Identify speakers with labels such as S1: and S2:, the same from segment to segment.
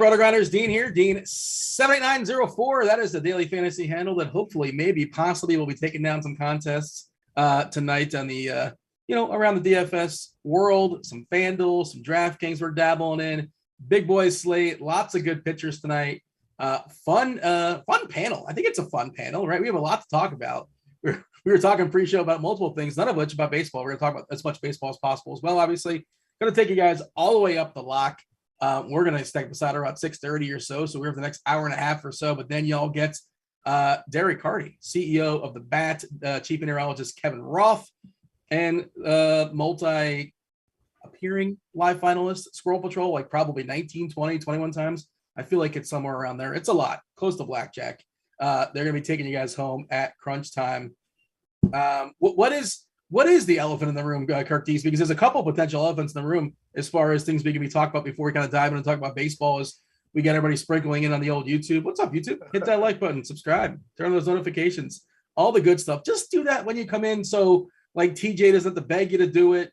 S1: Rotogrinders, Dean here, Dean 78904. That is the daily fantasy handle that hopefully, maybe, possibly will be taking down some contests tonight on the, around the DFS world. Some Fanduel, some DraftKings we're dabbling in. Big boy slate, lots of good pitchers tonight. Fun panel. I think it's a fun panel, right? We have a lot to talk about. We were talking pre-show about multiple things, none of which about baseball. We're going to talk about as much baseball as possible as well, obviously. Going to take you guys all the way up the lock. We're going to step aside around 6:30 or so. So we have the next hour and a half or so. But then y'all get DerekCarty, CEO of the BAT, Chief Meteorologist Kevin Roth, and multi-appearing live finalist, SquirrelPatrol, like probably 19, 20, 21 times. I feel like it's somewhere around there. It's a lot, close to blackjack. They're going to be taking you guys home at crunch time. What is the elephant in the room, Curtis? Because there's a couple potential elephants in the room as far as things we can be talking about before we kind of dive in and talk about baseball. Is we got everybody sprinkling in on the old YouTube. What's up, YouTube? Hit that like button, subscribe, turn on those notifications, all the good stuff. Just do that when you come in. So like TJ doesn't have to beg you to do it,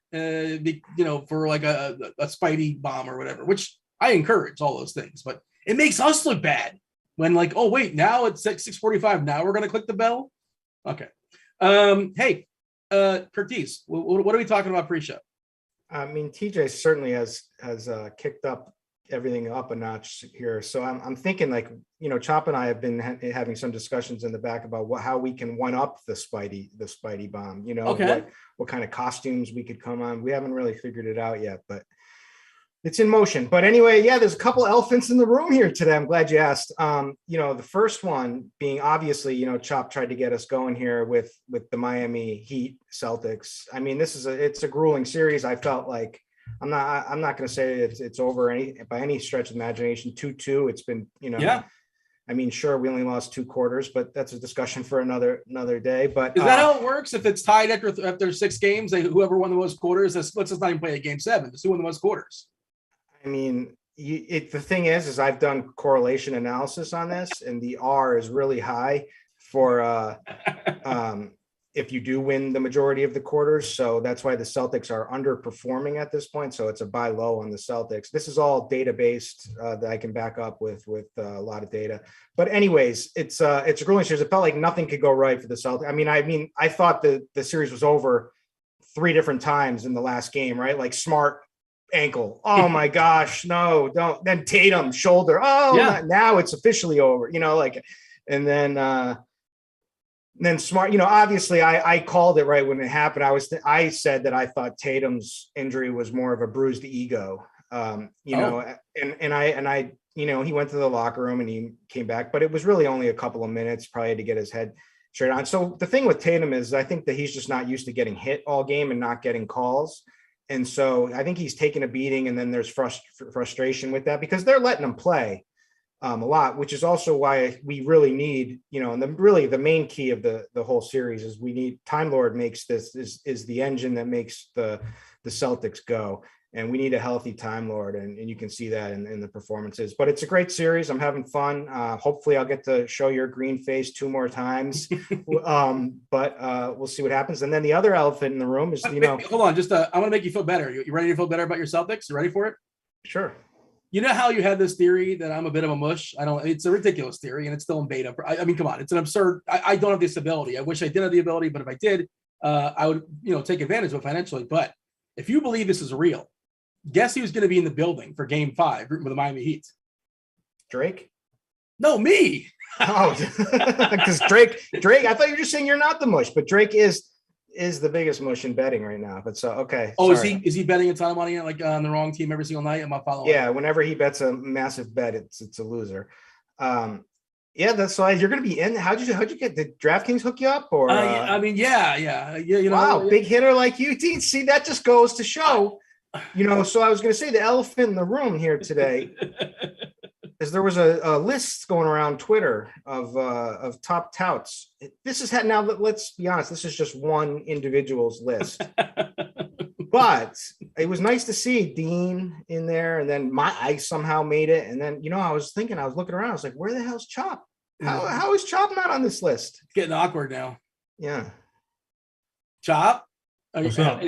S1: for like a Spidey bomb or whatever, which I encourage all those things. But it makes us look bad when like, oh, wait, now it's 6:45. Now we're going to click the bell. Okay. Hey, Curtis, what are we talking about pre-show?
S2: I mean, TJ certainly has kicked up everything up a notch here. So I'm thinking like, Chop and I have been having some discussions in the back about how we can one up the Spidey bomb,
S1: okay.
S2: what kind of costumes we could come on. We haven't really figured it out yet, but it's in motion. But anyway, yeah, there's a couple elephants in the room here today. I'm glad you asked. The first one being obviously, Chop tried to get us going here with the Miami Heat Celtics. I mean, it's a grueling series. I felt like I'm not going to say it's over by any stretch of imagination. 2-2. It's been,
S1: yeah.
S2: I mean, sure, we only lost 2 quarters, but that's a discussion for another day. But
S1: is that how it works? If it's tied after 6 games, whoever won the most quarters, let's just not even play a game 7. Just who won the most quarters.
S2: I mean, the thing is I've done correlation analysis on this, and the R is really high for if you do win the majority of the quarters. So that's why the Celtics are underperforming at this point. So it's a buy low on the Celtics. This is all data based that I can back up with a lot of data. But anyways, it's a grueling series. It felt like nothing could go right for the Celtics. I mean, I thought the series was over 3 different times in the last game, right? Like Smart ankle. Oh my gosh, no, don't. Then Tatum shoulder. Oh, yeah. Now it's officially over. And then Smart. Obviously, I called it right when it happened. I said that I thought Tatum's injury was more of a bruised ego. And I he went to the locker room and he came back, but it was really only a couple of minutes, probably to get his head straight on. So the thing with Tatum is I think that he's just not used to getting hit all game and not getting calls. And so I think he's taken a beating, and then there's frustration with that because they're letting him play a lot, which is also why we really need, and the main key of the whole series is we need Time Lord is the engine that makes the Celtics go. And we need a healthy Time Lord, and you can see that in the performances. But it's a great series. I'm having fun. Hopefully I'll get to show your green face 2 more times. But we'll see what happens. And then the other elephant in the room is,
S1: Hold on, just I want to make you feel better. You ready to feel better about your Celtics? You ready for it?
S2: Sure.
S1: You know how you had this theory that I'm a bit of a mush? It's a ridiculous theory, and it's still in beta. I mean, come on, it's an absurd. I don't have this ability. I wish I did have the ability, but if I did, I would, take advantage of it financially. But if you believe this is real, guess who's going to be in the building for Game 5 with the Miami Heat?
S2: Drake?
S1: No, me.
S2: Oh, because Drake. I thought you were just saying you're not the mush, but Drake is is the biggest mush in betting right now. But so okay.
S1: Oh,
S2: sorry.
S1: is he betting a ton of money like on the wrong team every single night? Am I following?
S2: Yeah, whenever he bets a massive bet, it's a loser. Yeah, that's why you're going to be in. How'd you get the DraftKings hook you up? Or
S1: I mean, yeah. You know,
S2: wow, big hitter like you, Dean. See, that just goes to show. So I was going to say the elephant in the room here today is there was a list going around Twitter of top touts. This is now. Let's be honest. This is just one individual's list. But it was nice to see Dean in there, and then I somehow made it. And then, I was looking around. I was like, where the hell's Chop? How is Chop not on this list?
S1: It's getting awkward now.
S2: Yeah.
S1: Chop?
S3: What's up?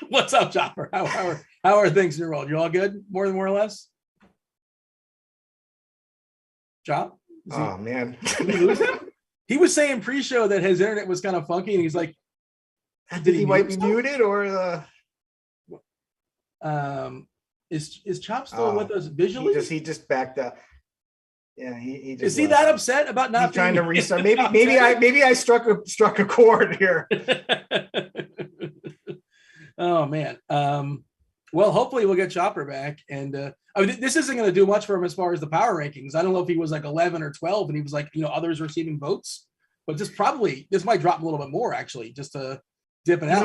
S1: What's up, Chopper? How are things in your world? You all good? More or less? Chop?
S2: Oh, man.
S1: Did we lose him? He was saying pre-show that his internet was kind of funky, and he's like,
S2: did he might be muted or
S1: is Chop still with us visually?
S2: He just backed up. Yeah, he just
S1: is he that upset about not
S2: trying to restart? Maybe I struck a chord here.
S1: Oh man. Well, hopefully we'll get Chopper back, and this isn't going to do much for him as far as the power rankings. I don't know if he was like 11 or 12, and he was like others receiving votes, but this might drop a little bit more actually, just to dip it out.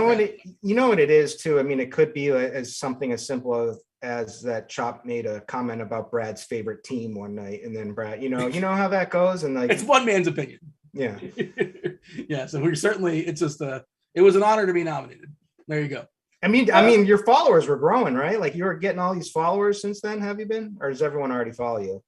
S2: You know what it is too. I mean, it could be as something as simple as that Chop made a comment about Brad's favorite team one night, and then Brad, you know how that goes, and like
S1: it's one man's opinion.
S2: Yeah,
S1: yeah. So we're certainly. It's just it was an honor to be nominated. There you go.
S2: I mean, your followers were growing, right? Like you were getting all these followers since then. Have you been, or does everyone already follow you?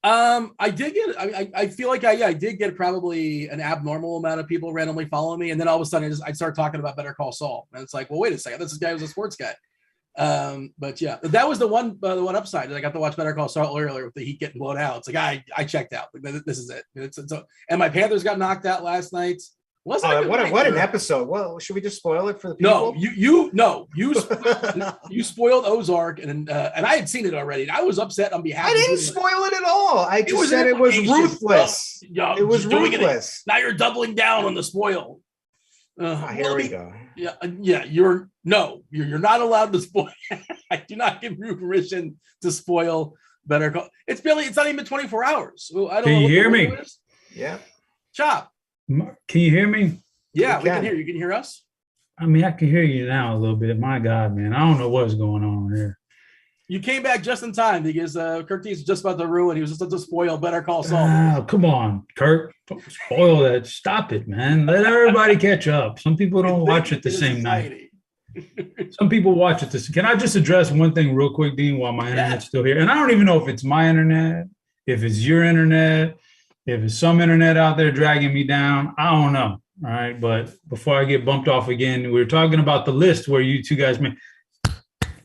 S1: I did get. I feel like I did get probably an abnormal amount of people randomly following me, and then all of a sudden I started talking about Better Call Saul, and it's like, well, wait a second, this guy was a sports guy. But yeah, that was the one upside that I got to watch Better Call Saul earlier with the Heat getting blown out. It's like I checked out. Like, this is it. And my Panthers got knocked out last night. What
S2: an episode. Well, should we just spoil it for the people?
S1: You spoiled Ozark, and I had seen it already. I was upset on behalf.
S2: I didn't spoil it at all. I just said it was ruthless. It was ruthless.
S1: Now you're doubling down on the spoil.
S2: Here we go.
S1: Yeah. You're not allowed to spoil. I do not give you permission to spoil Better Call. It's not even 24 hours. I don't
S3: Can
S1: know
S3: you hear me?
S2: Yeah.
S1: Chop.
S3: Can you hear me?
S1: Yeah, we can hear you. Can you hear us?
S3: I mean, I can hear you now a little bit. My God, man, I don't know what's going on here.
S1: You came back just in time because Curtis was just about to ruin. He was just about to spoil Better Call Saul.
S3: Oh, come on, Kurt. Spoil that. Stop it, man. Let everybody catch up. Some people don't watch it the same night. Some people watch it. Can I just address one thing real quick, Dean, while my internet's still here? And I don't even know if it's my internet, if it's your internet, if it's some internet out there dragging me down. I don't know. All right. But before I get bumped off again, we were talking about the list where you two guys made.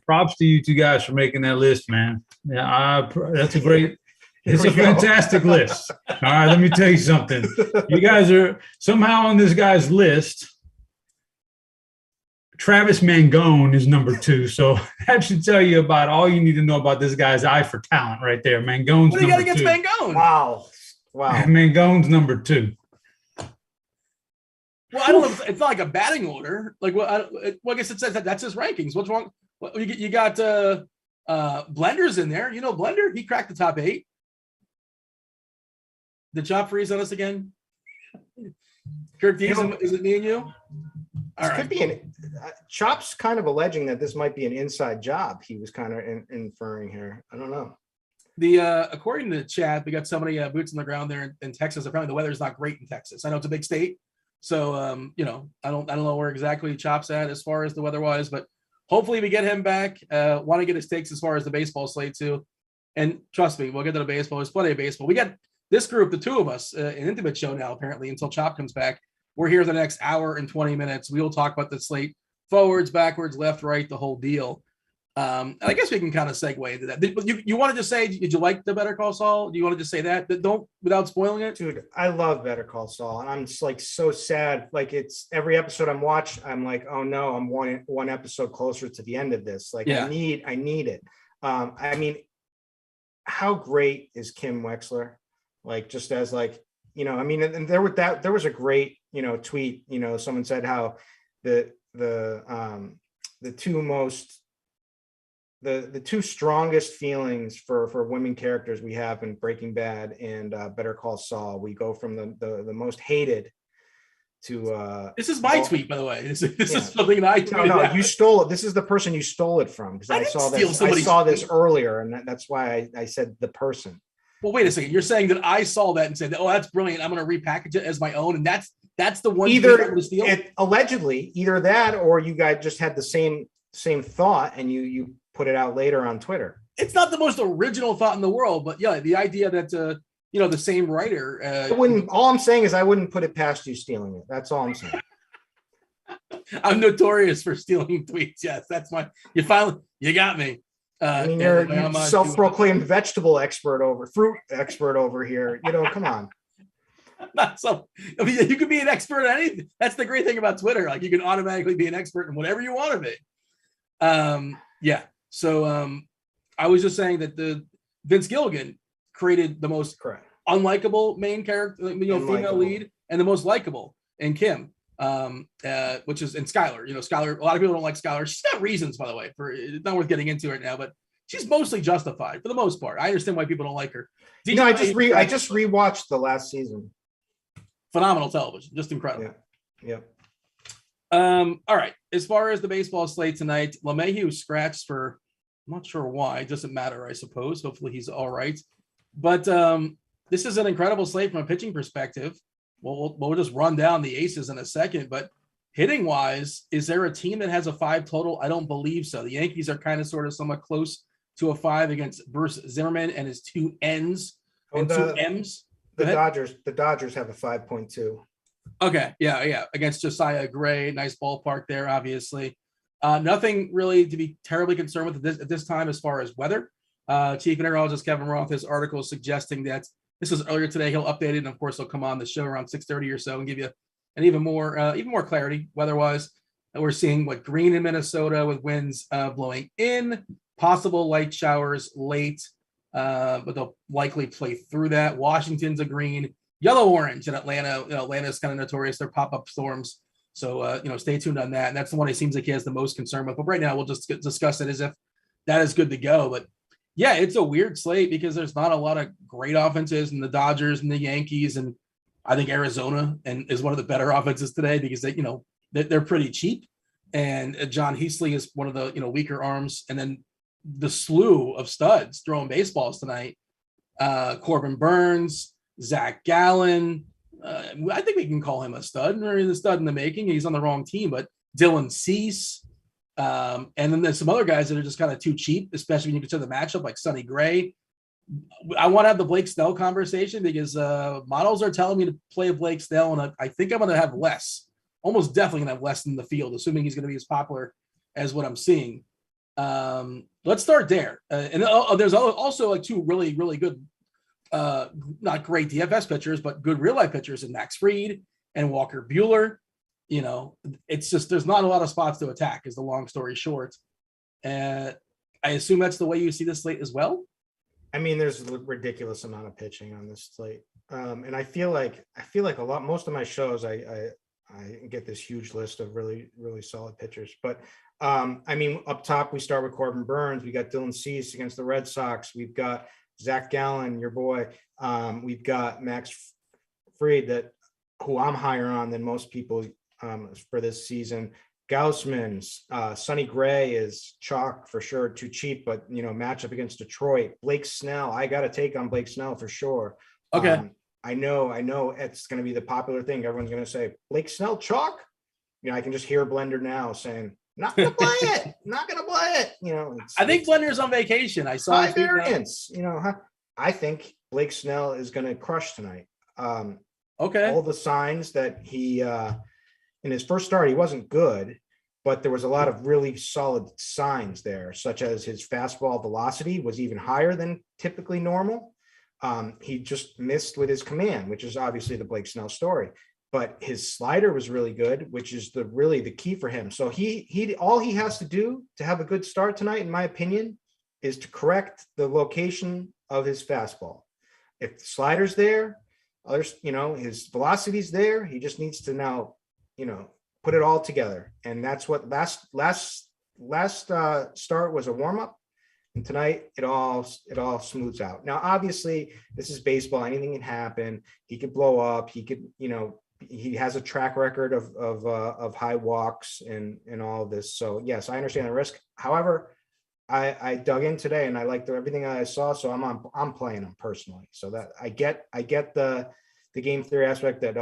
S3: Props to you two guys for making that list, man. Yeah, it's a fantastic list. All right, let me tell you something. You guys are somehow on this guy's list. Travis Mangone is number 2, so that should tell you about all you need to know about this guy's eye for talent right there. Mangone's
S1: what do you
S3: number
S1: got against
S3: 2.
S1: Mangone?
S2: Wow.
S3: Mangone's number 2.
S1: Well, I don't know. It's not like a batting order. Like, well, I guess it says that's his rankings. What's wrong? Well, you got Blender's in there. Blender. He cracked the top 8. Did Chop freeze on us again? Kirk Dees, is it me and you?
S2: All right. Could be Chop's kind of alleging that this might be an inside job. He was kind of inferring here. I don't know.
S1: According to the chat, we got so many boots on the ground there in Texas. Apparently, the weather's not great in Texas. I know it's a big state, so I don't know where exactly Chop's at as far as the weather-wise, but hopefully we get him back. Want to get his takes as far as the baseball slate too. And trust me, we'll get to the baseball. There's plenty of baseball. We got this group, the two of us, an intimate show now apparently until Chop comes back. We're here the next hour and 20 minutes. We will talk about the slate, forwards, backwards, left, right, the whole deal. And I guess we can kind of segue into that. You wanted to say, did you like the Better Call Saul? Do you want to just say that? Don't, without spoiling it?
S2: Dude, I love Better Call Saul. And I'm just like so sad. Like it's every episode I'm like, oh no, I'm one episode closer to the end of this. Like I need it. I mean, how great is Kim Wexler? Like just as like, I mean, and there was a great, tweet, someone said how the two strongest feelings for women characters we have in Breaking Bad and Better Call Saul. We go from the most hated to
S1: this is my tweet, by the way. This is something that I tweeted.
S2: No, you stole it. This is the person you stole it from, because I saw this earlier, and that's why I said the person.
S1: Well, wait a second. You're saying that I saw that and said, "Oh, that's brilliant. I'm going to repackage it as my own," and that's the one
S2: either
S1: to steal?
S2: Allegedly either that, or you guys just had the same thought and you put it out later on Twitter.
S1: It's not the most original thought in the world, but yeah, the idea that the same writer.
S2: All I'm saying is I wouldn't put it past you stealing it. That's all I'm saying.
S1: I'm notorious for stealing tweets. Yes, that's you got me.
S2: I mean, you're self-proclaimed fruit expert over here. Come on.
S1: You could be an expert at anything. That's the great thing about Twitter. Like, you can automatically be an expert in whatever you want to be. Yeah. So I was just saying that the Vince Gilligan created the most unlikable main character, female lead, and the most likable in Kim, which is in Skylar. Skylar, a lot of people don't like Skylar. She's got reasons, by the way, for it's not worth getting into right now, but she's mostly justified for the most part. I understand why people don't like her.
S2: I just rewatched the last season.
S1: Phenomenal television, just incredible.
S2: Yeah.
S1: All right. As far as the baseball slate tonight, LeMahieu scratched for, I'm not sure why. It doesn't matter, I suppose. Hopefully he's all right. But this is an incredible slate from a pitching perspective. We'll just run down the aces in a second. But hitting wise, is there a team that has a 5 total? I don't believe so. The Yankees are kind of sort of somewhat close to a 5 against Bruce Zimmerman and his 2 N's and 2 M's.
S2: The Dodgers have a 5.2.
S1: Okay. Yeah. Against Josiah Gray. Nice ballpark there, obviously. Nothing really to be terribly concerned with at this time as far as weather. Chief Meteorologist Kevin Roth, his article suggesting that this was earlier today. He'll update it, and of course, he'll come on the show around 6:30 or so and give you an even more clarity weather-wise. And we're seeing green in Minnesota with winds blowing in, possible light showers late, but they'll likely play through that. Washington's a green, yellow-orange in Atlanta. Atlanta's kind of notorious. They're pop-up storms. So, stay tuned on that. And that's the one it seems like he has the most concern with. But right now, we'll just discuss it as if that is good to go. But, yeah, it's a weird slate because there's not a lot of great offenses, and the Dodgers and the Yankees, and I think Arizona is one of the better offenses today because they're pretty cheap. And John Heasley is one of the weaker arms. And then the slew of studs throwing baseballs tonight. Corbin Burns, Zach Gallen. I think we can call him a stud, or the stud in the making. He's on the wrong team, but Dylan Cease. And then there's some other guys that are just kind of too cheap, especially when you consider the matchup, like Sonny Gray. I want to have the Blake Snell conversation because models are telling me to play Blake Snell, and I think I'm going to have less. Almost definitely going to have less in the field, assuming he's going to be as popular as what I'm seeing. Let's start there. And there's also 2 really, really good, not great DFS pitchers, but good real life pitchers in Max Fried and Walker Buehler. It's just, there's not a lot of spots to attack is the long story short. I assume that's the way you see this slate as well.
S2: I mean, there's a ridiculous amount of pitching on this slate. And I feel like most of my shows, I get this huge list of really, really solid pitchers, but I mean, up top, we start with Corbin Burns. We got Dylan Cease against the Red Sox. We've got Zach Gallen, your boy. We've got Max Fried, who I'm higher on than most people for this season. Gaussman's, Sonny Gray is chalk for sure, too cheap, but matchup against Detroit. Blake Snell, I got to take on Blake Snell for sure.
S1: Okay.
S2: I know it's going to be the popular thing. Everyone's going to say Blake Snell chalk. I can just hear Blender now saying, not going to play it. Not going to play it.
S1: I think Blender's on vacation. I saw
S2: high variance. I think Blake Snell is going to crush tonight.
S1: Okay.
S2: All the signs that he, in his first start, he wasn't good, but there was a lot of really solid signs there, such as his fastball velocity was even higher than typically normal. He just missed with his command, which is obviously the Blake Snell story. But his slider was really good, which is really the key for him. So he all he has to do to have a good start tonight, in my opinion, is to correct the location of his fastball. If the slider's there, others, his velocity's there. He just needs to now, put it all together. And that's what last start was a warm up. And tonight it all smooths out. Now, obviously, this is baseball. Anything can happen. He could blow up. He could, he has a track record of high walks and all of this. So yes, I understand the risk. However, I dug in today and I liked everything I saw. So I'm playing him personally. So that I get the game theory aspect that,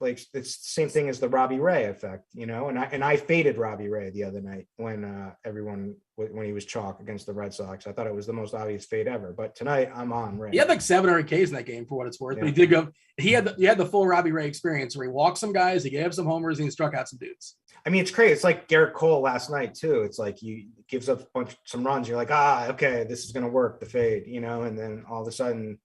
S2: like it's the same thing as the Robbie Ray effect, and I faded Robbie Ray the other night when when he was chalk against the Red Sox. I thought it was the most obvious fade ever, but tonight I'm on Ray.
S1: He had like 7 or 8 Ks in that game for what it's worth, but he did go. He had the full Robbie Ray experience where he walked some guys, he gave some homers, and he struck out some dudes.
S2: I mean, it's crazy. It's like Garrett Cole last night too. It's like he gives up some runs. You're like, okay, this is going to work, the fade, and then all of a sudden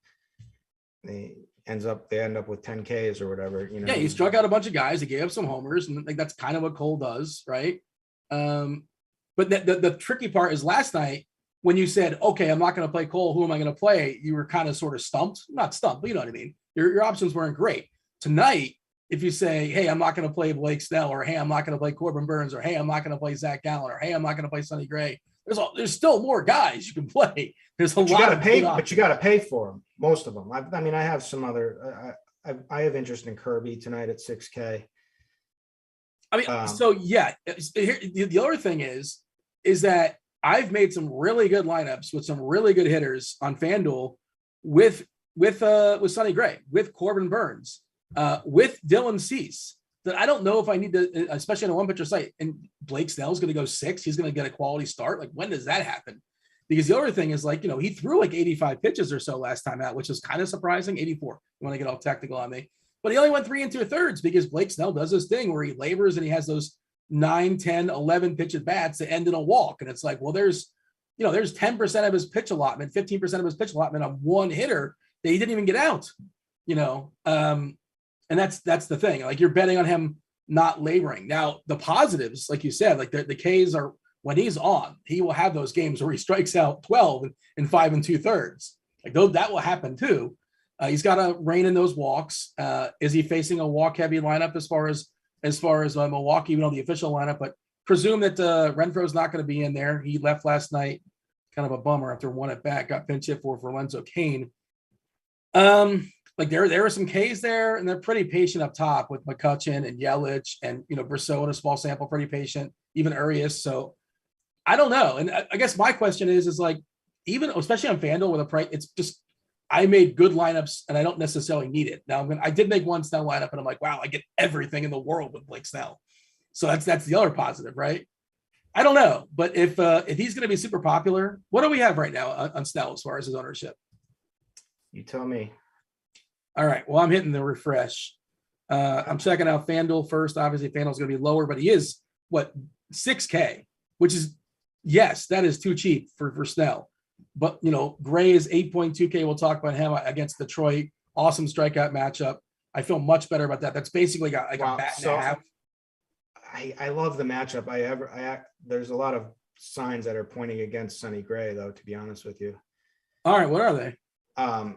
S2: they end up with 10 Ks or whatever,
S1: Yeah, he struck out a bunch of guys. He gave up some homers, and like that's kind of what Cole does, right? But the tricky part is last night when you said, okay, I'm not going to play Cole. Who am I going to play? You were kind of sort of stumped, not stumped, but you know what I mean. Your options weren't great tonight. If you say, hey, I'm not going to play Blake Snell, or hey, I'm not going to play Corbin Burns, or hey, I'm not going to play Zach Gallen, or hey, I'm not going to play Sonny Gray. There's still more guys you can play. There's a lot. You
S2: got to pay for them. Most of them. I mean, I have some other. I have interest in Kirby tonight at 6K.
S1: I mean, so yeah. The other thing is that I've made some really good lineups with some really good hitters on FanDuel with Sonny Gray, with Corbin Burns, with Dylan Cease. That I don't know if I need to, especially on a one pitcher site. And Blake Snell's going to go 6. He's going to get a quality start. Like, when does that happen? Because the other thing is, like, he threw like 85 pitches or so last time out, which is kind of surprising. 84. You want to get all technical on me, but he only went 3 2/3 because Blake Snell does this thing where he labors and he has those 9, 10, 11 pitch at bats that end in a walk. And it's like, well, there's 10% of his pitch allotment, 15% of his pitch allotment on one hitter that he didn't even get out. And that's the thing. Like, you're betting on him not laboring. Now, the positives, like you said, like the Ks are, when he's on, he will have those games where he strikes out 12 in 5 2/3. Like, that will happen too. He's got to rein in those walks. Is he facing a walk-heavy lineup as far as Milwaukee, even on the official lineup? But presume that Renfroe's not going to be in there. He left last night, kind of a bummer after 1 at bat. Got pinch hit for Lorenzo Cain. Like there are some Ks there, and they're pretty patient up top with McCutchen and Yelich and Brissot in a small sample, pretty patient, even Urias. So I don't know. And I guess my question is like, even especially on FanDuel with a price, it's just, I made good lineups and I don't necessarily need it. Now I did make one Snell lineup and I'm like, wow, I get everything in the world with Blake Snell. So that's the other positive, right? I don't know, but if he's going to be super popular, what do we have right now on Snell as far as his ownership?
S2: You tell me.
S1: All right. Well, I'm hitting the refresh. I'm checking out FanDuel first. Obviously, FanDuel's going to be lower, but he is 6K, which is, yes, that is too cheap for Snell. But Gray is 8.2K. We'll talk about him against Detroit. Awesome strikeout matchup. I feel much better about that. That's basically got like a bat and a half.
S2: I love the matchup. There's a lot of signs that are pointing against Sonny Gray, though, to be honest with you.
S1: All right, what are they?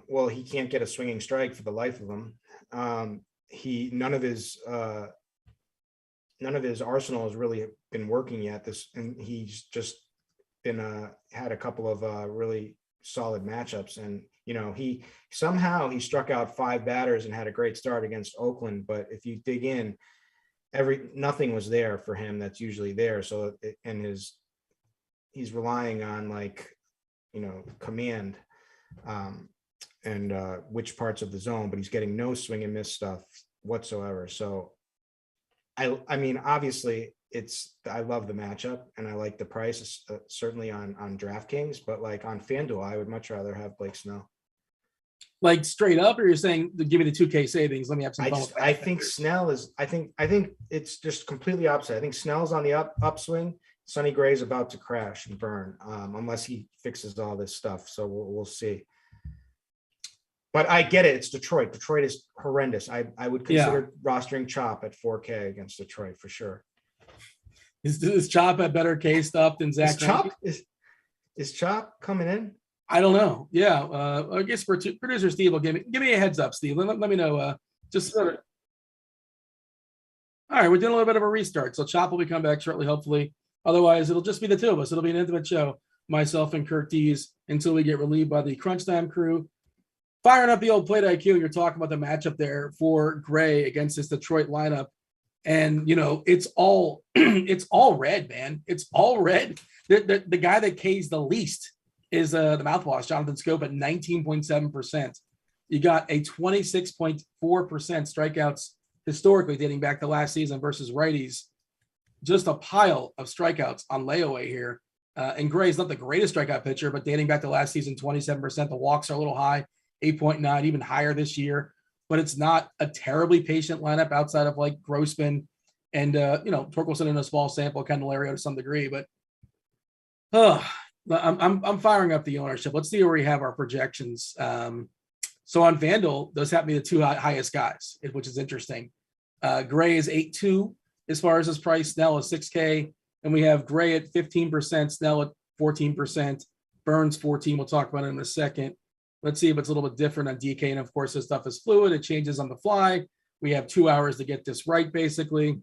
S2: Well, he can't get a swinging strike for the life of him. None of his arsenal has really been working yet. And he's just been had a couple of really solid matchups. And he struck out 5 batters and had a great start against Oakland. But if you dig in, nothing was there for him that's usually there. So he's relying on command. And which parts of the zone, but he's getting no swing and miss stuff whatsoever. So I mean, obviously I love the matchup and I like the price, certainly on DraftKings, but like on FanDuel, I would much rather have Blake Snell. Like straight up, or you're saying give me the 2K savings? Let me have some fun. I think Snell is. I think it's just completely opposite. I think Snell's on the upswing. Sonny Gray's about to crash and burn, unless he fixes all this stuff. So we'll see. But I get it. It's Detroit. Detroit is horrendous. I would consider rostering Chop at 4K against Detroit for sure. Is Chop a better K stuff than Zach? Is Chop coming in?
S1: I don't know. Yeah, I guess producer Steve will give me a heads up, Steve. Let me know. Just all right. We're doing a little bit of a restart, so Chop will be coming back shortly, hopefully. Otherwise, it'll just be the two of us. It'll be an intimate show, myself and Kirk Dees, until we get relieved by the Crunch Time crew. Firing up the old plate IQ, you're talking about the matchup there for Gray against this Detroit lineup, and it's all it's all red, man. It's all red. The guy that K's the least is the mouthwash, Jonathan Scope, at 19.7%. You got a 26.4% strikeouts historically dating back to last season versus righties. Just a pile of strikeouts on layaway here. And Gray's not the greatest strikeout pitcher, but dating back to last season, 27%. The walks are a little high, 8.9, even higher this year. But it's not a terribly patient lineup outside of like Grossman and, Torkelson in a small sample, Candelario to some degree. But I'm firing up the ownership. Let's see where we have our projections. So on Fanduel, those happen to be the two highest guys, which is interesting. Gray is 8.2 as far as his price. Snell is 6K, and we have Gray at 15%, Snell at 14%, Burns 14. We'll talk about it in a second. Let's see if it's a little bit different on DK. And of course, this stuff is fluid. It changes on the fly. We have 2 hours to get this right, basically,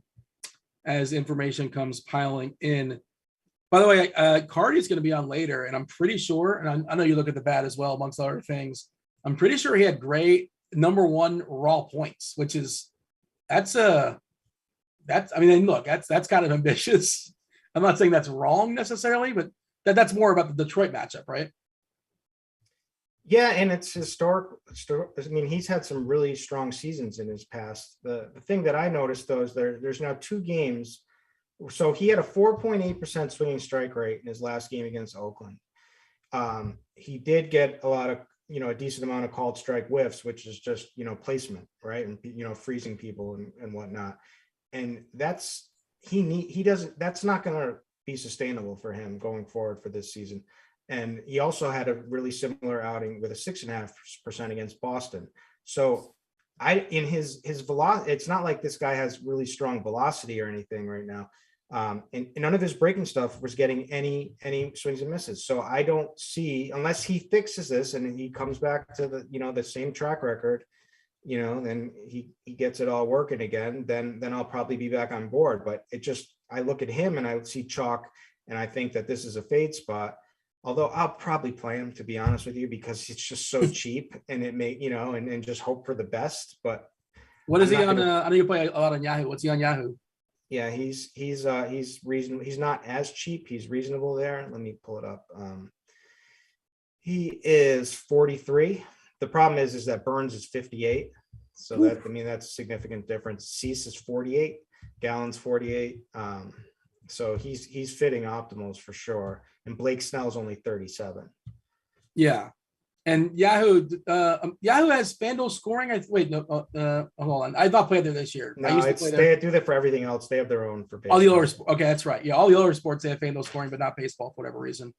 S1: as information comes piling in. By the way, Carty is going to be on later, and I'm pretty sure, and I know you look at the bat as well, amongst other things. I'm pretty sure he had Gray #1 raw points, which is that's kind of ambitious. I'm not saying that's wrong necessarily, but that's more about the Detroit matchup, right?
S2: Yeah, and it's historic. I mean, he's had some really strong seasons in his past. The thing that I noticed, though, is there's now 2 games. So he had a 4.8% swinging strike rate in his last game against Oakland. He did get a lot of, a decent amount of called strike whiffs, which is just, placement, right? And, freezing people and whatnot. And that's not going to be sustainable for him going forward for this season. And he also had a really similar outing with a 6.5% against Boston. So his velocity, it's not like this guy has really strong velocity or anything right now. And none of his breaking stuff was getting any swings and misses. So I don't see, unless he fixes this and he comes back to the same track record, then he gets it all working again, then I'll probably be back on board. But I look at him and I see chalk, and I think that this is a fade spot. Although I'll probably play him, to be honest with you, because it's just so cheap, and it may, and just hope for the best. But
S1: what is he on? I know you play a lot on Yahoo. What's he on Yahoo?
S2: Yeah, he's reasonable. He's not as cheap. He's reasonable there. Let me pull it up. He is 43. The problem is that Burns is 58. So that's a significant difference. Cease is 48. Gallon's 48. So he's fitting optimals for sure. And Blake Snell's only 37.
S1: Yeah. And Yahoo has FanDuel scoring. Hold on. I've not played there this year.
S2: No, they do that for everything else. They have their own for baseball.
S1: All the other sports. Okay, that's right. Yeah, all the other sports they have FanDuel scoring, but not baseball for whatever reason.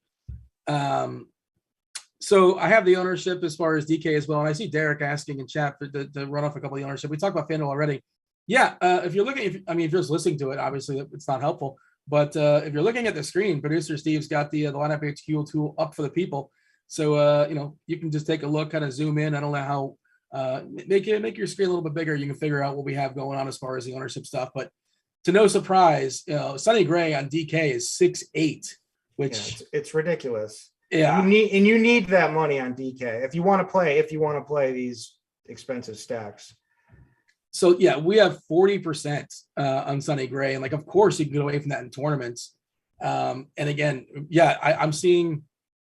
S1: So I have the ownership as far as DK as well, and I see Derek asking in chat to run off a couple of the ownership. We talked about FanDuel already. Yeah, if you're just listening to it, obviously it's not helpful. But if you're looking at the screen, producer Steve's got the lineup HQ tool up for the people. So, you can just take a look, kind of zoom in. I don't know how, make your screen a little bit bigger. You can figure out what we have going on as far as the ownership stuff. But to no surprise, Sonny Gray on DK is 6'8", which
S2: it's ridiculous.
S1: Yeah.
S2: You need that money on DK if you want to play these expensive stacks.
S1: So yeah, we have 40% on Sonny Gray. And of course you can get away from that in tournaments. And again, yeah,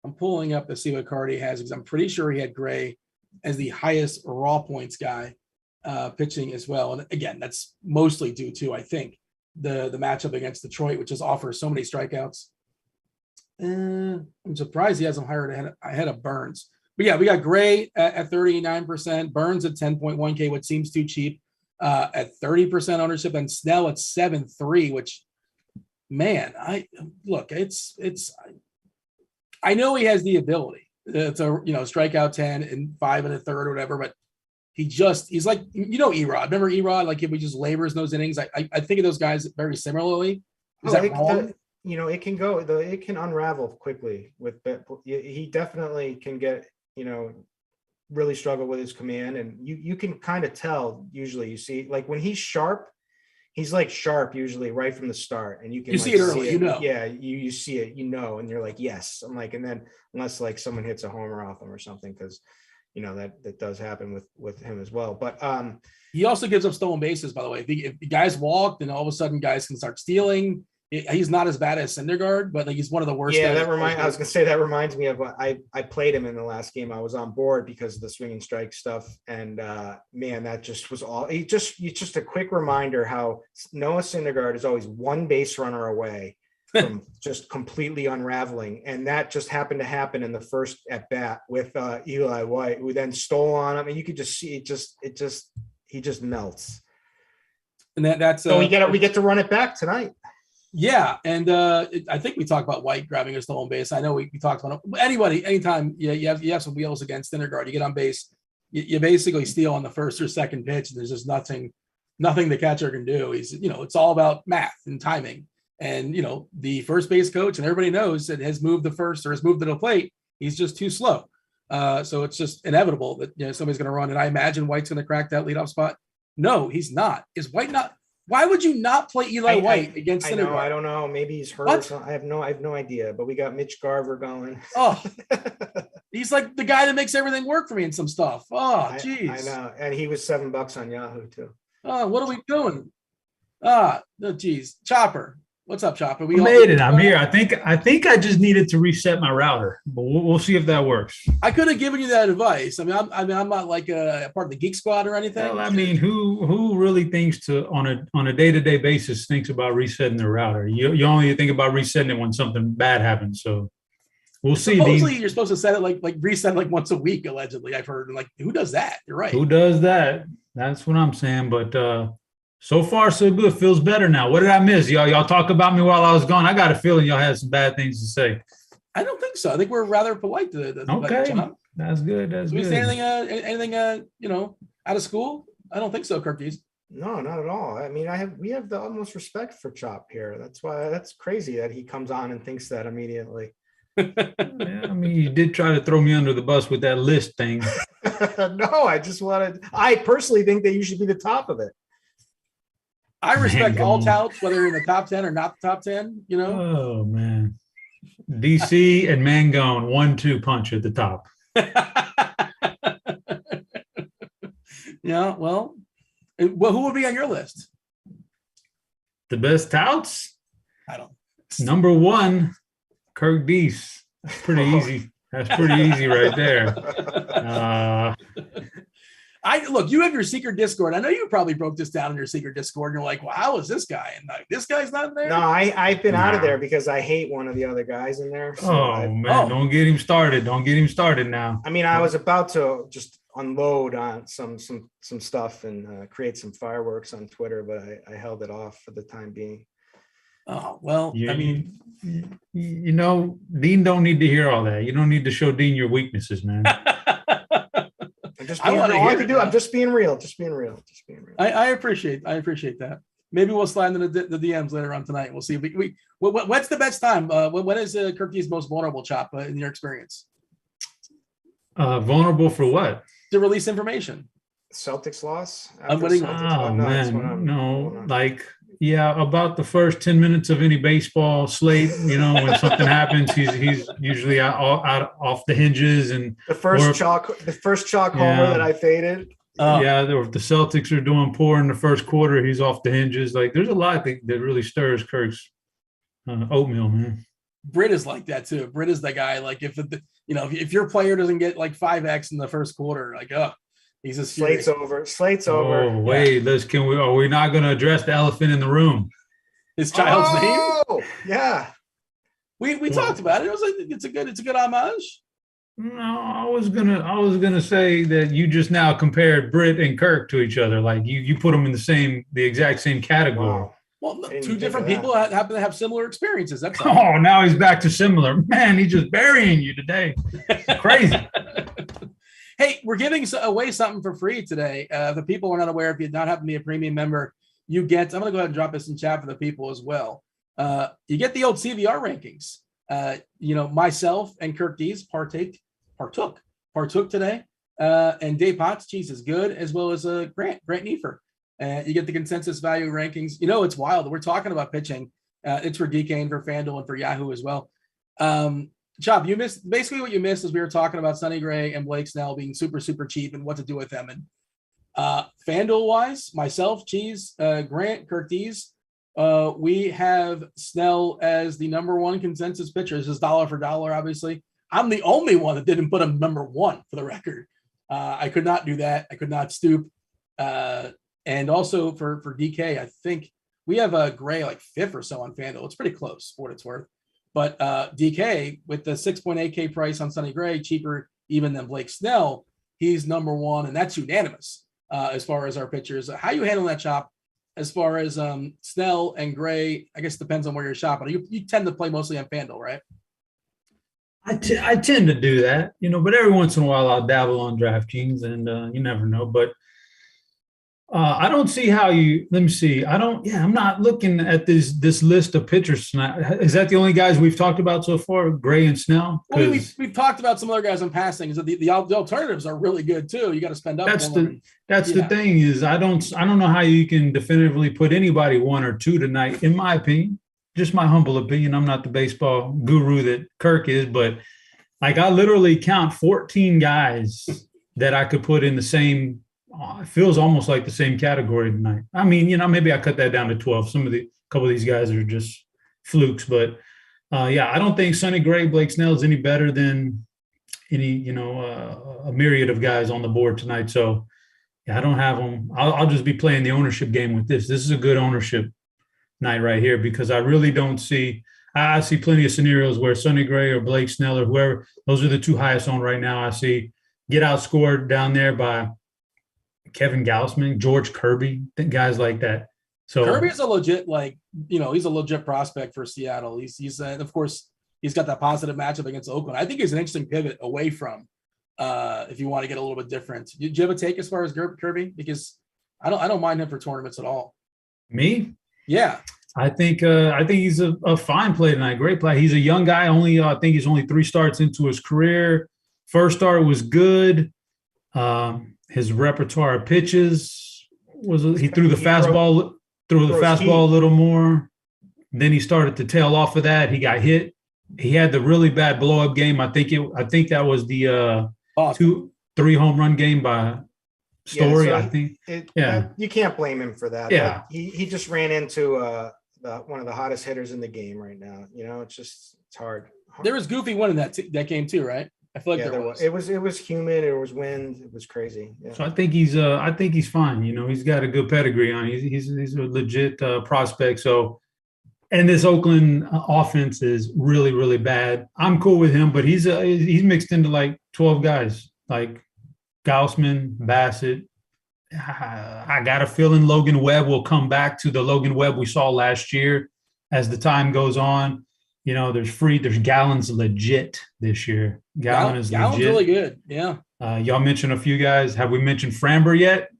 S1: I'm pulling up to see what Carty has, because I'm pretty sure he had Gray as the highest raw points guy pitching as well. And again, that's mostly due to, I think, the matchup against Detroit, which just offers so many strikeouts. I'm surprised he hasn't hired ahead of Burns. But yeah, we got Gray at 39%, Burns at 10.1K, which seems too cheap, at 30% ownership, and Snell at 7.3, which, man, I know he has the ability to strike out 10 and 5 and a third or whatever, but he's like, Erod. Remember Erod? Like, if he just labors in those innings, I think of those guys very similarly. Is that wrong?
S2: it can unravel quickly he definitely can get, really struggle with his command, and you can kind of tell. Usually you see, like, when he's sharp, he's like sharp usually right from the start, and you can
S1: see it early,
S2: Yeah, you see it, and you're like, yes. I'm like, and then unless like someone hits a homer off him or something, because that does happen with him as well. But
S1: he also gives up stolen bases, by the way. If the guys walk, then all of a sudden guys can start stealing. He's not as bad as Syndergaard, but like he's one of the worst.
S2: Yeah, that reminds me of I played him in the last game. I was on board because of the swing and strike stuff, and man, that just was all. Just a quick reminder how Noah Syndergaard is always one base runner away from just completely unraveling, and that just happened to happen in the first at bat with Eli White, who then stole on him, and you could just see he just melts.
S1: And that's
S2: so we get to run it back tonight.
S1: Yeah, and I think we talked about White grabbing a stolen base. I know we talked about it. Anytime you have some wheels against Syndergaard, you get on base, you basically steal on the first or second pitch, and there's just nothing the catcher can do. He's it's all about math and timing. And the first base coach, and everybody knows that has moved the first or has moved to the plate. He's just too slow. So it's just inevitable that somebody's going to run. And I imagine White's going to crack that leadoff spot. No, he's not. Is White not? Why would you not play Eli White against Syndergaard?
S2: I don't know. Maybe he's hurt or something. I have no idea. But we got Mitch Garver going.
S1: Oh, he's like the guy that makes everything work for me and some stuff. Oh, geez.
S2: I know. And he was $7 on Yahoo too.
S1: Oh, what are we doing? Geez. Chopper. What's up, Chopper?
S3: We made it. I'm here. I think I just needed to reset my router, but we'll see if that works. I
S1: could have given you that advice. I'm not like a part of the Geek Squad or anything.
S3: Well, I mean, who really thinks on a day-to-day basis thinks about resetting the router? You only think about resetting it when something bad happens. So we'll see.
S1: Supposedly, you're supposed to set it like reset like once a week. Allegedly, I've heard. And like, who does that? You're right.
S3: Who does that? That's what I'm saying. But so far, so good. Feels better now. What did I miss? Y'all talk about me while I was gone. I got a feeling y'all had some bad things to say.
S1: I don't think so. I think we're rather polite to
S3: okay. That's good. That's good.
S1: Did we say anything out of school? I don't think so, Kirkies.
S2: No, not at all. I mean, we have the utmost respect for Chop here. That's crazy that he comes on and thinks that immediately.
S3: Yeah, I mean, you did try to throw me under the bus with that list thing.
S2: No, I personally think that you should be the top of it.
S1: I respect all touts, whether you're in the top 10 or not the top 10,
S3: Oh, man. DC and Mangone, 1-2 punch at the top.
S1: Yeah, well, who would be on your list?
S3: The best touts?
S1: I don't.
S3: Number 1, Kirk Deese. That's pretty easy. That's pretty easy right there.
S1: Look, you have your secret Discord. I know you probably broke this down in your secret Discord. And you're like, well, how is this guy? And like, this guy's not there.
S2: No, I've been out of there because I hate one of the other guys in there.
S3: So don't get him started. Don't get him started now.
S2: I mean, I was about to just unload on some stuff and create some fireworks on Twitter, but I held it off for the time being.
S1: Oh, well,
S3: I mean, Dean don't need to hear all that. You don't need to show Dean your weaknesses, man.
S2: I'm just being real.
S1: I appreciate that. Maybe we'll slide into the DMs later on tonight. We'll see. What's the best time? When is Kirky's most vulnerable, Chop, in your experience?
S3: Vulnerable for what?
S1: To release information.
S2: Celtics loss.
S1: Unwitting.
S3: Oh man, no, about the first 10 minutes of any baseball slate, when something happens, he's usually out off the hinges, and
S2: the first chalk homer that I faded.
S3: The Celtics are doing poor in the first quarter. He's off the hinges. Like, there's a lot that really stirs Kirk's oatmeal, man.
S1: Britt is like that too. Britt is the guy. Like, if your player doesn't get like 5x in the first quarter, like, he's a
S2: Slate's over.
S3: Oh, wait, are we not going to address the elephant in the room?
S1: His child's name?
S2: Oh, yeah.
S1: We talked about it. It was like, it's a good homage.
S3: No, I was gonna say that you just now compared Britt and Kirk to each other. Like, you put them in the exact same category.
S2: Wow.
S1: Well, two different people happen to have similar experiences. That's all.
S3: Oh, now he's back to similar. Man, he's just burying you today. It's crazy.
S1: Hey, we're giving away something for free today. The people are not aware. If you not happen to be a premium member, you get. I'm going to go ahead and drop this in chat for the people as well. You get the old CVR rankings. Myself and Kirk Dees partook today. And Dave Potts, cheese is good, as well as Grant Neefer. You get the consensus value rankings. It's wild. We're talking about pitching. It's for DK and for Fanduel and for Yahoo as well. Chop, you missed basically what you missed is we were talking about Sonny Gray and Blake Snell being super, super cheap and what to do with them. And Fanduel wise, myself, Cheese, Grant, Kirk Dees, we have Snell as the number one consensus pitcher. This is dollar for dollar, obviously. I'm the only one that didn't put him number one for the record. I could not do that. I could not stoop. And also for DK, I think we have a Gray like fifth or so on Fanduel. It's pretty close for what it's worth. But DK with the 6.8K price on Sonny Gray, cheaper even than Blake Snell, he's number one, and that's unanimous as far as our pitchers. How you handle that, Chop? As far as Snell and Gray, I guess it depends on where you're shopping. You tend to play mostly on Fanduel, right?
S3: I tend to do that, but every once in a while I'll dabble on DraftKings, and you never know. But I don't see how let me see. I'm not looking at this list of pitchers tonight. Is that the only guys we've talked about so far, Gray and Snell?
S1: Well, we've talked about some other guys in passing. So the alternatives are really good too. You got to spend up.
S3: That's the thing is I don't know how you can definitively put anybody one or two tonight, in my opinion. Just my humble opinion. I'm not the baseball guru that Kirk is, but like I literally count 14 guys that I could put in the same. It feels almost like the same category tonight. I mean, maybe I cut that down to 12. Couple of these guys are just flukes, but I don't think Sonny Gray, Blake Snell is any better than any, a myriad of guys on the board tonight. So I don't have them. I'll just be playing the ownership game with this. This is a good ownership night right here because I really don't see. I see plenty of scenarios where Sonny Gray or Blake Snell or whoever, those are the two highest owned right now. I see get outscored down there by Kevin Gausman, George Kirby, guys like that. So
S1: Kirby is a legit, he's a legit prospect for Seattle. He's of course, he's got that positive matchup against Oakland. I think he's an interesting pivot away from, if you want to get a little bit different. Do you have a take as far as Kirby? Because I don't mind him for tournaments at all.
S3: Me?
S1: Yeah.
S3: I think he's a fine play tonight. Great play. He's a young guy. I think he's only 3 starts into his career. First start was good. His repertoire of pitches he threw the fastball a little more. Then he started to tail off of that. He got hit. He had the really bad blow up game. I think that was the 2-3 home run game by Story.
S2: So
S3: I think.
S2: You can't blame him for that.
S3: Yeah,
S2: he just ran into one of the hottest hitters in the game right now. It's hard.
S1: There was goofy winning that game too, right? I feel like there was.
S2: It was humid. It was wind. It was crazy. Yeah.
S3: So I think he's fine. He's got a good pedigree on. He's a legit prospect. So, and this Oakland offense is really, really bad. I'm cool with him, but he's mixed into like 12 guys, like Gausman, Bassett. I got a feeling Logan Webb will come back to the Logan Webb we saw last year as the time goes on. There's Gallen's legit this year. Gallen's
S1: really good. Yeah.
S3: Y'all mentioned a few guys. Have we mentioned Framber yet?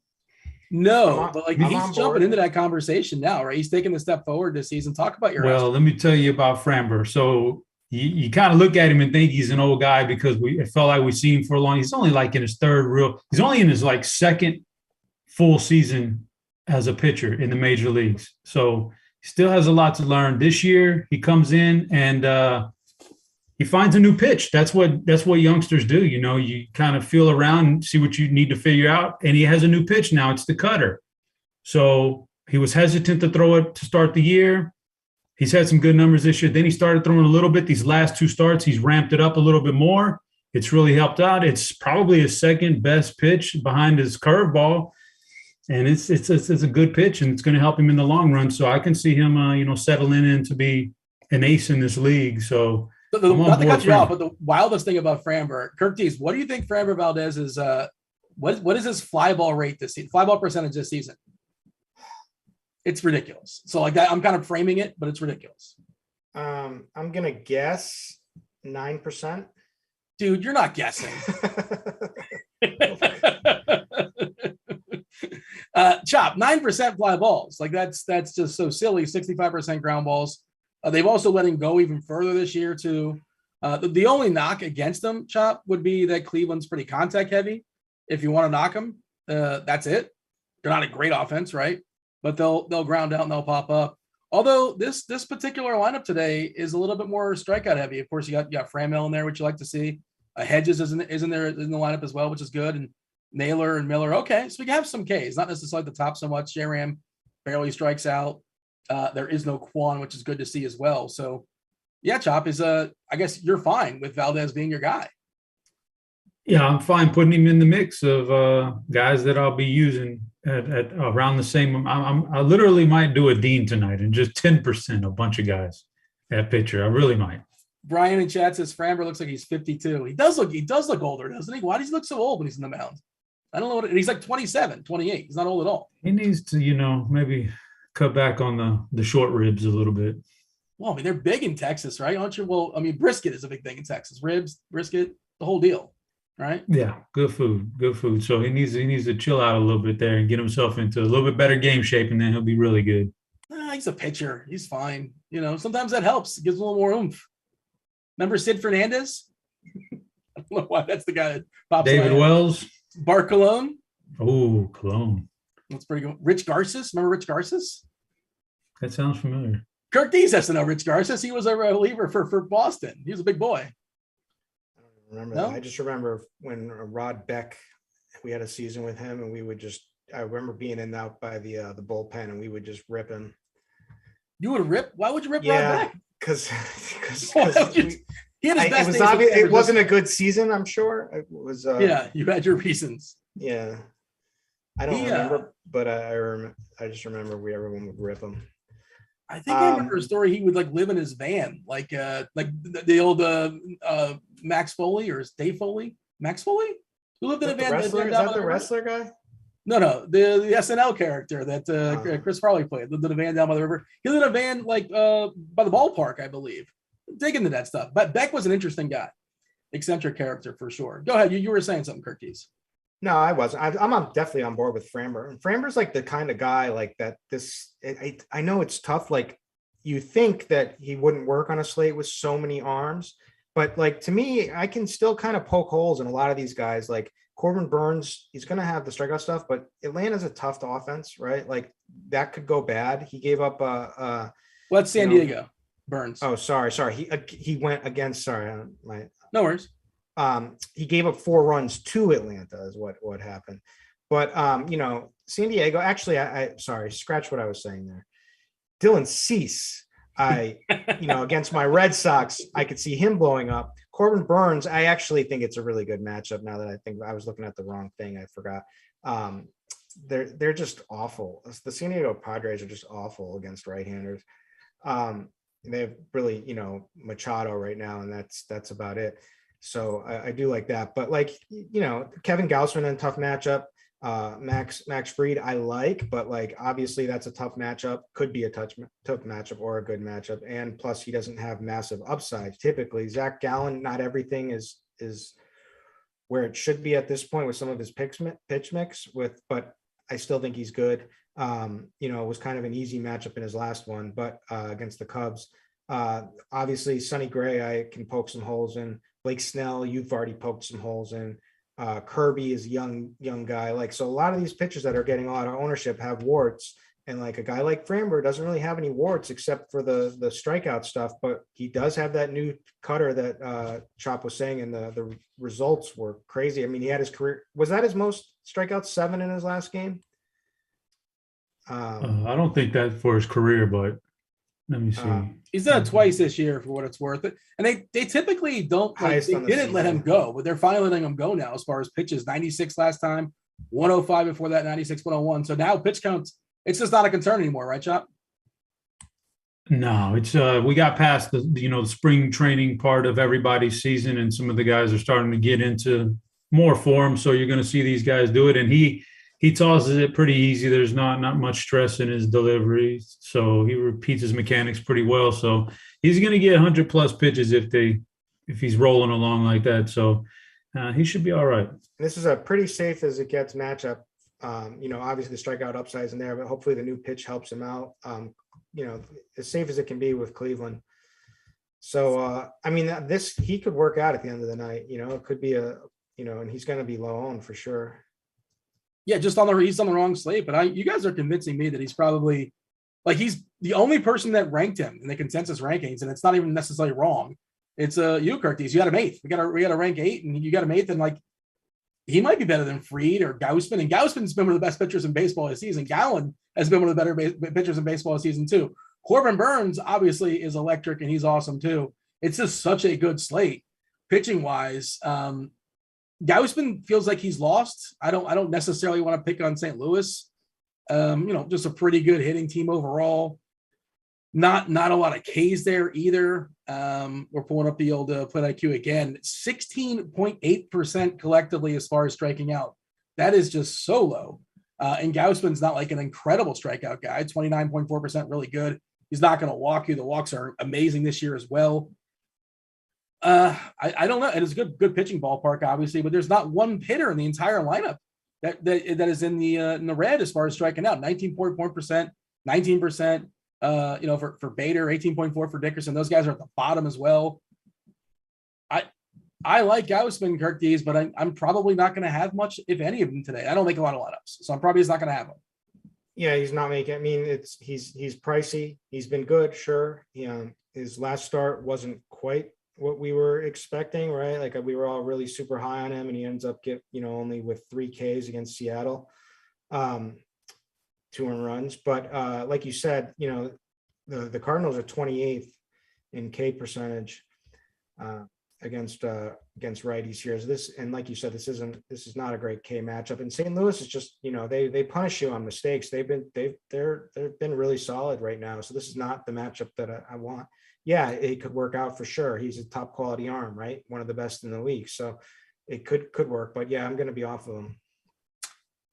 S1: No, but he's jumping into that conversation now, right? He's taking a step forward this season. Talk about your
S3: Well, let me tell you about Framber. So you kind of look at him and think he's an old guy because it felt like we've seen him for a long. He's only like in his he's only in his like second full season as a pitcher in the major leagues. So he still has a lot to learn. This year, he comes in and he finds a new pitch. That's what youngsters do. You kind of feel around and see what you need to figure out. And he has a new pitch now. It's the cutter. So he was hesitant to throw it to start the year. He's had some good numbers this year. Then he started throwing a little bit. These last 2 starts, he's ramped it up a little bit more. It's really helped out. It's probably his second best pitch behind his curveball. And it's a good pitch, and it's going to help him in the long run. So I can see him, settling in to be an ace in this league. So
S1: not to cut you off, but the wildest thing about Framber, Kirk Dees, what do you think Framber Valdez is? What is his fly ball rate this season? Fly ball percentage this season? It's ridiculous. So like that, I'm kind of framing it, but it's ridiculous.
S2: I'm gonna guess 9%.
S1: Dude, you're not guessing. Chop 9% fly balls. Like that's just so silly. 65% ground balls. They've also let him go even further this year too. The only knock against him, Chop, would be that Cleveland's pretty contact heavy. If you want to knock him, that's it. They're not a great offense, right? But they'll ground out and they'll pop up. Although this particular lineup today is a little bit more strikeout heavy. Of course, you got Framber in there, which you like to see. Hedges is in there in the lineup as well, which is good. And Naylor and Miller. Okay, so we have some Ks, not necessarily at the top so much. J-Ram barely strikes out. There is no Quan, which is good to see as well. So, yeah, Chop is I guess you're fine with Valdez being your guy.
S3: Yeah, I'm fine putting him in the mix of guys that I'll be using at around the same. I literally might do a Dean tonight and just 10% a bunch of guys at pitcher. I really might.
S1: Brian in chat says Framber looks like he's 52. He does look older, doesn't he? Why does he look so old when he's in the mound? I don't know he's like 27, 28. He's not old at all.
S3: He needs to, maybe cut back on the short ribs a little bit.
S1: Well, I mean, they're big in Texas, right? Aren't you? Well, I mean, brisket is a big thing in Texas. Ribs, brisket, the whole deal, right?
S3: Yeah, good food. So he needs to chill out a little bit there and get himself into a little bit better game shape, and then he'll be really good.
S1: He's a pitcher. He's fine. Sometimes that helps. It gives him a little more oomph. Remember Sid Fernandez? I don't know why that's the guy that pops.
S3: David Wells.
S1: Bart Cologne.
S3: Oh, Cologne.
S1: That's pretty good. Rich Garces. Remember Rich Garces?
S3: That sounds familiar.
S1: Kirk Dees has to know Rich Garces. He was a reliever for Boston. He was a big boy.
S2: I don't remember that. I just remember when Rod Beck, we had a season with him, and we would I remember being in and out by the bullpen, and we would just rip him.
S1: You would rip? Why would you rip Rod Beck?
S2: Because
S1: he had his best
S2: it was obvious. It wasn't a good season, I'm sure. It was.
S1: You had your reasons.
S2: Yeah, I don't remember, but I just remember everyone would rip him.
S1: I think I remember a story. He would live in his van, like the old Max Foley or Dave Foley. Max Foley, who lived in a van.
S2: Is that the wrestler guy?
S1: No, the SNL character that Chris Farley played. Lived in a van down by the river. He lived in a van by the ballpark, I believe. Dig into that stuff. But Beck was an interesting guy, eccentric character for sure. Go ahead. You were saying something, Curtis.
S2: No, I wasn't. I'm definitely on board with Framber. And Framber's like the kind of guy like that. I know it's tough. Like you think that he wouldn't work on a slate with so many arms, but to me, I can still kind of poke holes in a lot of these guys. Like Corbin Burns, he's going to have the strikeout stuff, but Atlanta's a tough offense, right? Like that could go bad. He gave up
S1: that's San Diego. Burns.
S2: Oh, sorry. He went against.
S1: No worries.
S2: He gave up 4 runs to Atlanta is what happened. But, San Diego, actually, I sorry, scratch what I was saying there. Dylan Cease, against my Red Sox, I could see him blowing up. Corbin Burns, I actually think it's a really good matchup now that I think I was looking at the wrong thing. I forgot. They're just awful. The San Diego Padres are just awful against right-handers. They have really, Machado right now, and that's about it. So I do like that. But Kevin Gausman in a tough matchup, Max Fried, I like, but obviously that's a tough matchup, could be a tough matchup or a good matchup. And plus he doesn't have massive upside. Typically Zach Gallen, not everything is where it should be at this point with some of his pitch mix but I still think he's good. It was kind of an easy matchup in his last one, but against the Cubs, obviously Sonny Gray, I can poke some holes in. Blake Snell, you've already poked some holes in. Kirby is a young guy. So a lot of these pitchers that are getting a lot of ownership have warts, and a guy like Framber doesn't really have any warts except for the strikeout stuff, but he does have that new cutter that Chop was saying, and the results were crazy. I mean, he had his career. Was that his most strikeouts, 7 in his last game?
S3: I don't think that for his career, but let me see.
S1: He's done it twice this year for what it's worth. And they typically don't, they didn't let him go, but they're finally letting him go now as far as pitches. 96 last time, 105 before that, 96, 101. So now pitch counts, it's just not a concern anymore, right, Chop?
S3: No, it's we got past the spring training part of everybody's season, and some of the guys are starting to get into more form. So you're going to see these guys do it, and he tosses it pretty easy. There's not much stress in his delivery, so he repeats his mechanics pretty well. So he's going to get 100+ pitches if he's rolling along like that. So he should be all right.
S2: This is a pretty safe as it gets matchup. Obviously the strikeout upside's in there, but hopefully the new pitch helps him out. as safe as it can be with Cleveland. So, I mean, he could work out at the end of the night, it could be and he's going to be low on for sure.
S1: Yeah, he's on the wrong slate, but you guys are convincing me that he's probably he's the only person that ranked him in the consensus rankings, and it's not even necessarily wrong. It's you, Curtis. You got him 8th. We got to rank 8, and you got him 8th, and he might be better than Fried or Gausman, and Gausman's been one of the best pitchers in baseball this season. Gallen has been one of the better pitchers in baseball this season too. Corbin Burns obviously is electric, and he's awesome too. It's just such a good slate, pitching wise. Gausman feels like he's lost. I don't necessarily want to pick on St. Louis. Just a pretty good hitting team overall. Not a lot of Ks there either. We're pulling up the old plate IQ again. 16.8% collectively as far as striking out. That is just so low. And Gausman's not like an incredible strikeout guy. 29.4%, really good. He's not going to walk you. The walks are amazing this year as well. I don't know. And it's a good pitching ballpark, obviously, but there's not one hitter in the entire lineup that is in the red as far as striking out. 19.4%, 19%. For Bader, 18.4 for Dickerson. Those guys are at the bottom as well. I like Gausman, Kirk Dees, but I'm probably not going to have much, if any of them today. I don't make a lot of lineups, so I'm probably just not going to have them.
S2: Yeah, he's not making. I mean, he's pricey. He's been good, sure. His last start wasn't quite what we were expecting, right? Like we were all really super high on him, and he ends up only with 3 Ks against Seattle, 2 earned runs. But like you said, the Cardinals are 28th in K percentage against righties here. And like you said, this is not a great K matchup. And St. Louis is just, they punish you on mistakes. They've been really solid right now. So this is not the matchup that I want. Yeah, it could work out for sure. He's a top quality arm, right? One of the best in the league. So it could work, but yeah, I'm going to be off of him.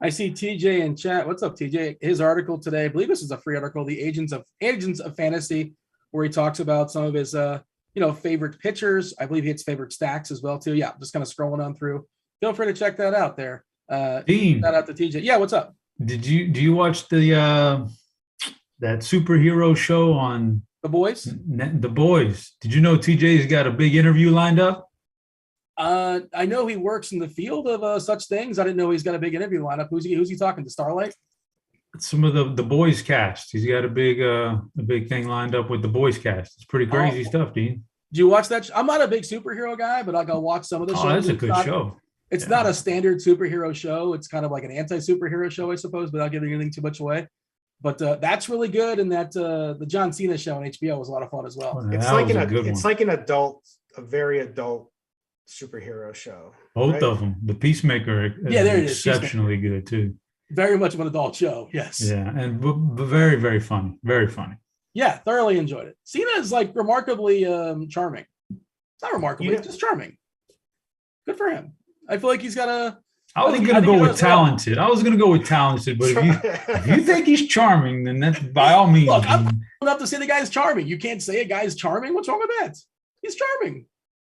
S1: I see TJ in chat. What's up, TJ? His article today, I believe this is a free article, the Agents of Fantasy, where he talks about some of his favorite pitchers. I believe he hits favorite stacks as well too. Yeah, just kind of scrolling on through. Feel free to check that out there.
S3: Dean,
S1: shout out to TJ. Yeah, what's up?
S3: Do you watch the that superhero show on
S1: The Boys?
S3: The Boys. Did you know TJ's got a big interview lined up?
S1: I know he works in the field of such things. I didn't know he's got a big interview lineup. Who's he talking to? Starlight?
S3: Some of the Boys cast. He's got a big thing lined up with the Boys cast. It's pretty crazy stuff, Dean.
S1: Do you watch that? I'm not a big superhero guy, but I'll watch some of the shows.
S3: Oh, that's a good show.
S1: It's not a standard superhero show. It's kind of like an anti-superhero show, I suppose, without giving anything too much away. But that's really good. And that the John Cena show on HBO was a lot of fun as well.
S3: Oh,
S2: it's like an adult, a very adult superhero show.
S3: Both
S2: right?
S3: of them. The Peacemaker
S1: there
S3: is exceptionally good too.
S1: Very much of an adult show. Yes.
S3: Yeah, and very, very funny. Very funny.
S1: Yeah, thoroughly enjoyed it. Cena is like remarkably charming. Not remarkably, just charming. Good for him. I feel like he's got a.
S3: I was going to go with talented. I was going to go with talented, but if you think he's charming, then that's by all means.
S1: Look, I'm enough to say the guy's charming. You can't say a guy's charming. What's wrong with that? He's charming.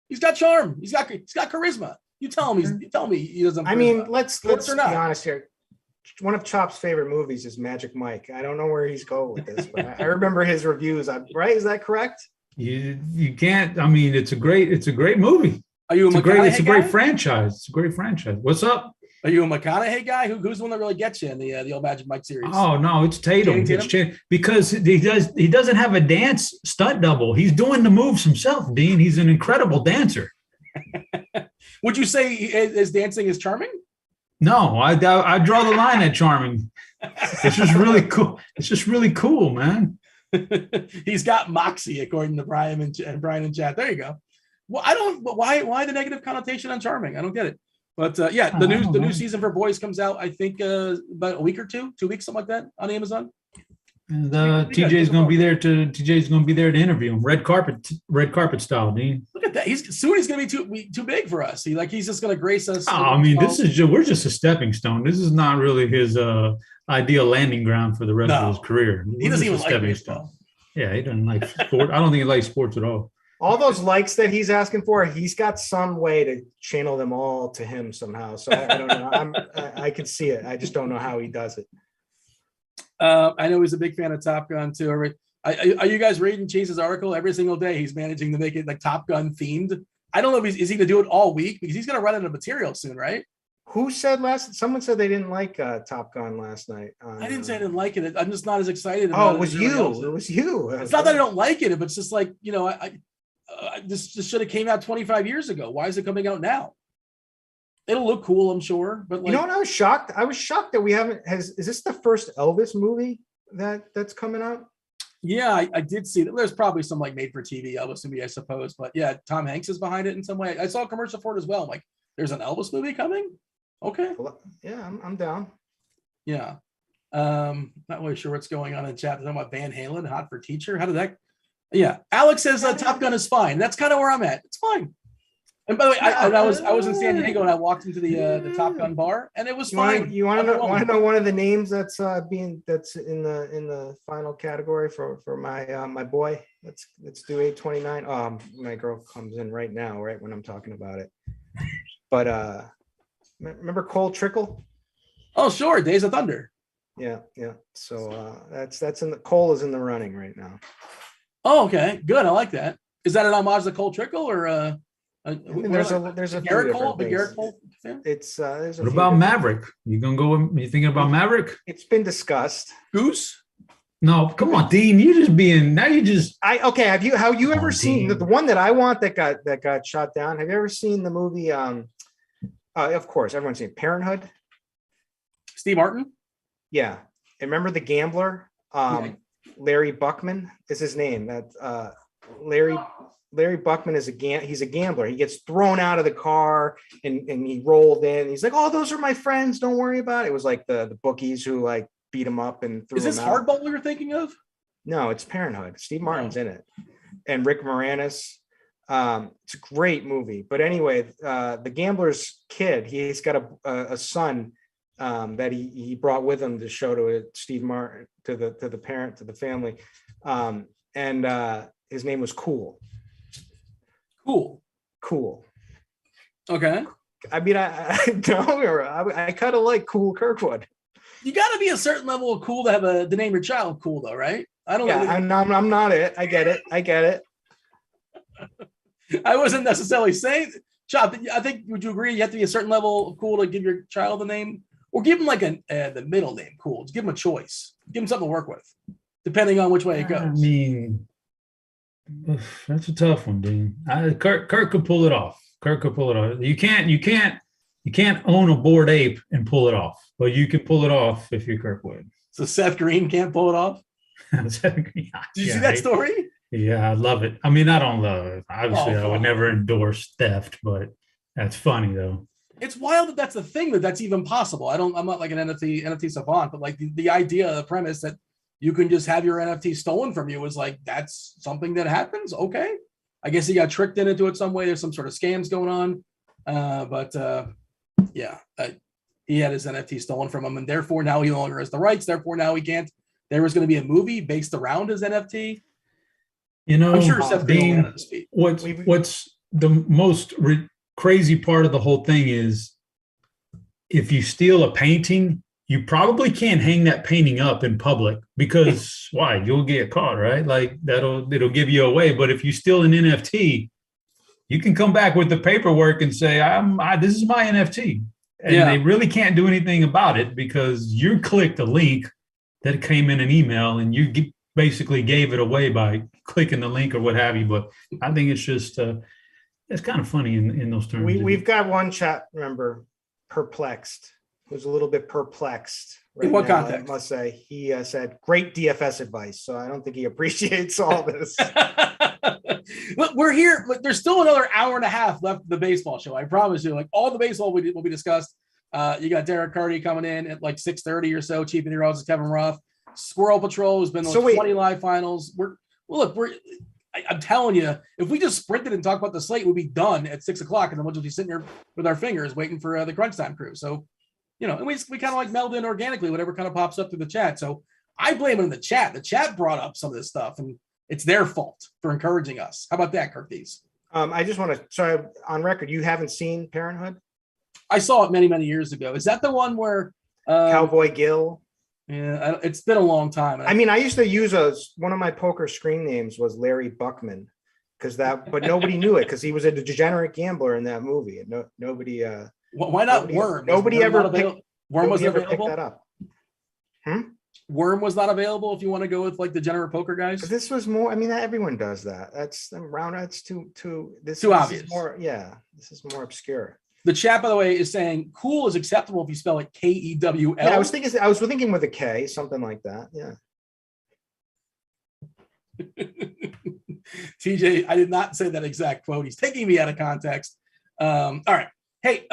S1: He's got charm. He's got charisma. You tell me he doesn't.
S2: I mean, let's be honest here. One of Chop's favorite movies is Magic Mike. I don't know where he's going with this, but I remember his reviews. Right? Is that correct?
S3: You can't. I mean, it's a great movie.
S1: Are you
S3: it's a great franchise. It's a great franchise. What's up?
S1: Are you a McConaughey guy? Who's the one that really gets you in the old Magic Mike series?
S3: Oh no, it's Tatum. Because he doesn't have a dance stunt double. He's doing the moves himself, Dean. He's an incredible dancer.
S1: Would you say his dancing is charming?
S3: No, I draw the line at charming. It's just really cool. It's just really cool, man.
S1: He's got moxie, according to Brian and Brian in chat. There you go. Well, I don't. Why the negative connotation on charming? I don't get it. But the new season for Boys comes out, I think, about a week or 2 weeks, something like that, on Amazon.
S3: And TJ's going to be there to interview him, red carpet style, Dean.
S1: Look at that. He's going to be too big for us. He's just going to grace us.
S3: Oh, I mean, we're just a stepping stone. This is not really his ideal landing ground for the rest of his career.
S1: He doesn't even like baseball.
S3: Yeah, he doesn't like sport. I don't think he likes sports at all.
S2: All those likes that he's asking for, he's got some way to channel them all to him somehow. So I don't know. I can see it. I just don't know how he does it.
S1: I know he's a big fan of Top Gun too. Are you guys reading Chase's article? Every single day he's managing to make it like Top Gun themed. I don't know if is he going to do it all week because he's going to run out of material soon, right?
S2: Who said someone said they didn't like Top Gun last night.
S1: I didn't say I didn't like it. I'm just not as excited
S2: Oh,
S1: about
S2: it was
S1: as
S2: you.
S1: everybody else is.
S2: It was you.
S1: It's not that I don't like it, but it's just like, this should have came out 25 years ago. Why is it coming out now? It'll look cool, I'm sure. But like,
S2: you know what? I was shocked that we haven't. Is this the first Elvis movie that's coming out?
S1: Yeah, I did see that. There's probably some like made for TV Elvis movie, I suppose. But yeah, Tom Hanks is behind it in some way. I saw a commercial for it as well. I'm like, there's an Elvis movie coming? Okay.
S2: Yeah, I'm down.
S1: Yeah. Not really sure what's going on in chat. They're talking about Van Halen, Hot for Teacher. How did that? Yeah. Alex says Top Gun is fine. That's kind of where I'm at. It's fine. And by the way, I was in San Diego and I walked into the Top Gun bar and it was fine.
S2: You want to know one of the names that's in the final category for my boy? Let's do 829. My girl comes in right now, right when I'm talking about it. But remember Cole Trickle?
S1: Oh, sure. Days of Thunder.
S2: Yeah. So that's in the Cole is in the running right now.
S1: Oh, okay. Good. I like that. Is that an homage to Cole Trickle or
S2: there's a
S1: Garrett Cole? The Garrett Cole fan?
S2: It's
S3: what about Maverick? You thinking about Maverick?
S2: It's been discussed.
S1: Goose?
S3: No, come on, Dean. You just
S2: have you ever seen the one that I want that got shot down? Have you ever seen the movie? Of course, everyone's seen Parenthood.
S1: Steve Martin?
S2: Yeah. And remember the gambler? Larry Buckman is his name. That Larry Buckman is he's a gambler. He gets thrown out of the car and he rolled in. He's like, "Oh, those are my friends. Don't worry about it." It was like the bookies who like beat him up and threw him out.
S1: Is this Hardball you're thinking of?
S2: No, it's Parenthood. Steve Martin's in it. And Rick Moranis. It's a great movie. But anyway, the gambler's kid, he's got a son that he brought with him to show to Steve Martin, to the family. And his name was Cool. Cool.
S1: Okay.
S2: I mean, I kind of like Cool Kirkwood.
S1: You got to be a certain level of cool to have to name your child Cool, though, right? I don't know.
S2: I'm not it. I get it.
S1: I wasn't necessarily saying, Chop, I think, would you agree you have to be a certain level of cool to give your child a name? Or give him like the middle name, Cool. Just give him a choice. Give him something to work with, depending on which way it goes.
S3: I mean, that's a tough one, Dean. Kurt could pull it off. You can't own a bored ape and pull it off, but you can pull it off if you're Kirkwood.
S1: So Seth Green can't pull it off? Did you see that story?
S3: Yeah, I love it. I mean, I don't love it. Obviously, I would never endorse theft, but that's funny though.
S1: It's wild that's the thing that's even possible. I'm not like an NFT savant, but like the idea, the premise that you can just have your NFT stolen from you is like, that's something that happens. Okay. I guess he got tricked into it some way. There's some sort of scams going on. He had his NFT stolen from him, and therefore now he no longer has the rights. Therefore now he can't. There was going to be a movie based around his NFT. I'm sure Seth Green on his feet.
S3: What's the most crazy part of the whole thing is if you steal a painting, you probably can't hang that painting up in public because why? You'll get caught, right? Like it'll give you away. But if you steal an NFT, you can come back with the paperwork and say, this is my NFT. And they really can't do anything about it because you clicked a link that came in an email and you basically gave it away by clicking the link or what have you. But I think it's just, it's kind of funny in those terms.
S2: We've got one chat member, Perplexed, who's a little bit perplexed. Right
S1: in what
S2: now,
S1: context?
S2: I must say, he said, great DFS advice. So I don't think he appreciates all this.
S1: Look, we're here. Look, there's still another hour and a half left of the baseball show. I promise you, like all the baseball will be discussed. You got DerekCarty coming in at like 6:30 or so. Chief of the Roths is Kevin Roth. SquirrelPatrol has been on 20 live finals. I'm telling you, if we just sprinted and talked about the slate, we'd be done at 6 o'clock, and then we'll just be sitting here with our fingers waiting for the crunch time crew. So, and we kind of like meld in organically, whatever kind of pops up through the chat. So I blame it on the chat. The chat brought up some of this stuff, and it's their fault for encouraging us. How about that, Curtis?
S2: I just want to, sorry, on record, you haven't seen Parenthood?
S1: I saw it many, many years ago. Is that the one where
S2: Cowboy Gill?
S1: Yeah, it's been a long time.
S2: I mean, I used to use one of my poker screen names was Larry Buckman but nobody knew it because he was a degenerate gambler in that movie. And nobody.
S1: Why not Worm?
S2: Nobody ever picked
S1: that
S2: up.
S1: Worm was not available if you want to go with like degenerate poker guys.
S2: This was more. I mean, everyone does that. That's too
S1: obvious.
S2: This is more obscure.
S1: The chat, by the way, is saying cool is acceptable if you spell it Kewl.
S2: Yeah, I was thinking with a K, something like that. Yeah.
S1: TJ, I did not say that exact quote. He's taking me out of context. All right. Hey,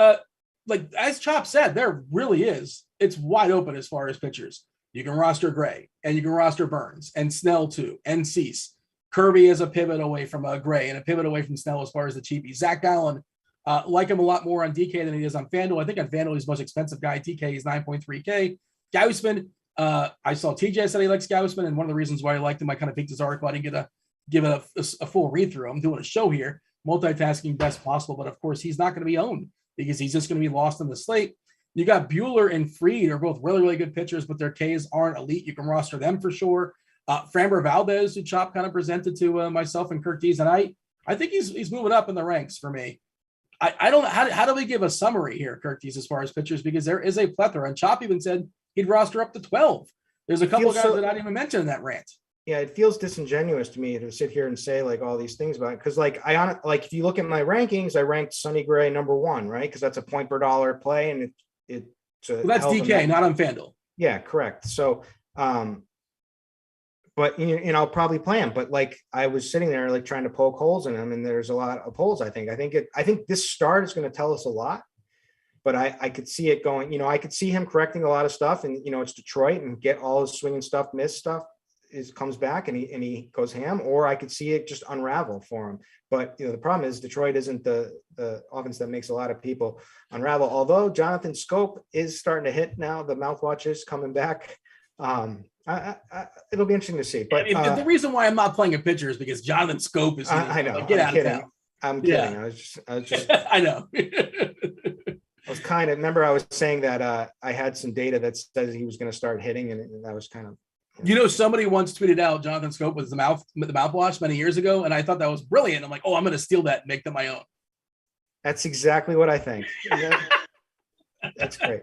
S1: like as Chop said, there really is. It's wide open as far as pitchers. You can roster Gray, and you can roster Burns, and Snell too, and Cease. Kirby is a pivot away from Gray and a pivot away from Snell as far as the cheapie. Zach Gallen, like him a lot more on DK than he is on FanDuel. I think on FanDuel he's the most expensive guy. DK is 9.3K. Gausman, I saw TJ said he likes Gausman, and one of the reasons why I liked him, I kind of picked his article. I didn't give it a full read through. I'm doing a show here, multitasking best possible, but of course he's not going to be owned because he's just going to be lost in the slate. You got Bueller and Fried are both really, really good pitchers, but their Ks aren't elite. You can roster them for sure. Framber Valdez, who Chop kind of presented to myself and Curtis, and I think he's moving up in the ranks for me. I don't know how do we give a summary here, Curtis, as far as pitchers, because there is a plethora, and Chop even said he'd roster up to 12. There's a couple of guys that I didn't even mention in that rant.
S2: Yeah, it feels disingenuous to me to sit here and say like all these things about it. Because like if you look at my rankings, I ranked Sonny Gray number 1, right? Because that's a point per dollar play, and
S1: that's DK, not on FanDuel.
S2: Yeah, correct. So, but I'll probably play him. But like I was sitting there like trying to poke holes in him, and there's a lot of holes. I think this start is going to tell us a lot. But I could see it going. I could see him correcting a lot of stuff, and it's Detroit, and get all his swinging stuff, miss stuff. Comes back and he goes ham, or I could see it just unravel for him. But the problem is Detroit isn't the offense that makes a lot of people unravel. Although Jonathan Scope is starting to hit now, the mouthwatch is coming back. It'll be interesting to see. But
S1: the reason why I'm not playing a pitcher is because Jonathan Scope is.
S2: I know.
S1: Get out of town.
S2: I'm kidding. Yeah. I was just.
S1: I know.
S2: I was remember I was saying that I had some data that says he was going to start hitting, and that was kind of.
S1: Somebody once tweeted out Jonathan Scope with the mouthwash many years ago, and I thought that was brilliant. I'm like, I'm going to steal that and make them my own.
S2: That's exactly what I think. That's great.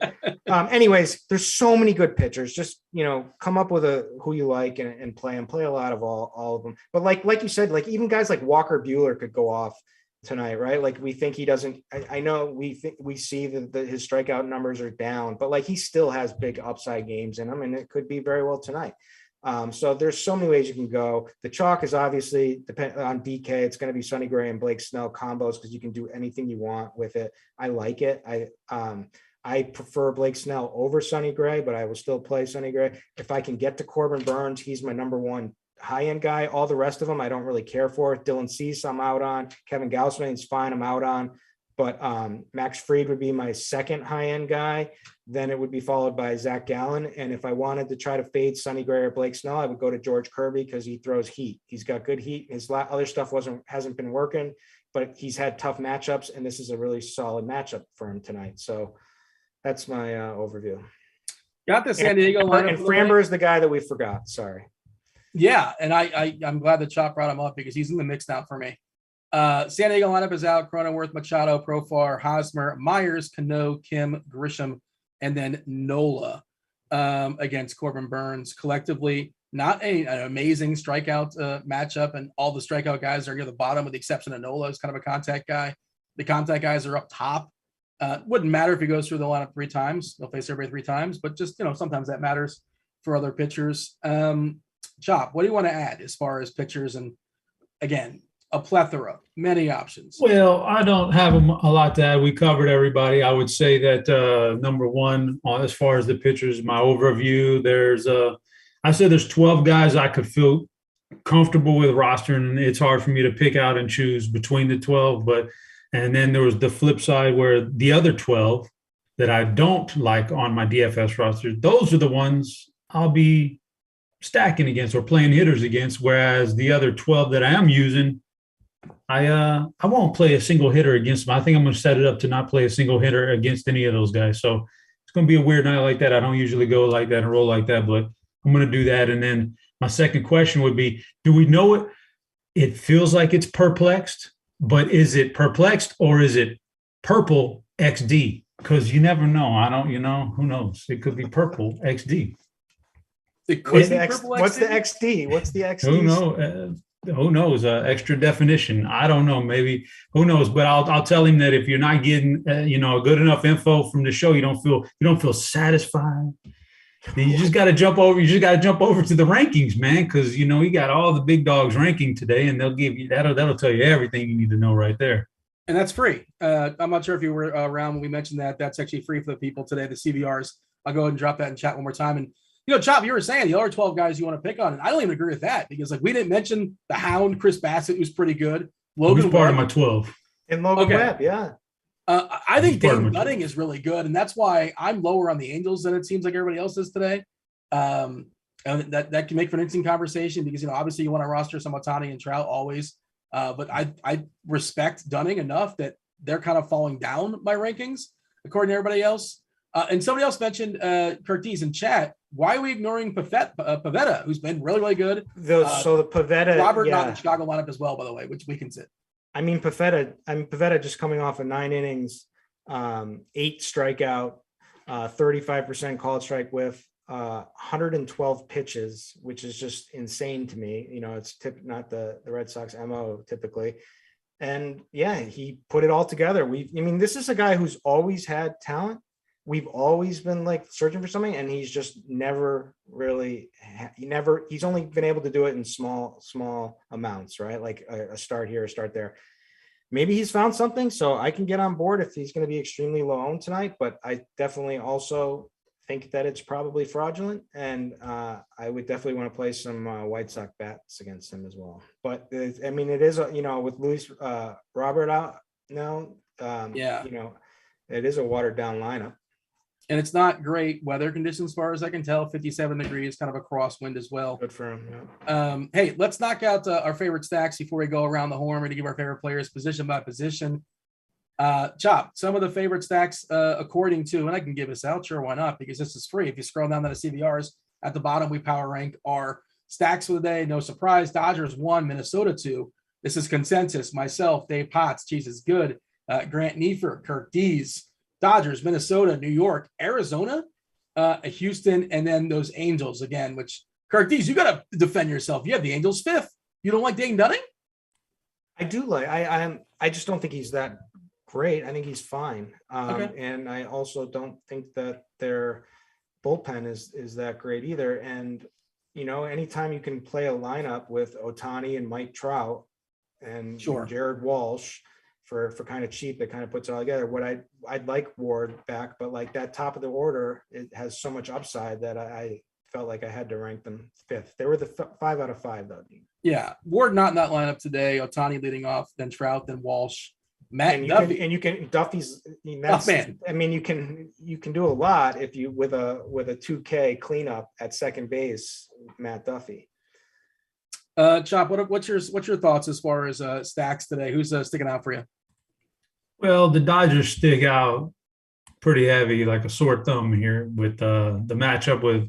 S2: Anyways, there's so many good pitchers. Just come up with who you like and play and play a lot of all of them. But like you said, like even guys like Walker Bueller could go off tonight, right? Like we think he doesn't. I know we see that his strikeout numbers are down, but like he still has big upside games in him, and it could be very well tonight. So there's so many ways you can go. The chalk is obviously depend on DK. It's going to be Sonny Gray and Blake Snell combos because you can do anything you want with it. I like it. I prefer Blake Snell over Sonny Gray, but I will still play Sonny Gray. If I can get to Corbin Burns, he's my number 1 high-end guy. All the rest of them I don't really care for. Dylan Cease I'm out on. Kevin Gausman is fine, I'm out on. But Max Fried would be my second high-end guy. Then it would be followed by Zach Gallen. And if I wanted to try to fade Sonny Gray or Blake Snell, I would go to George Kirby because he throws heat. He's got good heat. His other stuff hasn't been working, but he's had tough matchups, and this is a really solid matchup for him tonight. So that's my overview.
S1: Got the San Diego lineup.
S2: And Framber is the guy that we forgot. Sorry.
S1: Yeah, and I'm glad that Chop brought him up because he's in the mix now for me. San Diego lineup is out: Cronenworth, Machado, Profar, Hosmer, Myers, Cano, Kim, Grisham, and then Nola against Corbin Burns. Collectively, not an amazing strikeout matchup, and all the strikeout guys are near the bottom with the exception of Nola, who's kind of a contact guy. The contact guys are up top. Wouldn't matter if he goes through the lineup 3 times. They'll face everybody 3 times, but just sometimes that matters for other pitchers. Chop, what do you want to add as far as pitchers? And again, a plethora, many options.
S3: Well, I don't have a lot to add. We covered everybody. I would say that number 1, as far as the pitchers, my overview, I said there's 12 guys I could feel comfortable with rostering. It's hard for me to pick out and choose between the 12, and then there was the flip side where the other 12 that I don't like on my DFS roster, those are the ones I'll be stacking against or playing hitters against, whereas the other 12 that I am using, I won't play a single hitter against them. I think I'm going to set it up to not play a single hitter against any of those guys. So it's it's going to be a weird night like that. I don't usually go like that and roll like that, but I'm going to do that. And then my second question would be, do we know it? It feels like it's perplexed, but is it perplexed or is it purple XD? Because you never know. Who knows? It could be purple XD.
S2: What's the XD? What's the XD?
S3: Who knows? Extra definition. I don't know. Maybe, who knows? But I'll tell him that if you're not getting good enough info from the show, you don't feel satisfied. Then you just got to jump over. You just got to jump over to the rankings, man, because you got all the big dogs ranking today, and they'll give you that'll tell you everything you need to know right there.
S1: And that's free. I'm not sure if you were around when we mentioned that. That's actually free for the people today. The CVRs. I'll go ahead and drop that in chat one more time. And Chop, you were saying the other 12 guys you want to pick on, and I don't even agree with that because we didn't mention the Hound, Chris Bassett, who's pretty good.
S3: Logan Webb, part of my 12.
S2: And Logan Webb, yeah.
S1: I think Dane Dunning is really good, and that's why I'm lower on the Angels than it seems like everybody else is today. And that can make for an interesting conversation because obviously you want to roster some Ohtani and Trout always, but I respect Dunning enough that they're kind of falling down my rankings according to everybody else. And somebody else mentioned Curtis in chat. Why are we ignoring Pavetta, who's been really, really good?
S2: So the Pavetta,
S1: Robert not in the Chicago lineup as well, by the way, which we can sit.
S2: Pavetta just coming off of 9 innings, 8 strikeout, 35% called strike with 112 pitches, which is just insane to me. It's not the Red Sox MO typically. And yeah, he put it all together. This is a guy who's always had talent. We've always been searching for something, and he's just never really, he's only been able to do it in small amounts, right? Like a start here, a start there. Maybe he's found something, so I can get on board if he's going to be extremely low owned tonight, but I definitely also think that it's probably fraudulent, and I would definitely want to play some White Sox bats against him as well. But it is, with Luis Robert out now, it is a watered down lineup.
S1: And it's not great weather conditions, as far as I can tell. 57 degrees, kind of a crosswind as well.
S2: Good for him.
S1: Yeah. Hey, let's knock out our favorite stacks before we go around the horn. We're to give our favorite players position by position. Chop, some of the favorite stacks according to, and I can give this out, sure, why not? Because this is free. If you scroll down to the CVRs at the bottom, we power rank our stacks for the day. No surprise, Dodgers 1, Minnesota 2. This is consensus. Myself, Dave Potts, Jesus Good, Grant Neifert, Kirk Dees. Dodgers, Minnesota, New York, Arizona, Houston, and then those Angels again, which, Kirk Dees, you got to defend yourself. You have the Angels 5th. You don't like Dane Dunning?
S2: I do like, I just don't think he's that great. I think he's fine.
S1: Okay.
S2: And I also don't think that their bullpen is that great either. And, anytime you can play a lineup with Ohtani and Mike Trout and Jared Walsh, for kind of cheap, that kind of puts it all together. What I'd like Ward back, but that top of the order, it has so much upside that I felt like I had to rank them 5th. They were the 5 out of 5 though.
S1: Yeah, Ward not in that lineup today. Ohtani leading off, then Trout, then Walsh, Matt Duffy.
S2: Duffy's.
S1: Man.
S2: You can do a lot if you with a 2K cleanup at second base, Matt Duffy.
S1: Chop, what's your thoughts as far as stacks today? Who's sticking out for you?
S3: Well, the Dodgers stick out pretty heavy, like a sore thumb here with the matchup with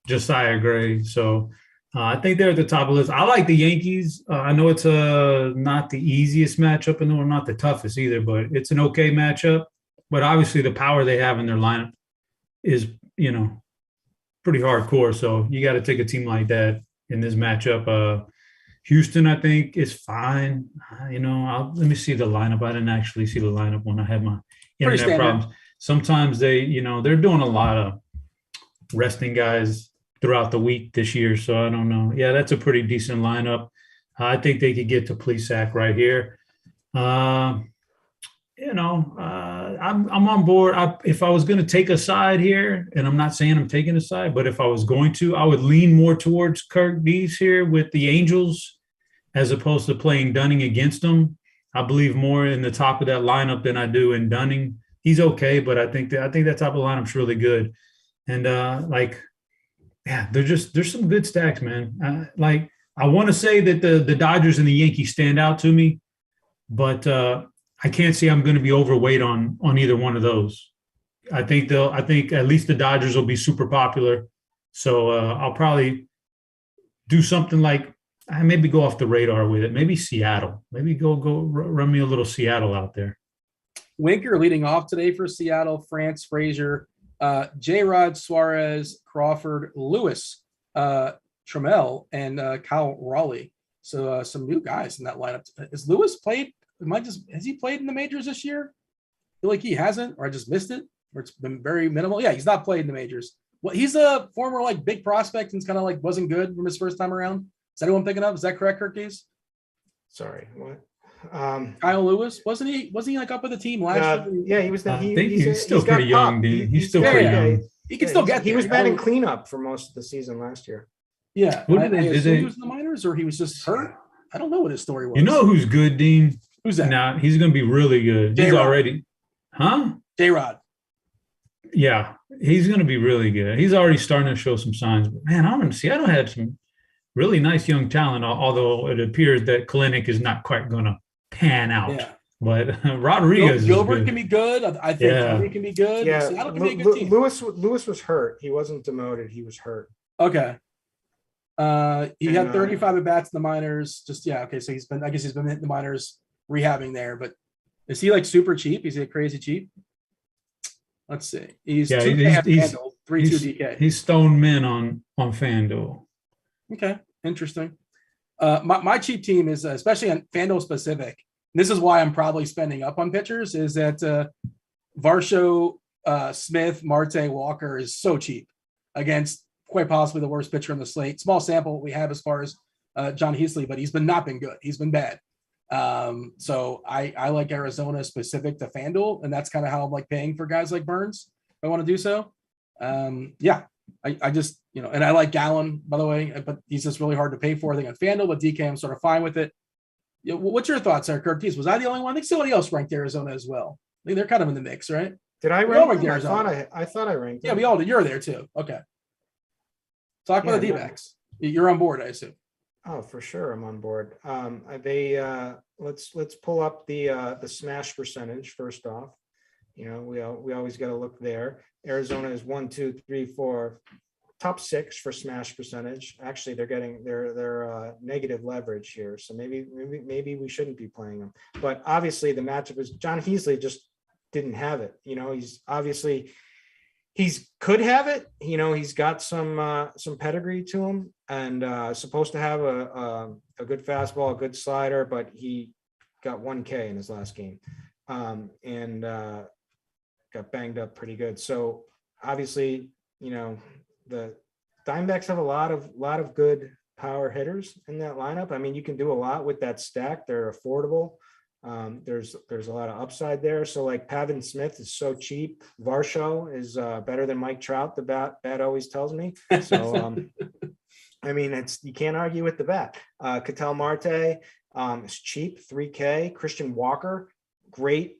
S3: Josiah Gray. So I think they're at the top of the list. I like the Yankees. I know it's not the easiest matchup in the world, not the toughest either, but it's an okay matchup. But obviously the power they have in their lineup is, pretty hardcore. So you got to take a team like that in this matchup. Houston, I think, is fine. Let me see the lineup. I didn't actually see the lineup when I had my internet problems. Sometimes they're doing a lot of resting guys throughout the week this year. So I don't know. Yeah, that's a pretty decent lineup. I think they could get to Plesac right here. I'm on board. If I was going to take a side here, and I'm not saying I'm taking a side, but if I was going to, I would lean more towards Kirk Dees here with the Angels as opposed to playing Dunning against them. I believe more in the top of that lineup than I do in Dunning. He's okay, but I think that top of the lineup's really good. And there's some good stacks, man. I want to say that the Dodgers and the Yankees stand out to me, but I can't say I'm going to be overweight on either one of those. I think at least the Dodgers will be super popular. So I'll probably do something like maybe go off the radar with it. Maybe Seattle. Maybe go run me a little Seattle out there.
S1: Winker leading off today for Seattle. France, Frazier, J-Rod, Suarez, Crawford, Lewis, Trammell, and Kyle Raleigh. So some new guys in that lineup. Is Lewis played? Has he played in the majors this year? I feel like he hasn't, or I just missed it, or it's been very minimal. Yeah, he's not played in the majors. Well, he's a former like big prospect and kind of like wasn't good from his first time around. Is anyone picking up? Is that correct, Kirkies?
S2: Sorry, what?
S1: Kyle Lewis wasn't he like up with the team last year?
S2: Yeah, he was.
S3: I think he's still pretty young, dude. He's still pretty young.
S1: He can still get there.
S2: He was batting cleanup for most of the season last year.
S1: Yeah, I assume he was in the minors, or he was just hurt. I don't know what his story was.
S3: You know who's good, Dean?
S1: Who's that?
S3: Now he's going to be really good.
S1: J-Rod.
S3: He's already, huh?
S1: J-Rod.
S3: Yeah, he's going to be really good. He's already starting to show some signs. But man, I don't have some really nice young talent, although it appears that Kalinick is not quite going to pan out. Yeah. But Rodriguez
S1: Gilbert can be good. I think Carty can be good.
S2: Yeah,
S1: Seattle can be a good team.
S2: Lewis was hurt. He wasn't demoted. He was hurt.
S1: Okay. He had 35 at bats in the minors. Okay. So he's been in the minors rehabbing there. But is he like super cheap? Is he crazy cheap? Let's see. He's FanDuel, 3.2 DK.
S3: He's stone min on FanDuel.
S1: Okay, interesting. My cheap team is especially on FanDuel specific. This is why I'm probably spending up on pitchers. Is that Varsho, Smith, Marte, Walker is so cheap against quite possibly the worst pitcher on the slate. Small sample we have as far as John Heasley, but he's not been good. He's been bad. So I like Arizona specific to FanDuel, and that's kind of how I'm like paying for guys like Burns if I want to do so. I just, and I like Gallen, by the way, but he's just really hard to pay for. I think on FanDuel, but DK, I'm sort of fine with it. What's your thoughts there, Curtis? Was I the only one? I think somebody else ranked Arizona as well. I think they're kind of in the mix, right?
S2: Did I rank Arizona? I thought I ranked them.
S1: Yeah, we all did. You're there too. Okay. Talk about the D-backs. You're on board, I assume.
S2: Oh, for sure, I'm on board. Let's pull up the smash percentage first off. We always got to look there. Arizona is 1, 2, 3, 4, top 6 for smash percentage. Actually, they're getting their negative leverage here, so maybe we shouldn't be playing them. But obviously, the matchup is John Heasley just didn't have it. He's could have it. He's got some pedigree to him, and supposed to have a good fastball, a good slider, but he got 1K in his last game, and got banged up pretty good. So obviously, the Diamondbacks have a lot of good power hitters in that lineup. I mean, you can do a lot with that stack. They're affordable. There's a lot of upside there. So like Pavin Smith is so cheap. Varsho is better than Mike Trout. The bat always tells me. So I mean, you can't argue with the bat. Ketel Marte is cheap, 3K. Christian Walker, great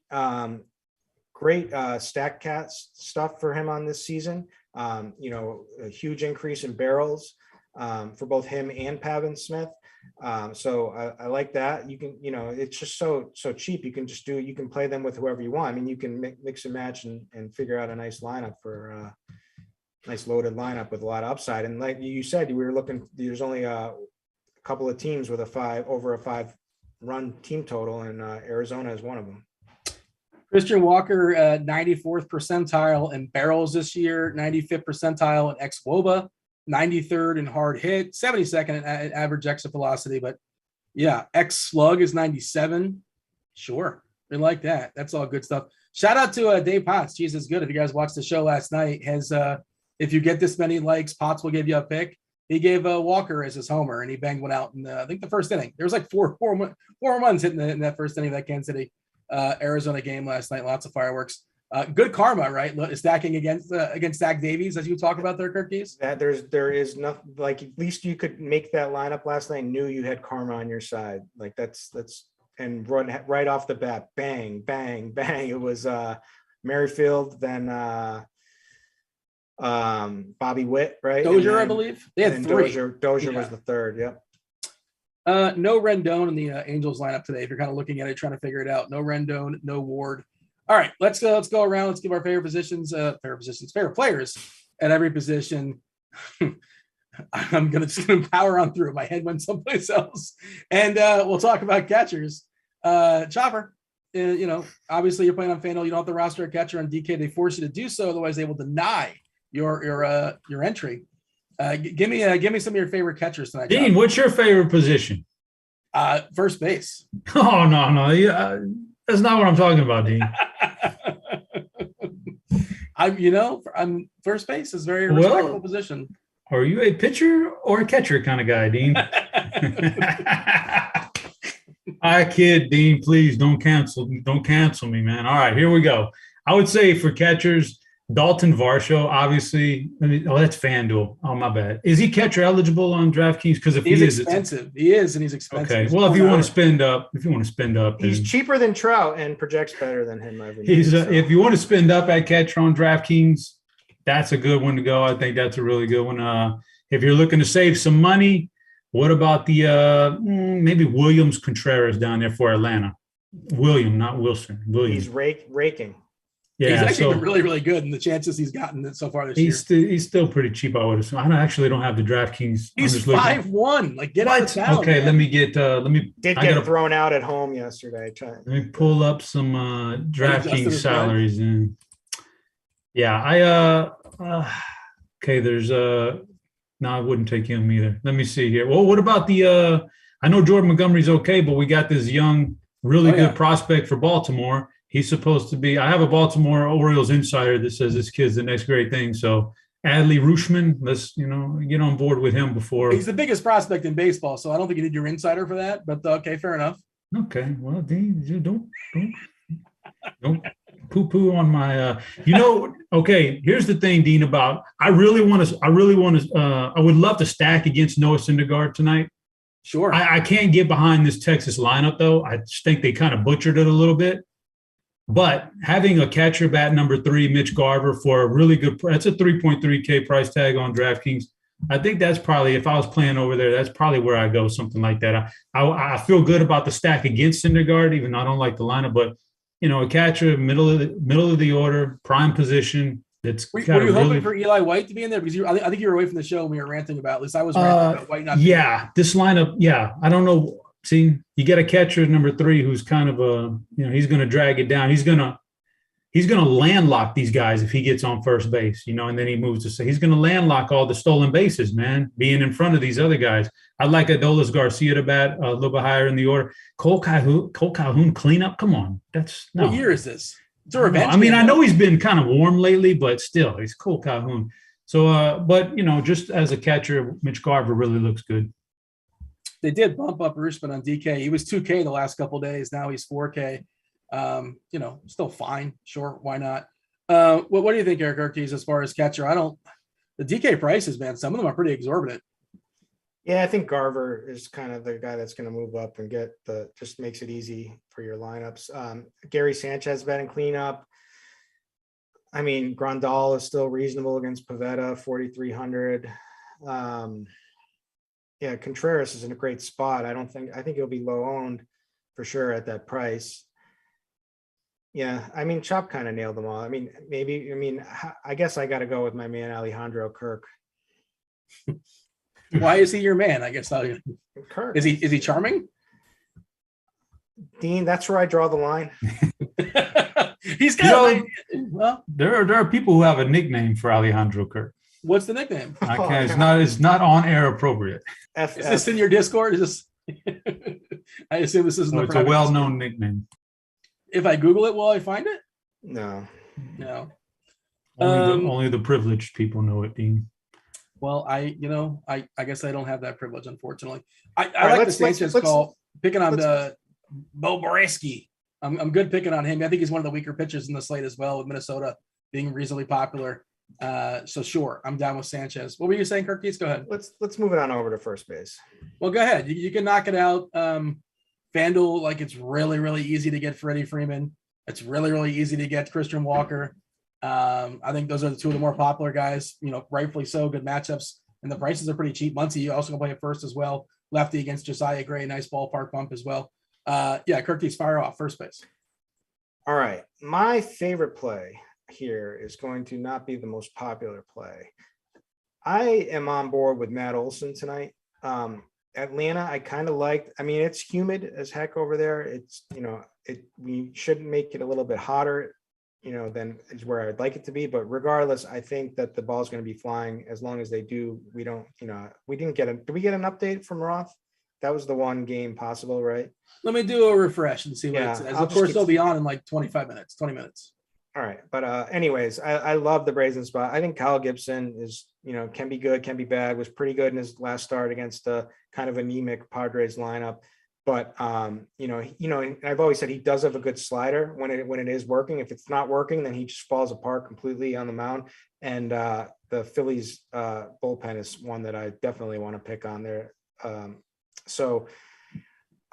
S2: stack cat stuff for him on this season. A huge increase in barrels for both him and Pavin Smith. So I like that. You can, it's just so cheap. You can play them with whoever you want. I mean, you can mix and match and figure out a nice lineup for nice loaded lineup with a lot of upside. And like you said, we were looking, there's only a couple of teams with over a 5-run team total, and Arizona is one of them.
S1: Christian Walker, 94th percentile in barrels this year, 95th percentile in ex-WOBA, 93rd in hard hit, 72nd in average exit velocity. But yeah, ex-slug is 97. Sure. We like that. That's all good stuff. Shout out to Dave Potts. Jesus, good. If you guys watched the show last night, if you get this many likes, Potts will give you a pick. He gave Walker as his homer, and he banged one out in I think the first inning. There was like four runs hitting in that first inning of that Kansas City Arizona game last night. Lots of fireworks. Good karma, right? Stacking against Zach Davies, as you talk about there, Kirk Keys.
S2: That there is nothing like, at least you could make that lineup last night. Knew you had karma on your side. Like that's and run right off the bat, bang, bang, bang. It was Merrifield, then Bobby Witt, right?
S1: Dozier, I believe. They had 3.
S2: Dozier was the third. Yep.
S1: No Rendon in the Angels lineup today. If you're kind of looking at it, trying to figure it out. No Rendon, no Ward. All right, let's go around. Let's give our favorite favorite players at every position. I'm just gonna power on through. My head went someplace else, and we'll talk about catchers. Chopper, obviously you're playing on Fanduel. You don't have the roster a catcher on DK. They force you to do so, otherwise they will deny your entry. Give me some of your favorite catchers tonight,
S3: Dean.
S1: Chopper.
S3: What's your favorite position?
S1: First base.
S3: Oh no, yeah, that's not what I'm talking about, Dean.
S1: I'm first base is a very respectable position.
S3: Are you a pitcher or a catcher kind of guy, Dean? I kid, Dean. Please don't cancel me, man. All right, here we go. I would say for catchers, Dalton Varsho, obviously. That's FanDuel. Oh, my bad. Is he catcher eligible on DraftKings? Because if
S1: he's expensive, he is, and he's expensive.
S3: Okay. Well, if you want to spend up,
S2: he's cheaper than Trout and projects better than him every night.
S3: If you want to spend up at catcher on DraftKings, that's a good one to go. I think that's a really good one. If you're looking to save some money, what about the maybe Williams Contreras down there for Atlanta? William, not Wilson. William.
S2: He's raking.
S3: Yeah,
S1: he's actually been really, really good in the chances he's gotten so far this
S3: year. He's still pretty cheap, I would assume. I actually don't have the DraftKings.
S1: He's 5-1. Like, get out of town.
S3: Okay,
S1: man.
S3: Let me
S2: get thrown out at home yesterday.
S3: Let me pull up some DraftKings salaries in. Yeah, okay, there's no, I wouldn't take him either. Let me see here. Well, what about the I know Jordan Montgomery's okay, but we got this young, really good prospect for Baltimore. He's supposed to be. I have a Baltimore Orioles insider that says this kid's the next great thing. So Adley Rutschman, let's get on board with him before.
S1: He's the biggest prospect in baseball, so I don't think you need your insider for that. But okay, fair enough.
S3: Okay, well, Dean, don't poo-poo on my. Okay. Here's the thing, Dean. About I would love to stack against Noah Syndergaard tonight.
S1: Sure.
S3: I can't get behind this Texas lineup though. I just think they kind of butchered it a little bit. But having a catcher bat number 3, Mitch Garver, for a really good – that's a 3.3K price tag on DraftKings. I think that's probably – if I was playing over there, that's probably where I go, something like that. I feel good about the stack against Syndergaard, even though I don't like the lineup. But, a catcher, middle of the order, prime position. Were you
S1: hoping for Eli White to be in there? Because I think you were away from the show when we were ranting about – at least I was ranting about White not being there.
S3: This lineup, I don't know – see, you get a catcher number 3 who's kind of he's going to drag it down. He's going to landlock these guys if he gets on first base, and then he moves to say he's going to landlock all the stolen bases, man, being in front of these other guys. I'd like Adolis Garcia to bat a little bit higher in the order. Cole Calhoun cleanup. Come on.
S1: What year is this? It's a revenge.
S3: I know he's been kind of warm lately, but still, he's Cole Calhoun. So, just as a catcher, Mitch Garver really looks good.
S1: They did bump up Rutschman on DK. He was 2K the last couple of days. Now he's 4K. Still fine. Sure, why not? What do you think, DerekCarty, as far as catcher? The DK prices, man, some of them are pretty exorbitant.
S2: Yeah, I think Garver is kind of the guy that's going to move up and just makes it easy for your lineups. Gary Sanchez batting cleanup. I mean, Grandal is still reasonable against Pivetta, 4,300. Yeah, Contreras is in a great spot. I think he'll be low owned for sure at that price. Yeah, I mean, Chop kind of nailed them all. I guess I got to go with my man Alejandro Kirk.
S1: Why is he your man? I guess
S2: Kirk.
S1: Is he charming?
S2: Dean, that's where I draw the line.
S1: He's got
S3: there are people who have a nickname for Alejandro Kirk.
S1: What's the nickname?
S3: Okay, it's not on air appropriate.
S1: Is this in your Discord? Is this? I assume this isn't.
S3: It's a well-known nickname.
S1: If I Google it, will I find it?
S2: No.
S3: Only the privileged people know it, Dean.
S1: Well, I guess I don't have that privilege, unfortunately. I like the Sanchez call, picking on Bo Boreski. I'm good picking on him. I think he's one of the weaker pitchers in the slate as well, with Minnesota being reasonably popular. So sure, I'm down with Sanchez. What were you saying, Kirk? Go ahead.
S2: Let's move it on over to first base.
S1: Well, go ahead. You can knock it out. FanDuel, it's really, really easy to get Freddie Freeman. It's really, really easy to get Christian Walker. I think those are the two of the more popular guys, rightfully so, good matchups, and the prices are pretty cheap. Muncie, you also can play it first as well. Lefty against Josiah Gray, nice ballpark bump as well. Kirk, fire off first base.
S2: All right. My favorite play here is going to not be the most popular play. I am on board with Matt Olson tonight. Atlanta, I kind of liked. I mean, it's humid as heck over there. It's, we should make it a little bit hotter, than is where I'd like it to be. But regardless, I think that the ball is going to be flying as long as they do. We don't, we didn't get did we get an update from Roth? That was the one game possible, right?
S1: Let me do a refresh and see what it says. Of course, they'll be on in like 25 minutes, 20 minutes.
S2: All right. But anyways, I love the Brazen spot. I think Kyle Gibson is, can be good, can be bad, was pretty good in his last start against the kind of anemic Padres lineup. But, and I've always said he does have a good slider when it is working. If it's not working, then he just falls apart completely on the mound. And the Phillies bullpen is one that I definitely want to pick on there.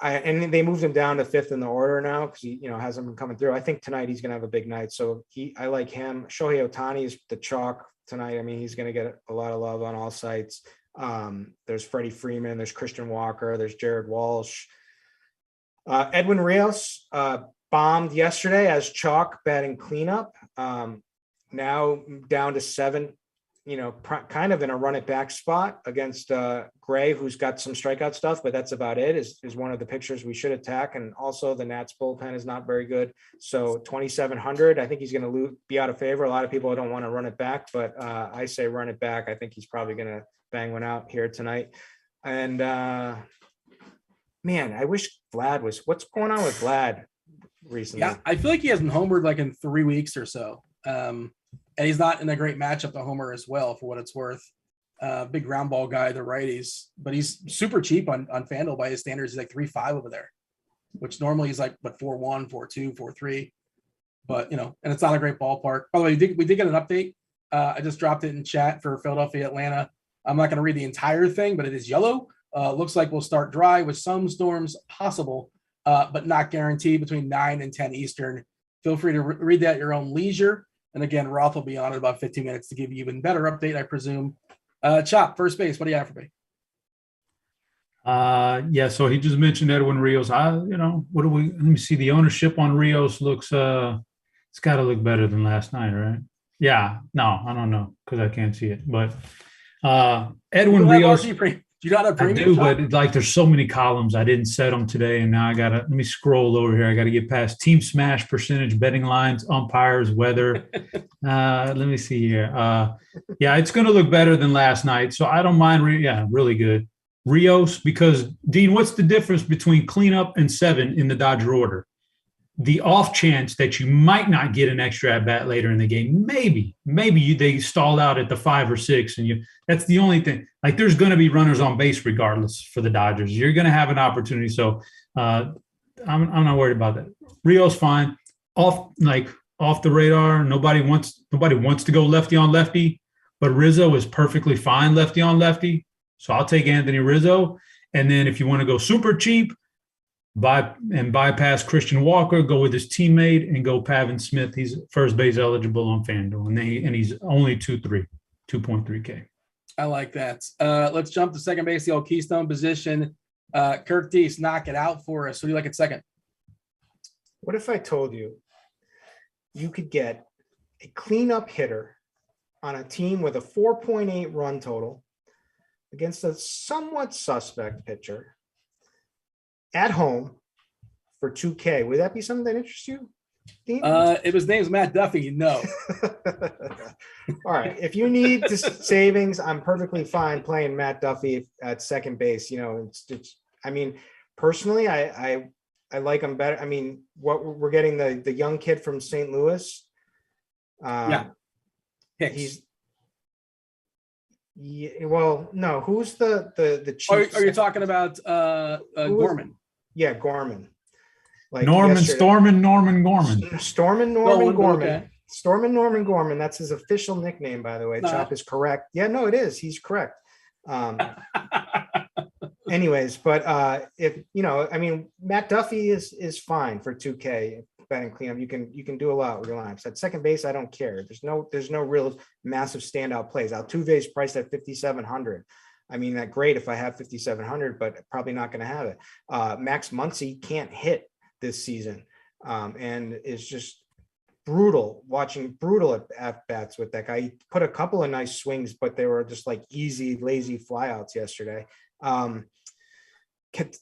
S2: And they moved him down to 5th in the order now because he, hasn't been coming through. I think tonight he's going to have a big night. So I like him. Shohei Ohtani is the chalk tonight. I mean, he's going to get a lot of love on all sites. There's Freddie Freeman, there's Christian Walker, there's Jared Walsh. Edwin Rios bombed yesterday as chalk batting cleanup. Now down to 7. Kind of in a run it back spot against Gray, who's got some strikeout stuff, but that's about it, is one of the pictures we should attack. And also the Nats bullpen is not very good. So 2,700, I think he's going to be out of favor. A lot of people don't want to run it back, but I say run it back. I think he's probably going to bang one out here tonight. And man, I wish what's going on with Vlad recently?
S1: Yeah, I feel like he hasn't homered like in 3 weeks or so. And he's not in a great matchup to homer as well, for what it's worth. Big ground ball guy, the righties, but he's super cheap on Fanduel by his standards. He's like 3.5 over there, which normally he's like, 4.1, 4.2, 4.3. But, and it's not a great ballpark. By the way, we did get an update. I just dropped it in chat for Philadelphia, Atlanta. I'm not going to read the entire thing, but it is yellow. Looks like we'll start dry with some storms possible, but not guaranteed, between 9 and 10 Eastern. Feel free to read that at your own leisure. And again, Roth will be on in about 15 minutes to give you even better update, I presume. Chop, first base, what do you have for me?
S3: So he just mentioned Edwin Rios. Let me see. The ownership on Rios looks, it's got to look better than last night, right? Yeah, no, I don't know because I can't see it. But Edwin Rios.
S1: Do you not have premium?
S3: I do, but like there's so many columns. I didn't set them today, and now I gotta let me scroll over here. I gotta get past team smash percentage, betting lines, umpires, weather. Let me see here. It's gonna look better than last night, so I don't mind. Really good. Rios, because Dean, what's the difference between cleanup and 7 in the Dodger order? The off chance that you might not get an extra at bat later in the game, maybe they stall out at the 5 or 6, and that's the only thing. Like there's going to be runners on base regardless for the Dodgers. You're going to have an opportunity, so I'm not worried about that. Rio's fine, off the radar. Nobody wants to go lefty on lefty, but Rizzo is perfectly fine lefty on lefty. So I'll take Anthony Rizzo, and then if you want to go super cheap, bypass Christian Walker, go with his teammate, and go Pavin Smith. He's first base eligible on FanDuel, and he's only 2.3K.
S1: I like that. Let's jump to second base, the old Keystone position. Kirk Dees, knock it out for us. What do you like at second?
S2: What if I told you could get a cleanup hitter on a team with a 4.8 run total against a somewhat suspect pitcher at home for 2K? Would that be something that interests you, Dean?
S1: If his name's Matt Duffy, no.
S2: All right. If you need savings, I'm perfectly fine playing Matt Duffy at second base. I mean, personally, I like him better. I mean, what we're getting the young kid from St. Louis.
S1: Hicks.
S2: Well, no. Who's the chief?
S3: Oh,
S1: Are you talking about Gorman?
S2: Yeah, Gorman. Like
S3: Norman Gorman.
S2: Stormin' Norman Gorman.
S1: Okay.
S2: Stormin' Norman Gorman. That's his official nickname, by the way. Chop is correct. Yeah, no, it is. He's correct. Anyways, but if Matt Duffy is fine for 2K batting cleanup. You can do a lot with your lineups. At second base, I don't care. There's no real massive standout plays. Altuve is priced at 5,700. I mean, that's great if I have 5,700, but probably not going to have it. Max Muncy can't hit this season. and is just brutal at bats with that guy. He put a couple of nice swings, but they were just like easy, lazy flyouts yesterday.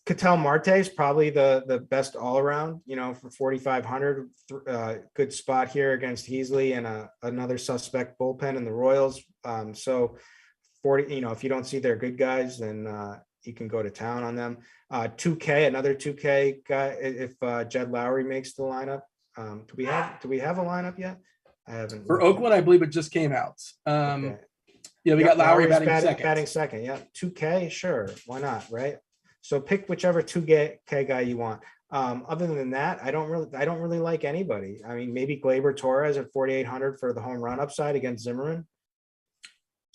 S2: Ketel Marte is probably the best all around, for 4,500. Good spot here against Heasley and another suspect bullpen in the Royals. So 40, if you don't see their good guys, then you can go to town on them. 2K, another 2K guy. If Jed Lowry makes the lineup, do we have a lineup yet? I haven't.
S1: For Oakland, I believe it just came out.
S2: Okay.
S1: Yeah, we got Lowry
S2: Lowry's
S1: batting second.
S2: Yeah, 2K, sure, why not, right? So pick whichever 2K guy you want. Other than that, I don't really like anybody. I mean, maybe Gleyber Torres at 4,800 for the home run upside against Zimmerman.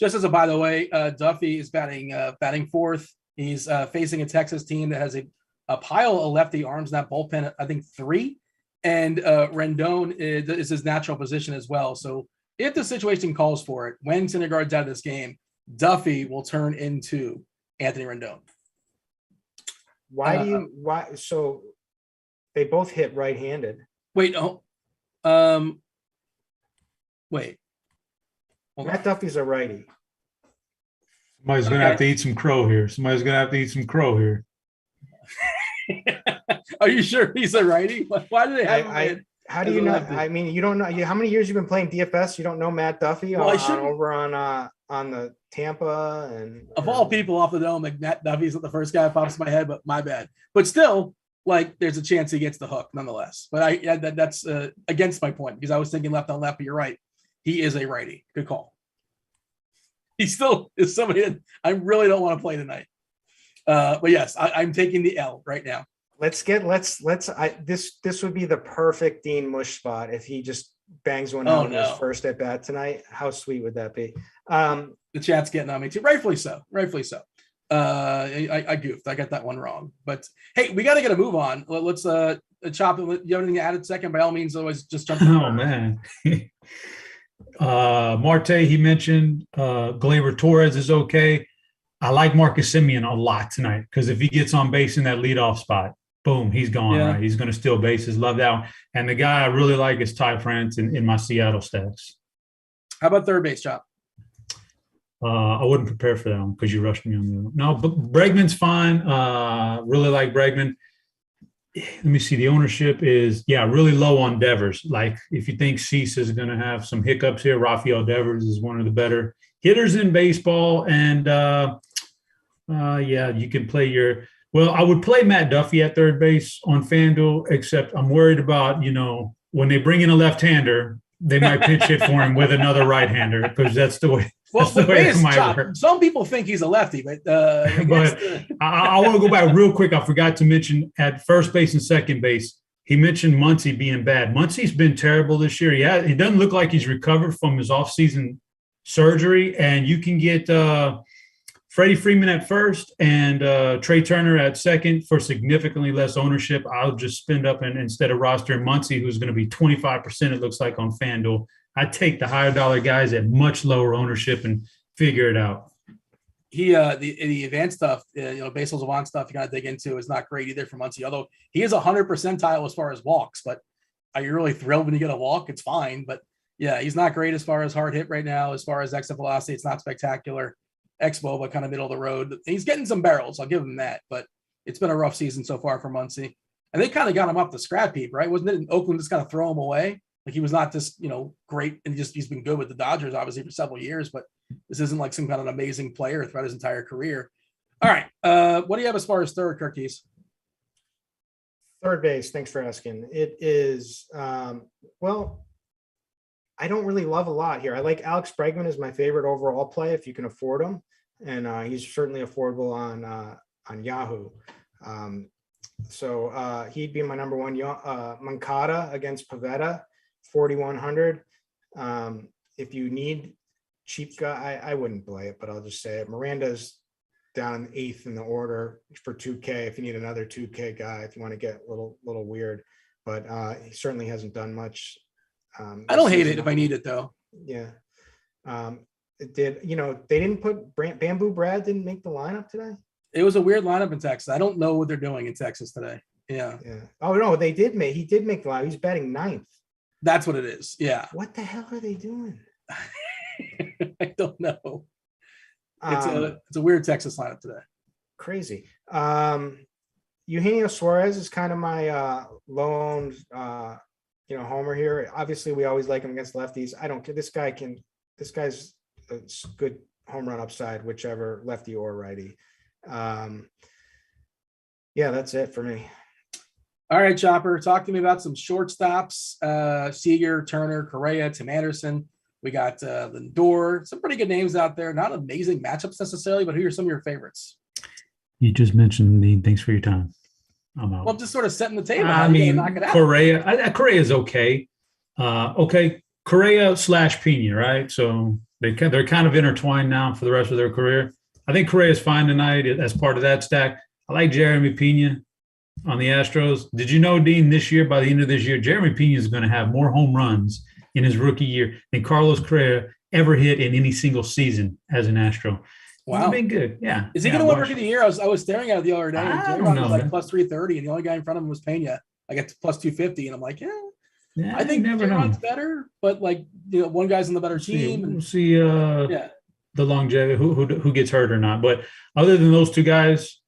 S1: Just as a by the way, Duffy is batting fourth. He's facing a Texas team that has a pile of lefty arms in that bullpen. I think 3, and Rendon is his natural position as well. So if the situation calls for it, when Syndergaard's out of this game, Duffy will turn into Anthony Rendon.
S2: Why? So they both hit right-handed.
S1: Wait. Wait.
S2: Matt Duffy's a righty.
S3: Somebody's going to have to eat some crow here.
S1: Are you sure he's a righty? Why do they have him?
S2: How do you know? I mean, you don't know. How many years you've been playing DFS? You don't know Matt Duffy over on the Tampa and
S1: of all people off the dome. Like Matt Duffy's not the first guy that pops in my head, but my bad. But still, like there's a chance he gets the hook nonetheless. But that's against my point because I was thinking left on left. But you're right. He is a righty. Good call. He still is somebody that I really don't want to play tonight. But yes, I'm taking the L right now.
S2: This would be the perfect Dean Mush spot if he just bangs one out in his first at bat tonight. How sweet would that be?
S1: The chat's getting on me too. Rightfully so. I goofed. I got that one wrong. But hey, we got to get a move on. Let's chop it. You have anything to add a second? By all means, always just jump in.
S3: Oh man. Marte, he mentioned Gleyber Torres is okay. I like Marcus Semien a lot tonight because if he gets on base in that leadoff spot, boom, he's gone. Yeah. Right? He's going to steal bases. Love that one. And the guy I really like is Ty France in my Seattle stats.
S1: How about third base, Chop?
S3: I wouldn't prepare for that one because you rushed me on the one. No, but Bregman's fine. Really like Bregman. Let me see. The ownership is, really low on Devers. Like if you think Cease is going to have some hiccups here, Rafael Devers is one of the better hitters in baseball. And you can play I would play Matt Duffy at third base on FanDuel, except I'm worried about, when they bring in a leftander, they might pitch it for him with another right-hander because that's the way.
S1: Well, some people think he's a lefty, but
S3: I want to go back real quick. I forgot to mention at first base and second base, he mentioned Muncy being bad. Muncy's been terrible this year. He doesn't look like he's recovered from his offseason surgery, and you can get Freddie Freeman at first and Trey Turner at second for significantly less ownership. I'll just spend up instead of rostering Muncy, who's going to be 25%, it looks like, on FanDuel. I take the higher dollar guys at much lower ownership and figure it out.
S1: The advanced stuff, basal savant stuff you got to dig into is not great either for Muncy, although he is 100 percentile as far as walks. But are you really thrilled when you get a walk? It's fine. But yeah, he's not great as far as hard hit right now. As far as exit velocity, it's not spectacular. Xboba kind of middle of the road. He's getting some barrels. I'll give him that. But it's been a rough season so far for Muncy. And they kind of got him up the scrap heap, right? Wasn't it in Oakland just kind of throw him away? Like he was not just, great and he's been good with the Dodgers, obviously, for several years, but this isn't like some kind of an amazing player throughout his entire career. All right. What do you have as far as third, Curtis?
S2: Third base. Thanks for asking. It is, I don't really love a lot here. I like Alex Bregman as my favorite overall play if you can afford him. And he's certainly affordable on Yahoo. So he'd be my number one. Moncada against Pivetta, 4,100. If you need cheap guy, I wouldn't play it, but I'll just say it. Miranda's down 8th in the order for 2K. If you need another 2K guy, if you want to get a little weird, but he certainly hasn't done much.
S1: I don't hate it if I need it though.
S2: Yeah. It did, they didn't put Bamboo Brad didn't make the lineup today.
S1: It was a weird lineup in Texas. I don't know what they're doing in Texas today. Yeah.
S2: Oh no, he did make the line. He's batting ninth.
S1: That's what it is. Yeah.
S2: What the hell are they doing?
S1: I don't know. It's a weird Texas lineup today.
S2: Crazy. Eugenio Suarez is kind of my low-owned homer here. Obviously, we always like him against lefties. I don't care. This guy's a good home run upside, whichever lefty or righty. That's it for me.
S1: All right, Chopper, talk to me about some shortstops. Seager, Turner, Correa, Tim Anderson. We got Lindor. Some pretty good names out there. Not amazing matchups necessarily, but who are some of your favorites?
S3: You just mentioned the thanks for your time. I'm out.
S1: Well, I'm just sort of setting the table.
S3: I mean, Correa is okay. Correa / Pena, right? So they're kind of intertwined now for the rest of their career. I think Correa is fine tonight as part of that stack. I like Jeremy Pena on the Astros. Did you know, Dean, by the end of this year, Jeremy Pena is going to have more home runs in his rookie year than Carlos Correa ever hit in any single season as an Astro.
S1: Wow.
S3: He's been good. Yeah.
S1: Is he going to win rookie of the year? I was staring at it the other day. And
S3: I don't know,
S1: was plus 330, and the only guy in front of him was Pena. I got to plus 250, and I'm like, I think J-Rod's better, but one guy's on the better team.
S3: We'll see the longevity, who gets hurt or not. But other than those two guys,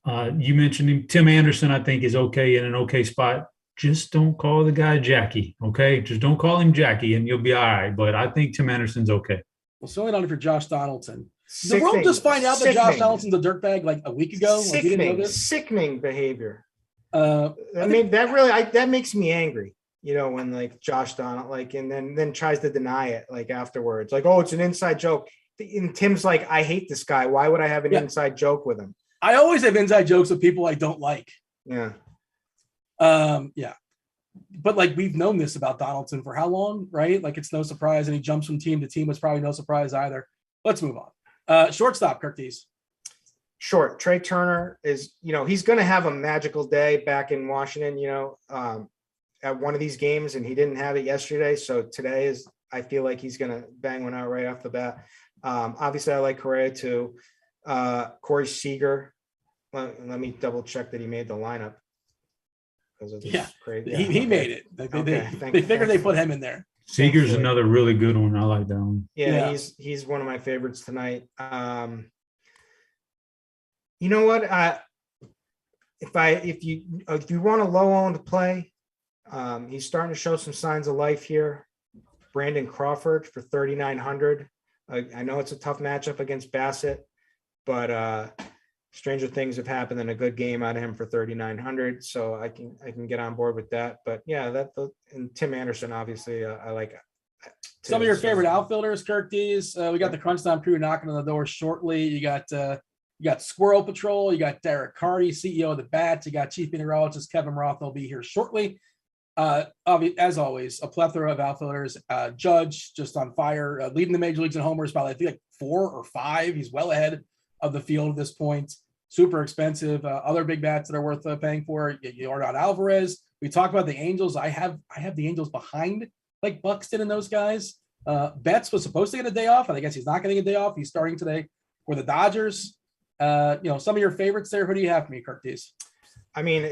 S3: you mentioned him. Tim Anderson, I think, is okay in an okay spot. Just don't call the guy Jackie, okay? Just don't call him Jackie, and you'll be all right. But I think Tim Anderson's okay.
S1: Well, certainly not for Josh Donaldson. Did the world just find out that Josh Donaldson's a dirtberg like a week ago?
S2: Sickening behavior. That makes me angry. When Josh Donald and then tries to deny it afterwards, it's an inside joke. And Tim's like, I hate this guy. Why would I have an inside joke with him?
S1: I always have inside jokes with people I don't like.
S2: Yeah.
S1: But we've known this about Donaldson for how long, right? It's no surprise, and he jumps from team to team. Was probably no surprise either. Let's move on. Shortstop, Curtis.
S2: Short. Trey Turner is, he's going to have a magical day back in Washington, at one of these games, and he didn't have it yesterday. So today I feel like he's going to bang one out right off the bat. Obviously I like Correa too. Corey Seager. Let me double check that he made the lineup.
S1: He made it. They figured they put him in there.
S3: Seager's another really good one. I like that one.
S2: Yeah. He's one of my favorites tonight. You know what? If you want a low owned play, he's starting to show some signs of life here. Brandon Crawford for 3,900. I know it's a tough matchup against Bassett, but stranger things have happened in a good game out of him for 3,900. So I can get on board with that. But and Tim Anderson, obviously, I like.
S1: Some of your favorite outfielders, Kirk D's. We got the Crunch Time crew knocking on the door shortly. You got Squirrel Patrol. You got DerekCarty, CEO of the Bats. You got Chief Meteorologist Kevin Roth. They'll be here shortly. As always, a plethora of outfielders. Judge just on fire, leading the major leagues in homers by I think 4 or 5. He's well ahead of the field at this point. Super expensive. Other big bats that are worth paying for. Yordan Alvarez. We talked about the Angels. I have the Angels behind Buxton and those guys. Betts was supposed to get a day off, and I guess he's not getting a day off. He's starting today for the Dodgers. Some of your favorites there. Who do you have for me, Curtis?
S2: I mean,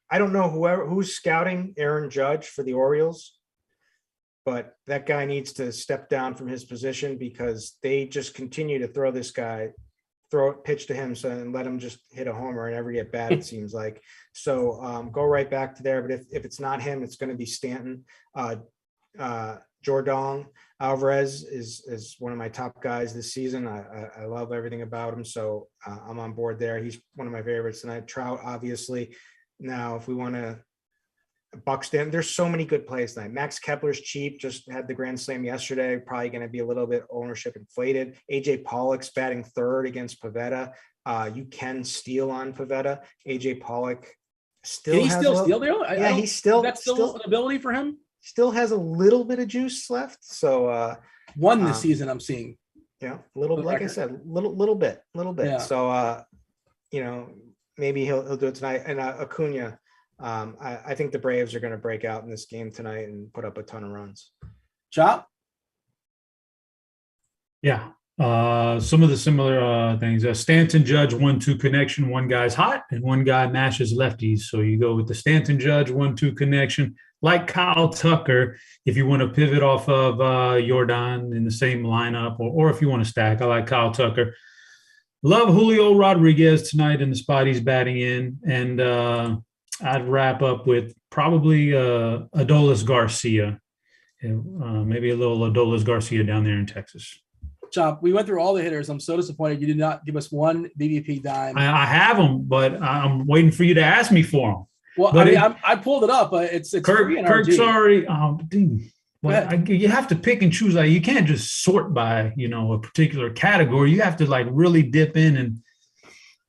S2: I don't know who's scouting Aaron Judge for the Orioles, but that guy needs to step down from his position because they just continue to throw this guy, pitch to him and let him just hit a homer and every at bat, it seems like. So go right back to there. But if it's not him, it's going to be Stanton. Yordan Alvarez is one of my top guys this season. I love everything about him. So I'm on board there. He's one of my favorites tonight. Trout, obviously. Now, if we want to Buxton, there's so many good plays tonight. Max Kepler's cheap, just had the grand slam yesterday, probably going to be a little bit ownership inflated. AJ Pollock's batting third against Pivetta. You can steal on Pivetta. AJ Pollock still
S1: steal there?
S2: Yeah, he's still.
S1: That's still an ability for him.
S2: Still has a little bit of juice left. So
S1: one this season I'm seeing.
S2: Yeah, like I said, little bit.
S1: Yeah.
S2: So maybe he'll do it tonight. And Acuna, I think the Braves are going to break out in this game tonight and put up a ton of runs.
S1: Chop?
S3: Yeah. Some of the similar things. Stanton Judge 1-2 connection. One guy's hot and one guy mashes lefties. So you go with the Stanton Judge 1-2 connection, like Kyle Tucker. If you want to pivot off of Jordan in the same lineup, or if you want to stack, I like Kyle Tucker. Love Julio Rodriguez tonight in the spot he's batting in, and I'd wrap up with probably Adolis Garcia. Maybe a little Adolis Garcia down there in Texas.
S1: Chop, we went through all the hitters. I'm so disappointed you did not give us one BVP dime.
S3: I have them, but I'm waiting for you to ask me for them.
S1: Well,
S3: but
S1: I pulled it up, but it's
S3: Kirk's already. Dude, you have to pick and choose. Like, you can't just sort by a particular category. You have to like really dip in and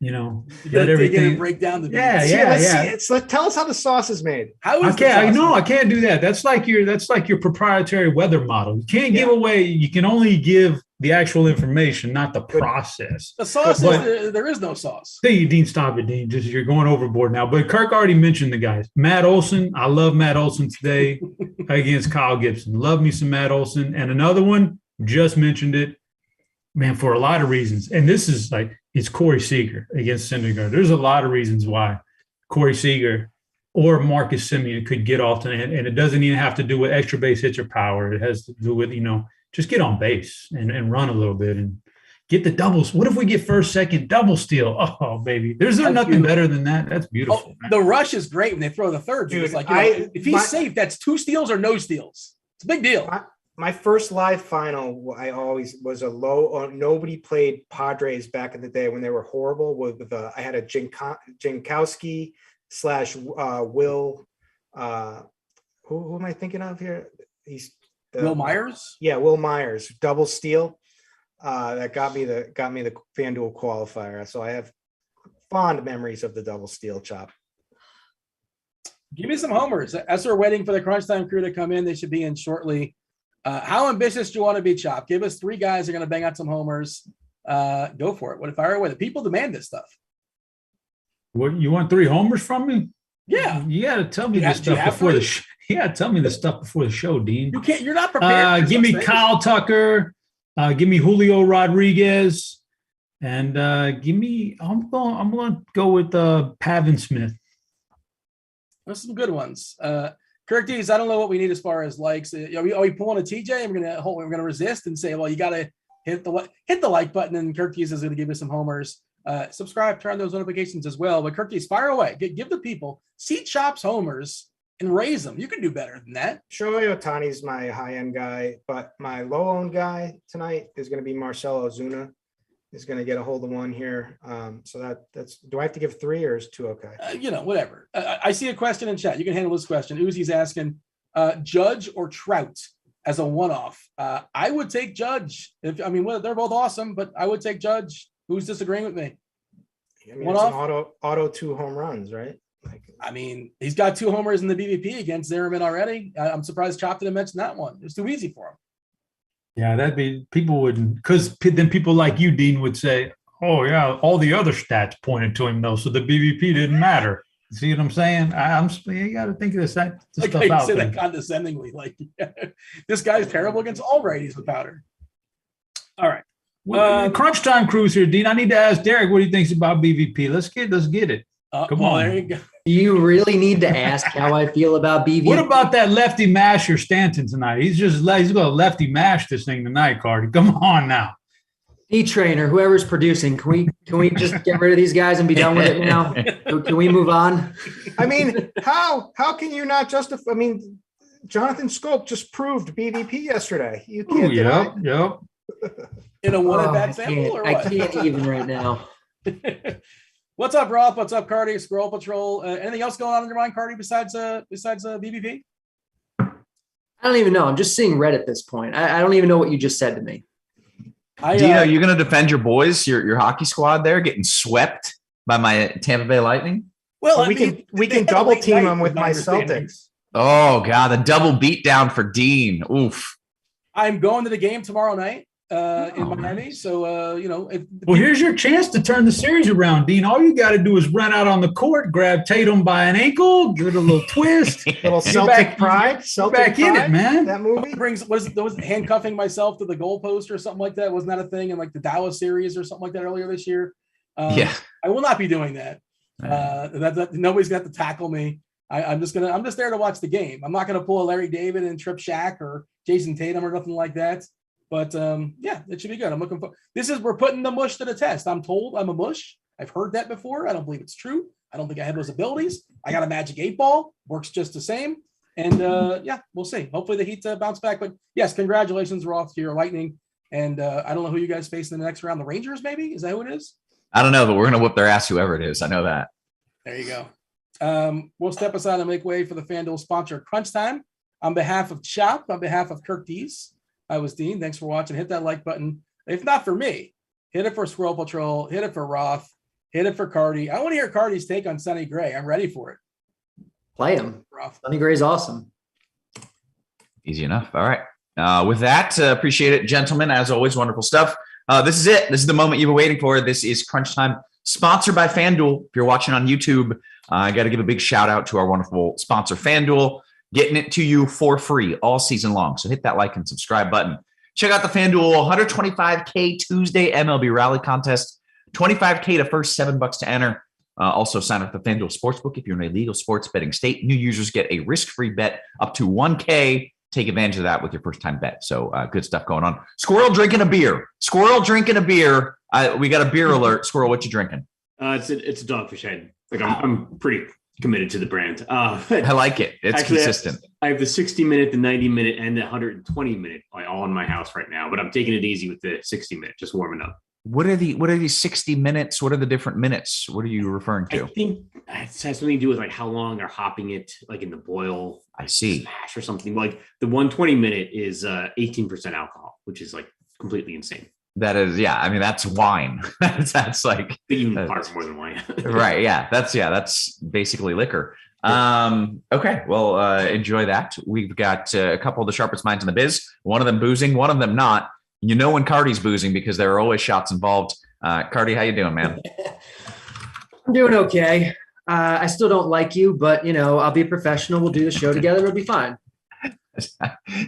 S3: let everything
S1: break down the
S2: Tell us how the sauce is made.
S3: I can't do that. That's like your proprietary weather model. You can't give away. You can only give the actual information, not the process.
S1: The sauce is there is no sauce.
S3: Hey, Dean, stop it, Dean. Just you're going overboard now. But Kirk already mentioned the guys. Matt Olson. I love Matt Olson today against Kyle Gibson. Love me some Matt Olson. And another one, just mentioned it, man, for a lot of reasons. And this is like, it's Corey Seager against Syndergaard. There's a lot of reasons why Corey Seager or Marcus Semien could get off to, and it doesn't even have to do with extra base hits or power. It has to do with, just get on base and run a little bit and get the doubles. What if we get first, second, double steal? Oh, baby. There's nothing better than that. That's beautiful.
S1: The rush is great when they throw the third. Dude, it's like, if he's safe, that's 2 steals or no steals. It's a big deal.
S2: My first live final, I always was a low. Nobody played Padres back in the day when they were horrible. I had a Jankowski / Will. Who am I thinking of here? He's
S1: Will Myers.
S2: Yeah, Will Myers, double steal. That got me the FanDuel qualifier. So I have fond memories of the double steal, Chop.
S1: Give me some homers. As we're waiting for the Crunch Time crew to come in, they should be in shortly. How ambitious do you want to be, Chop? Give us 3 guys who are going to bang out some homers. Go for it. What if I were away? The people demand this stuff.
S3: What, you want 3 homers from me?
S1: Yeah.
S3: You got to tell me this stuff before the show. Yeah, tell me the stuff before the show, Dean.
S1: You can't. You're not prepared.
S3: Give me Kyle Tucker. Give me Julio Rodriguez, and give me. I'm going to go with Pavin Smith.
S1: There's some good ones. Kirk D's, I don't know what we need as far as likes. Are we pulling a TJ and we're gonna resist and say, well, you got to hit the like button, and Kirk D's is going to give us some homers. Subscribe, turn on those notifications as well. But Kirk D's, fire away. Give the people see Chop's homers and raise them. You can do better than that.
S2: Shohei Ohtani's my high-end guy, but my low-owned guy tonight is going to be Marcell Ozuna. Is going to get a hold of one here. So that's. Do I have to give 3 or is 2 okay?
S1: Whatever. I see a question in chat. You can handle this question. Uzi's asking, Judge or Trout as a one-off. I would take Judge. They're both awesome, but I would take Judge. Who's disagreeing with me?
S2: I mean, it's an auto 2 home runs, right?
S1: He's got 2 homers in the BVP against Zimmerman already. I'm surprised Chop didn't mention that one. It was too easy for him.
S3: Yeah, that'd be, people wouldn't, because then people like you, Dean, would say, oh, yeah, all the other stats pointed to him, though, so the BVP didn't matter. See what I'm saying? You got to think of this stuff out.
S1: Say that condescendingly, this guy's terrible against all righties with powder. All right.
S3: Crunch Time Cruise here, Dean. I need to ask Derek what he thinks about BVP. Let's get it. Come on.
S1: There you go.
S4: You really need to ask how I feel about BVP.
S3: What about that lefty masher Stanton tonight? He's going to lefty mash this thing tonight, Carty. Come on now.
S4: D-Trainer, whoever's producing, can we just get rid of these guys and be done with it now? Can we move on?
S2: I mean, how can you not justify? I mean, Jonathan Scope just proved BVP yesterday. You can't.
S3: Yep.
S1: In a one-at-bat sample, or what?
S4: I can't even right now.
S1: What's up, Roth? What's up, Carty? SquirrelPatrol. Anything else going on in your mind, Carty, besides BVP?
S4: I don't even know. I'm just seeing red at this point. I don't even know what you just said to me.
S5: Dino, you're going to defend your boys, your hockey squad there, getting swept by my Tampa Bay Lightning?
S2: Well, we can double team them with my Celtics.
S5: Oh, God, the double beatdown for Dean. Oof.
S1: I'm going to the game tomorrow night. in Miami. So,
S3: well, here's your chance to turn the series around, Dean. All you got to do is run out on the court, grab Tatum by an ankle, give it a little twist.
S2: Little Celtic pride. Celtic
S3: back
S2: pride,
S3: in it, man.
S2: That movie
S1: was handcuffing myself to the goalpost or something like that. Wasn't that a thing in like the Dallas series or something like that earlier this year? I will not be doing that. Nobody's got to tackle me. I'm just there to watch the game. I'm not going to pull a Larry David and trip Shaq or Jason Tatum or nothing like that. But it should be good. I'm looking for we're putting the mush to the test. I'm told I'm a mush. I've heard that before. I don't believe it's true. I don't think I have those abilities. I got a magic 8-ball, works just the same. And we'll see. Hopefully the Heat bounce back. But yes, congratulations, Roth, to your Lightning. And I don't know who you guys face in the next round. The Rangers, maybe? Is that who it is?
S5: I don't know, but we're gonna whoop their ass, whoever it is. I know that.
S1: There you go. We'll step aside and make way for the FanDuel sponsor, Crunch Time. On behalf of Chop, on behalf of Kirk Dees, I was Dean. Thanks for watching. Hit that like button. If not for me, hit it for Squirrel Patrol. Hit it for Roth. Hit it for Carty. I want to hear Carty's take on Sonny Gray. I'm ready for it.
S4: Play him.
S1: Roth.
S4: Sonny Gray's awesome.
S5: Easy enough. All right. With that, appreciate it, gentlemen. As always, wonderful stuff. This is it. This is the moment you've been waiting for. This is Crunch Time, sponsored by FanDuel. If you're watching on YouTube, I got to give a big shout out to our wonderful sponsor, FanDuel, getting it to you for free all season long. So hit that like and subscribe button. Check out the FanDuel 125K Tuesday MLB Rally Contest, 25K to first, $7 to enter. Also sign up for the FanDuel Sportsbook if you're in a legal sports betting state. New users get a risk-free bet up to $1K. Take advantage of that with your first-time bet. So good stuff going on. Squirrel drinking a beer. Squirrel drinking a beer. We got a beer alert. Squirrel, what you drinking?
S6: It's a Dogfish Head. Like I'm pretty committed to the brand.
S5: I like it. It's actually consistent.
S6: I have the 60-minute, the 90-minute, and the 120-minute all in my house right now. But I'm taking it easy with the 60-minute, just warming up.
S5: What are these 60 minutes? What are the different minutes? What are you referring to?
S6: I think it has something to do with like how long they're hopping it, like in the boil.
S5: I see.
S6: Smash or something. Like the 120-minute is 18% alcohol, which is like completely insane.
S5: That is, yeah. I mean, that's wine. that's like
S6: even far more than wine.
S5: Right. Yeah. That's basically liquor. Okay. Well, enjoy that. We've got a couple of the sharpest minds in the biz. One of them boozing, one of them not. You know when Carty's boozing because there are always shots involved. Carty, how you doing, man?
S4: I'm doing okay. I still don't like you, but I'll be a professional. We'll do the show together. It'll be fine.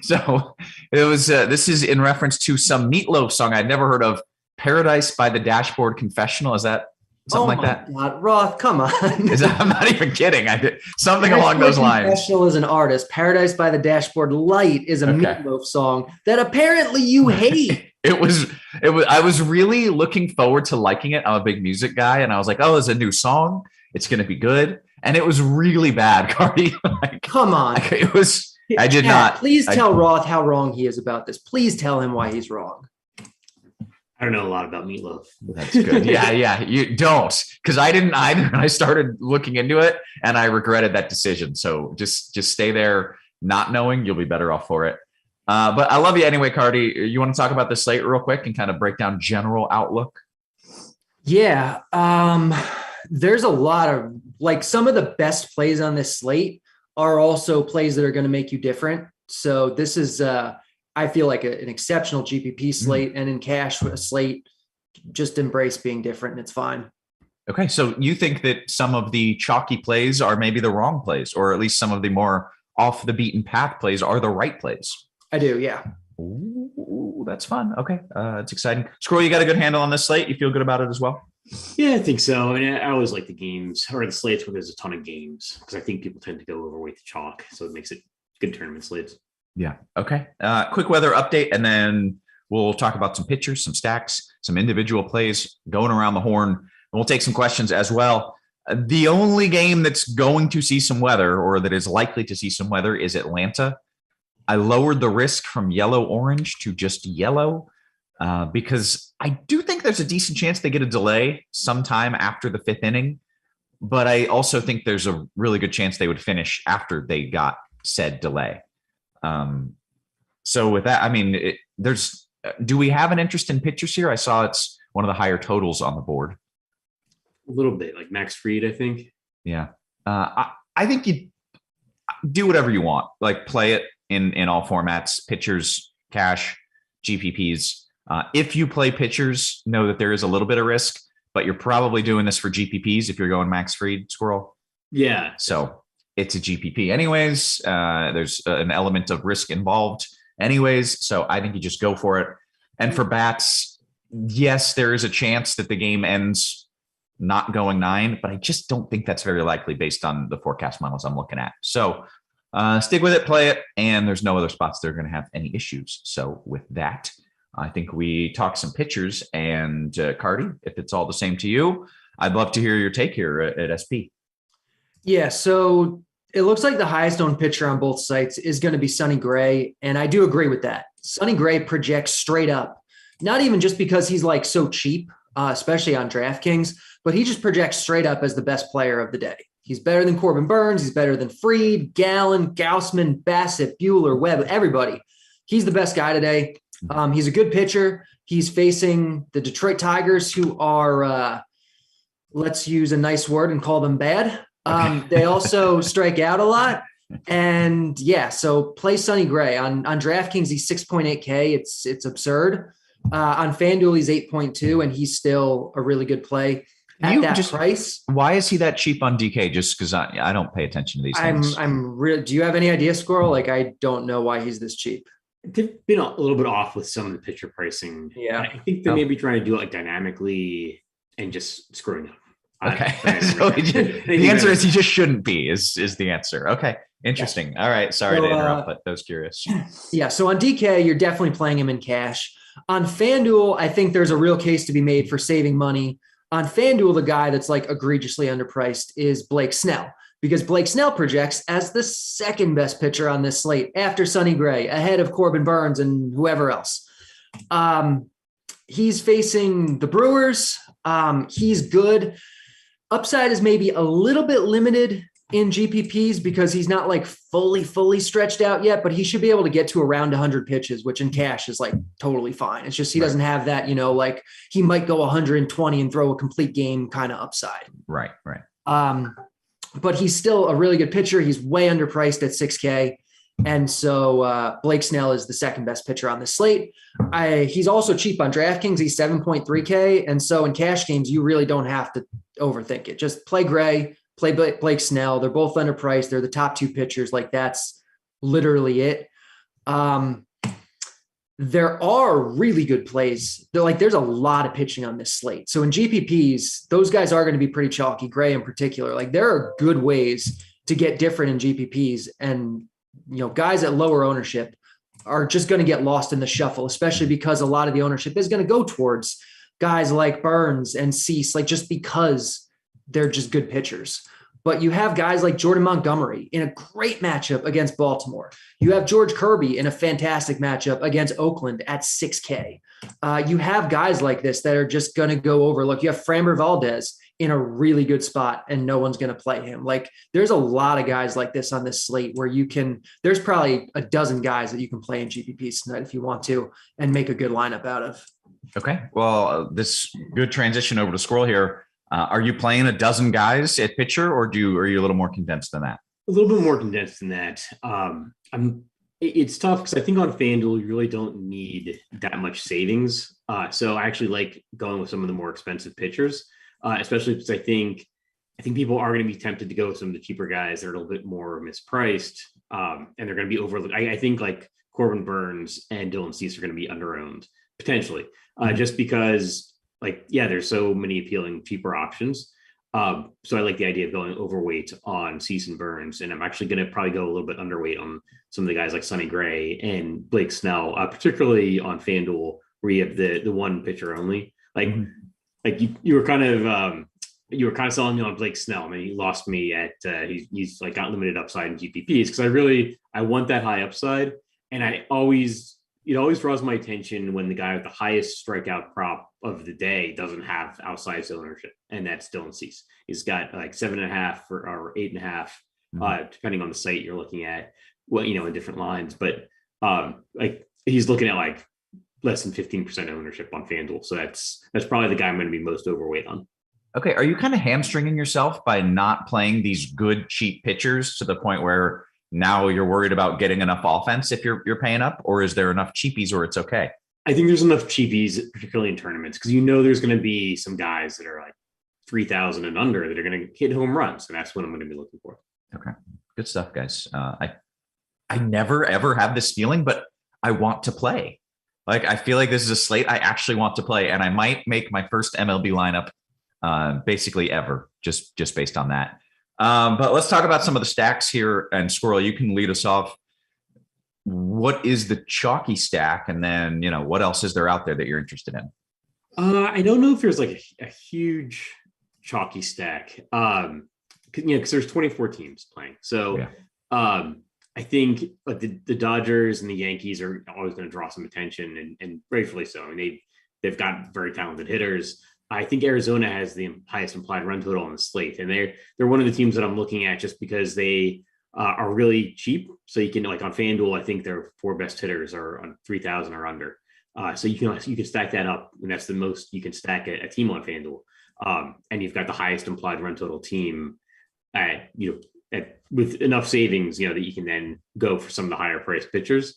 S5: So it was. This is in reference to some Meatloaf song I'd never heard of, "Paradise by the Dashboard Confessional." Is that something like that?
S4: God, Roth, come on.
S5: I'm not even kidding. I did something along those lines.
S4: Confessional is an artist. "Paradise by the Dashboard Light" is a Meatloaf song that apparently you hate.
S5: It was. I was really looking forward to liking it. I'm a big music guy, and I was like, "Oh, there's a new song. It's going to be good." And it was really bad, Carty.
S4: Come on.
S5: It was. I did not.
S4: Please tell Roth how wrong he is about this. Please tell him why he's wrong.
S6: I don't know a lot about Meatloaf.
S5: That's good. Yeah. You don't, because I didn't either. And I started looking into it, and I regretted that decision. So just stay there, not knowing. You'll be better off for it. But I love you anyway, Carty. You want to talk about the slate real quick and kind of break down general outlook?
S4: Yeah. There's a lot of some of the best plays on this slate are also plays that are going to make you different. So this is, I feel like an exceptional GPP slate, and in cash a slate. Just embrace being different, and it's fine.
S5: Okay, so you think that some of the chalky plays are maybe the wrong plays, or at least some of the more off the beaten path plays are the right plays?
S4: I do, yeah.
S5: Ooh, that's fun. Okay, it's exciting. Squirrel, you got a good handle on this slate? You feel good about it as well?
S6: Yeah, I think so. And I always like the games or the slates where there's a ton of games, because I think people tend to go overweight the chalk. So it makes it good tournament slates.
S5: Yeah. Okay. Quick weather update, and then we'll talk about some pitchers, some stacks, some individual plays going around the horn. And we'll take some questions as well. The only game that's going to see some weather, or that is likely to see some weather, is Atlanta. I lowered the risk from yellow-orange to just yellow. Because I do think there's a decent chance they get a delay sometime after the fifth inning, but I also think there's a really good chance they would finish after they got said delay. So with that, I mean, do we have an interest in pitchers here? I saw it's one of the higher totals on the board.
S6: A little bit, like Max Fried, I think.
S5: Yeah. I think you do whatever you want, like play it in all formats, pitchers, cash, GPPs. If you play pitchers, know that there is a little bit of risk, but you're probably doing this for GPPs if you're going Max Fried, Squirrel.
S6: Yeah.
S5: So it's a GPP anyways. There's an element of risk involved anyways. So I think you just go for it. And for bats, yes, there is a chance that the game ends not going 9, but I just don't think that's very likely based on the forecast models I'm looking at. So stick with it, play it, and there's no other spots that are going to have any issues. So with that, I think we talk some pitchers. And Carty, if it's all the same to you, I'd love to hear your take here at SP.
S4: Yeah, so it looks like the highest owned pitcher on both sites is going to be Sonny Gray, and I do agree with that. Sonny Gray projects straight up, not even just because he's like so cheap, especially on DraftKings, but he just projects straight up as the best player of the day. He's better than Corbin Burns. He's better than Fried, Gallen, Gaussman, Bassett, Buehler, Webb, everybody. He's the best guy today. He's a good pitcher. He's facing the Detroit Tigers, who are, let's use a nice word and call them bad. They also strike out a lot. And yeah, so play Sonny Gray on DraftKings. He's 6.8K. It's absurd. On FanDuel, he's 8.2, and he's still a really good play at that price.
S5: Why is he that cheap on DK? Just because I don't pay attention to these things.
S4: I'm really. Do you have any idea, Squirrel? Like, I don't know why he's this cheap.
S6: They've been a little bit off with some of the pitcher pricing.
S4: Yeah,
S6: I think they may be trying to do it like dynamically and just screwing up.
S5: Okay, so the answer is he just shouldn't be. Is the answer? Okay, interesting. All right, sorry to interrupt, but I was curious.
S4: Yeah, so on DK, you're definitely playing him in cash. On FanDuel, I think there's a real case to be made for saving money. On FanDuel, the guy that's like egregiously underpriced is Blake Snell, because Blake Snell projects as the second best pitcher on this slate after Sonny Gray, ahead of Corbin Burns and whoever else. He's facing the Brewers. He's good. Upside is maybe a little bit limited in GPPs because he's not like fully stretched out yet, but he should be able to get to around 100 pitches, which in cash is like totally fine. It's just he doesn't have that, like he might go 120 and throw a complete game kind of upside.
S5: Right.
S4: But he's still a really good pitcher. He's way underpriced at 6K. And so Blake Snell is the second best pitcher on the slate. He's also cheap on DraftKings. He's 7.3K. And so in cash games, you really don't have to overthink it. Just play Gray, play Blake Snell. They're both underpriced. They're the top two pitchers. Like, that's literally it. There are really good plays. There's a lot of pitching on this slate. So in GPPs, those guys are going to be pretty chalky, Gray in particular. Like, there are good ways to get different in GPPs, and guys at lower ownership are just going to get lost in the shuffle, especially because a lot of the ownership is going to go towards guys like Burns and Cease, like just because they're just good pitchers. But you have guys like Jordan Montgomery in a great matchup against Baltimore. You have George Kirby in a fantastic matchup against Oakland at 6K. You have guys like this that are just going to go over. Look, you have Framber Valdez in a really good spot and no one's going to play him. Like, there's a lot of guys like this on this slate where there's probably a dozen guys that you can play in GPPs tonight if you want to and make a good lineup out of.
S5: Okay. Well, this good transition over to Squirrel here. Are you playing a dozen guys at pitcher, or are you a little more condensed than that?
S6: A little bit more condensed than that. It's tough because I think on FanDuel, you really don't need that much savings. So I actually like going with some of the more expensive pitchers, especially because I think people are going to be tempted to go with some of the cheaper guys that are a little bit more mispriced. And they're going to be overlooked. I think like Corbin Burns and Dylan Cease are going to be underowned potentially, just because there's so many appealing cheaper options. So I like the idea of going overweight on Cease and Burns, and I'm actually going to probably go a little bit underweight on some of the guys like Sonny Gray and Blake Snell, particularly on FanDuel where you have the one pitcher only. You were kind of selling me on Blake Snell. I mean, he lost me at he's like got limited upside in GPPs because I want that high upside, and it always draws my attention when the guy with the highest strikeout prop of the day doesn't have outsized ownership, and that's Dylan Cease. He's got like 7.5 or 8.5, depending on the site you're looking at. Well, in different lines, but he's looking at like less than 15% ownership on FanDuel, so that's probably the guy I'm going to be most overweight on.
S5: Okay, are you kind of hamstringing yourself by not playing these good cheap pitchers to the point where now you're worried about getting enough offense if you're paying up, or is there enough cheapies or it's okay?
S6: I think there's enough cheapies, particularly in tournaments, because there's going to be some guys that are like 3,000 and under that are going to hit home runs, and that's what I'm going to be looking for.
S5: Okay, good stuff, guys. I never ever have this feeling, but I want to play. Like, I feel like this is a slate I actually want to play, and I might make my first MLB lineup basically ever, just based on that. But let's talk about some of the stacks here, and Squirrel, you can lead us off. What is the chalky stack? And then, what else is there out there that you're interested in?
S6: I don't know if there's like a huge chalky stack. Because there's 24 teams playing. So yeah. I think the Dodgers and the Yankees are always going to draw some attention, and rightfully so. I mean, they've got very talented hitters. I think Arizona has the highest implied run total on the slate, and they're one of the teams that I'm looking at just because they are really cheap. So you can, like on FanDuel, I think their 4 best hitters are on 3,000 or under. So you can stack that up, and that's the most you can stack a team on FanDuel. And you've got the highest implied run total team with enough savings, that you can then go for some of the higher priced pitchers.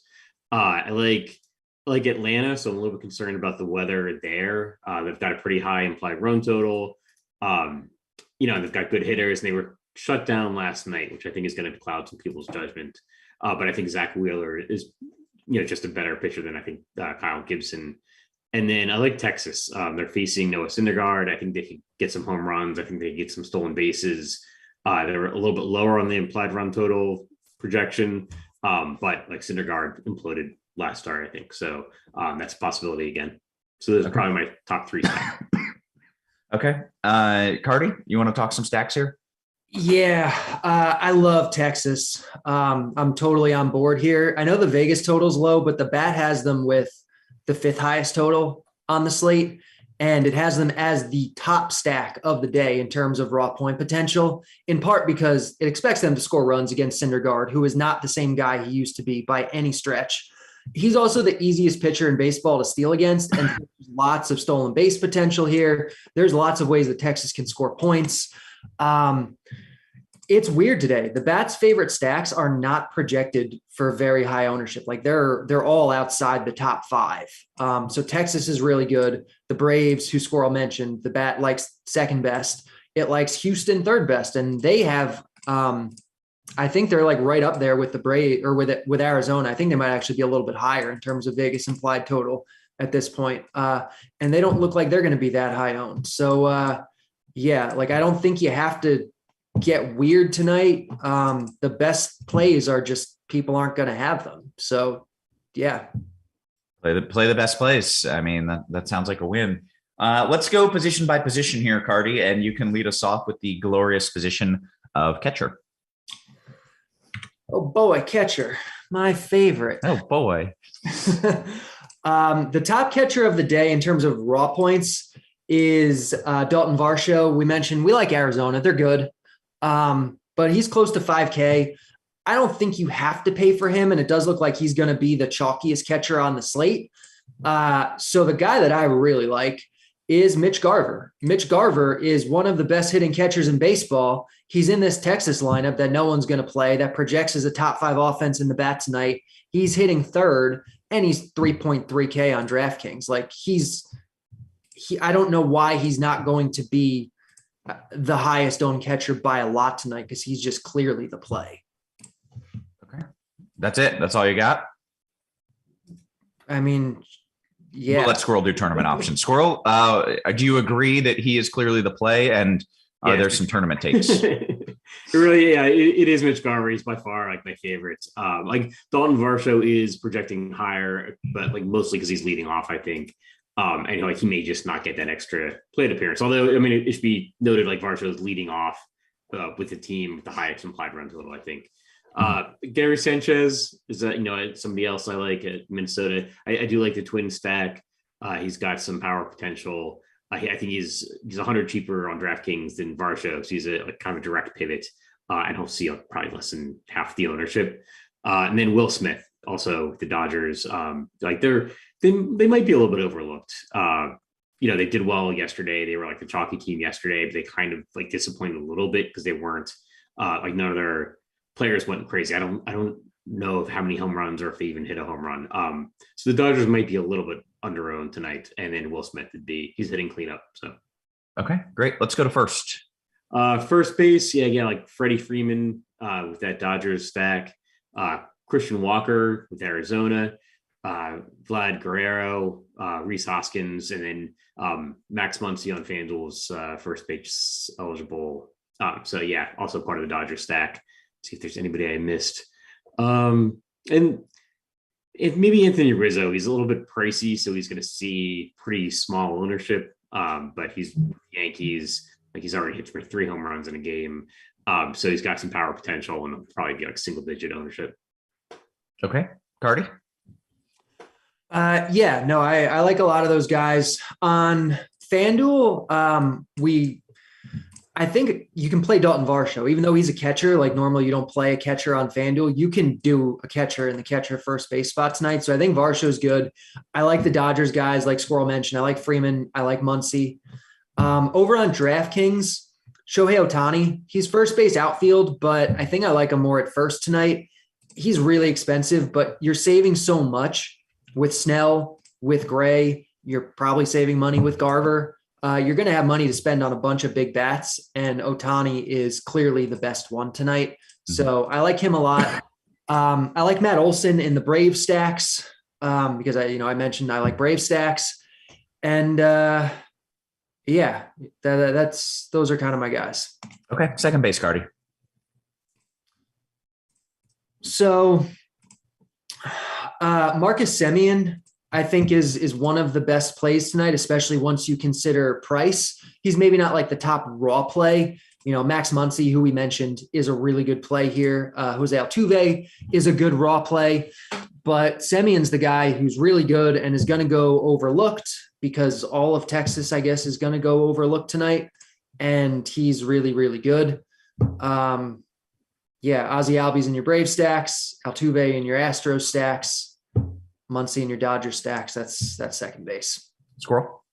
S6: I like Atlanta, so I'm a little bit concerned about the weather there. They've got a pretty high implied run total. They've got good hitters, and they were shut down last night, which I think is going to cloud some people's judgment. But I think Zach Wheeler is, just a better pitcher than I think Kyle Gibson. And then I like Texas. They're facing Noah Syndergaard. I think they could get some home runs. I think they could get some stolen bases. They're a little bit lower on the implied run total projection, but like Syndergaard imploded last start, I think. So that's a possibility again. So those are probably my top 3 stacks.
S5: Okay. Carty, you want to talk some stacks here?
S4: Yeah, I love Texas. I'm totally on board here. I know the Vegas total's low, but the bat has them with the 5th highest total on the slate. And it has them as the top stack of the day in terms of raw point potential, in part because it expects them to score runs against Syndergaard, who is not the same guy he used to be by any stretch. He's also the easiest pitcher in baseball to steal against, and there's lots of stolen base potential here. There's lots of ways that Texas can score points. It's weird today. The Bats' favorite stacks are not projected for very high ownership. Like they're all outside the top 5. So Texas is really good. The Braves, who Squirrel mentioned, the Bat likes 2nd best. It likes Houston 3rd best, and they have. I think they're like right up there with the Braves or with Arizona. I think they might actually be a little bit higher in terms of Vegas implied total at this point. And they don't look like they're going to be that high owned. So yeah, like I don't think you have to get weird tonight. The best plays are just people aren't going to have them. So yeah.
S5: Play the best plays. I mean, that sounds like a win. Let's go position by position here, Carty, and you can lead us off with the glorious position of catcher.
S4: Oh boy, catcher, my favorite.
S5: Oh boy.
S4: The top catcher of the day in terms of raw points is Dalton Varsho. We mentioned we like Arizona. They're good. But he's close to 5K. I don't think you have to pay for him, and it does look like he's going to be the chalkiest catcher on the slate. So the guy that I really like is Mitch Garver. Mitch Garver is one of the best hitting catchers in baseball. He's in this Texas lineup that no one's going to play, that projects as a top 5 offense in the bat tonight. He's hitting 3rd, and he's 3.3K on DraftKings. Like I don't know why he's not going to be the highest owned catcher by a lot tonight, because he's just clearly the play.
S5: Okay. That's it. That's all you got?
S4: I mean, yeah.
S5: Well, let Squirrel do tournament options. Squirrel, do you agree that he is clearly the play, and are there some tournament takes?
S6: Really, yeah, it is Mitch Garver. He's by far like my favorite. Like Dalton Varsho is projecting higher, but like mostly because he's leading off, I think. And like he may just not get that extra plate appearance. Although, I mean, it should be noted like Varsho is leading off with the team with the highest implied run total, I think. Gary Sanchez is somebody else I like at Minnesota. I do like the twin stack. He's got some power potential. I think he's 100 cheaper on DraftKings than Varsho. So he's a kind of a direct pivot, and he'll see probably less than half the ownership. And then Will Smith, also the Dodgers. Like they might be a little bit overlooked. They did well yesterday. They were like the chalky team yesterday, but they kind of like disappointed a little bit because they weren't like none of their players went crazy. I don't know of how many home runs or if they even hit a home run. So the Dodgers might be a little bit under-owned tonight. And then Will Smith would be, he's hitting cleanup. So,
S5: Okay, great. Let's go to first.
S6: first base. Yeah, again, like Freddie Freeman with that Dodgers stack, Christian Walker with Arizona, Vlad Guerrero, Rhys Hoskins, and then Max Muncy on FanDuel's first base eligible. So yeah, also part of the Dodgers stack. See if there's anybody I missed. And if maybe Anthony Rizzo, he's a little bit pricey, so he's going to see pretty small ownership. But he's Yankees, like he's already hit for 3 home runs in a game. So he's got some power potential and probably be like single digit ownership.
S5: Okay, Carty.
S4: Yeah, no, I like a lot of those guys on FanDuel. I think you can play Dalton Varsho, even though he's a catcher. Like normally you don't play a catcher on FanDuel. You can do a catcher in the catcher first base spot tonight. So I think Varsho is good. I like the Dodgers guys, like Squirrel mentioned. I like Freeman. I like Muncy. Over on DraftKings, Shohei Ohtani, he's first base outfield, but I think I like him more at first tonight. He's really expensive, but you're saving so much with Snell, with Gray. You're probably saving money with Garver. You're going to have money to spend on a bunch of big bats, and Ohtani is clearly the best one tonight. So I like him a lot. I like Matt Olson in the Brave stacks because I mentioned I like Brave stacks, and yeah, those are kind of my guys.
S5: Okay, second base, Carty.
S4: So Marcus Semien, I think is one of the best plays tonight, especially once you consider price. He's maybe not like the top raw play. Max Muncy, who we mentioned, is a really good play here. Jose Altuve is a good raw play, but Semien's the guy who's really good and is going to go overlooked because all of Texas, I guess, is going to go overlooked tonight. And he's really, really good. Ozzie Albies in your Brave stacks, Altuve in your Astros stacks, Muncy in your Dodger stacks. That's second base.
S5: Squirrel.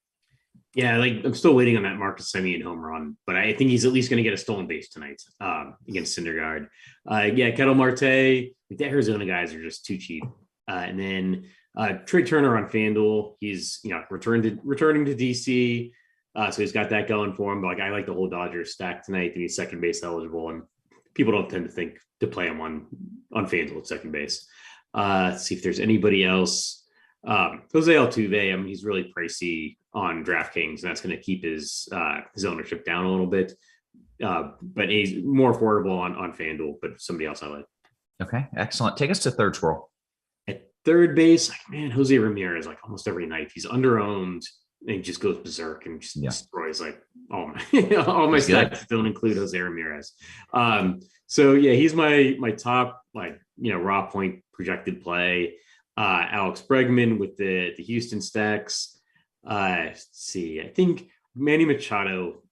S6: Yeah, I'm still waiting on that Marcus Semien home run, but I think he's at least going to get a stolen base tonight against Syndergaard. Kettle Marte. The Arizona guys are just too cheap. And then Trey Turner on FanDuel. He's returning to DC, so he's got that going for him. But I like the whole Dodgers stack tonight. He's second base eligible, and people don't tend to think to play him on FanDuel at second base. Let's see if there's anybody else. Jose Altuve, he's really pricey on DraftKings, and that's going to keep his ownership down a little bit. But he's more affordable on FanDuel, but somebody else I like.
S5: Okay, excellent. Take us to third, Squirrel.
S6: At third base, Jose Ramirez, almost every night. He's underowned, and he just goes berserk and just destroys all my stats don't include Jose Ramirez. So yeah, he's my top raw point projected play. Alex Bregman with the Houston stacks. Let's see, I think Manny Machado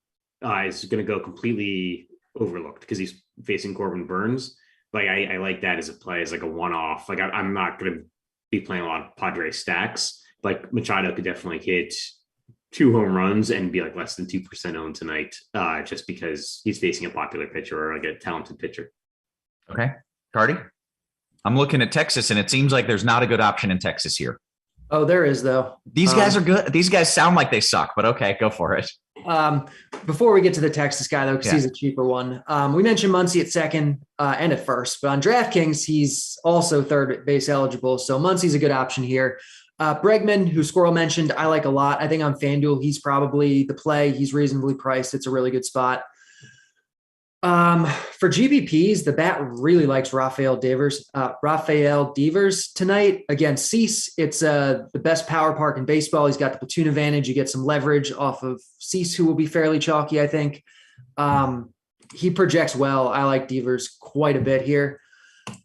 S6: is going to go completely overlooked because he's facing Corbin Burns. I like that as a play, as a one-off. I'm not going to be playing a lot of Padres stacks. Machado could definitely hit 2 home runs and be less than 2% owned tonight, just because he's facing a popular pitcher or a talented pitcher.
S5: Okay, Carty. I'm looking at Texas, and it seems like there's not a good option in Texas here.
S4: Oh, there is though.
S5: These guys are good. These guys sound like they suck, but okay, go for it.
S4: Before we get to the Texas guy though, because he's a cheaper one, we mentioned Muncy at second and at first, but on DraftKings, he's also third base eligible. So Muncy's a good option here. Bregman, who Squirrel mentioned, I like a lot. I think on FanDuel, he's probably the play. He's reasonably priced. It's a really good spot. For GPPs, the bat really likes Rafael Devers tonight against Cease. It's the best power park in baseball. He's got the platoon advantage. You get some leverage off of Cease, who will be fairly chalky, I think. He projects well. I like Devers quite a bit here.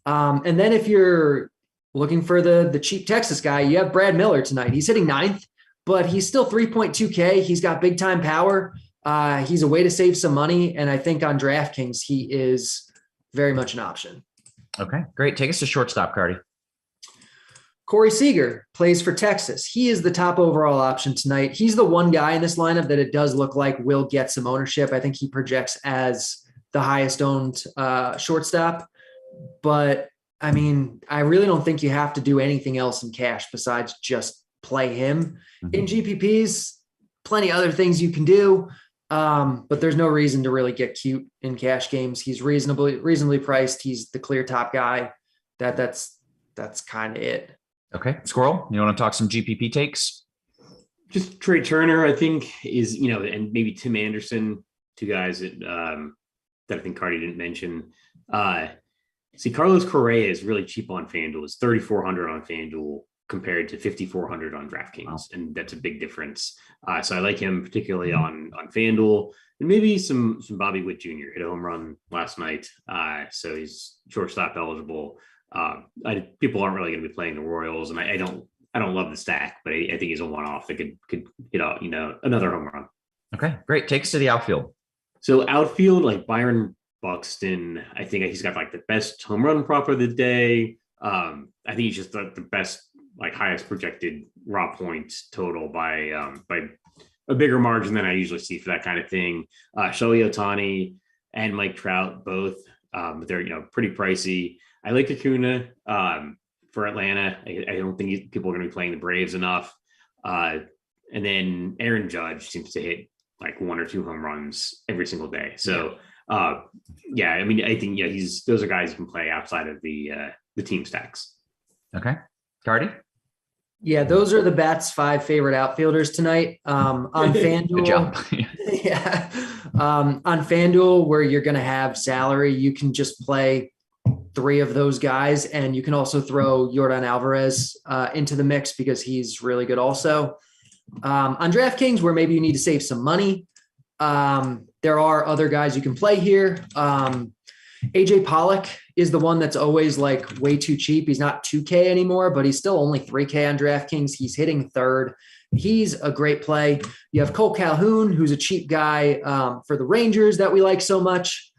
S4: And then if you're looking for the cheap Texas guy, you have Brad Miller tonight. He's hitting 9th, but he's still 3.2K. He's got big time power. He's a way to save some money. And I think on DraftKings, he is very much an option.
S5: Okay, great. Take us to shortstop, Carty.
S4: Corey Seager plays for Texas. He is the top overall option tonight. He's the one guy in this lineup that it does look like will get some ownership. I think he projects as the highest owned shortstop. But I really don't think you have to do anything else in cash besides just play him. In GPPs, plenty other things you can do. But there's no reason to really get cute in cash games. He's reasonably priced. He's the clear top guy. That's kind of it.
S5: Okay. Squirrel, you want to talk some GPP takes?
S6: Just Trey Turner, I think, is, and maybe Tim Anderson, two guys that I think Carty didn't mention. See, Carlos Correa is really cheap on FanDuel. It's 3,400 on FanDuel compared to 5,400 on DraftKings. Wow. And that's a big difference. So I like him particularly on FanDuel, and maybe some Bobby Witt Jr. hit a home run last night. So he's shortstop eligible. People aren't really going to be playing the Royals, and I don't love the stack, but I think he's a one-off that could hit out, another home run. Okay, great. Take us to the outfield. So outfield, like Byron Buxton, I think he's got like the best home run prop of the day. I think he's just the best, like highest projected raw points total by a bigger margin than I usually see for that kind of thing. Shohei Ohtani and Mike Trout both, they're pretty pricey. I like Acuna for Atlanta. I don't think people are going to be playing the Braves enough. And then Aaron Judge seems to hit like 1 or 2 home runs every single day. So I think those are guys you can play outside of the team stacks. Okay, Carty.
S4: Yeah, those are the Bats' 5 favorite outfielders tonight. On FanDuel,
S5: good job.
S4: Yeah, on FanDuel, where you're going to have salary, you can just play 3 of those guys, and you can also throw Yordan Alvarez into the mix because he's really good also. On DraftKings, where maybe you need to save some money, there are other guys you can play here. AJ Pollock is the one that's always like way too cheap. He's not 2K anymore, but he's still only 3K on DraftKings. He's hitting third. He's a great play. You have Cole Calhoun, who's a cheap guy for the Rangers that we like so much.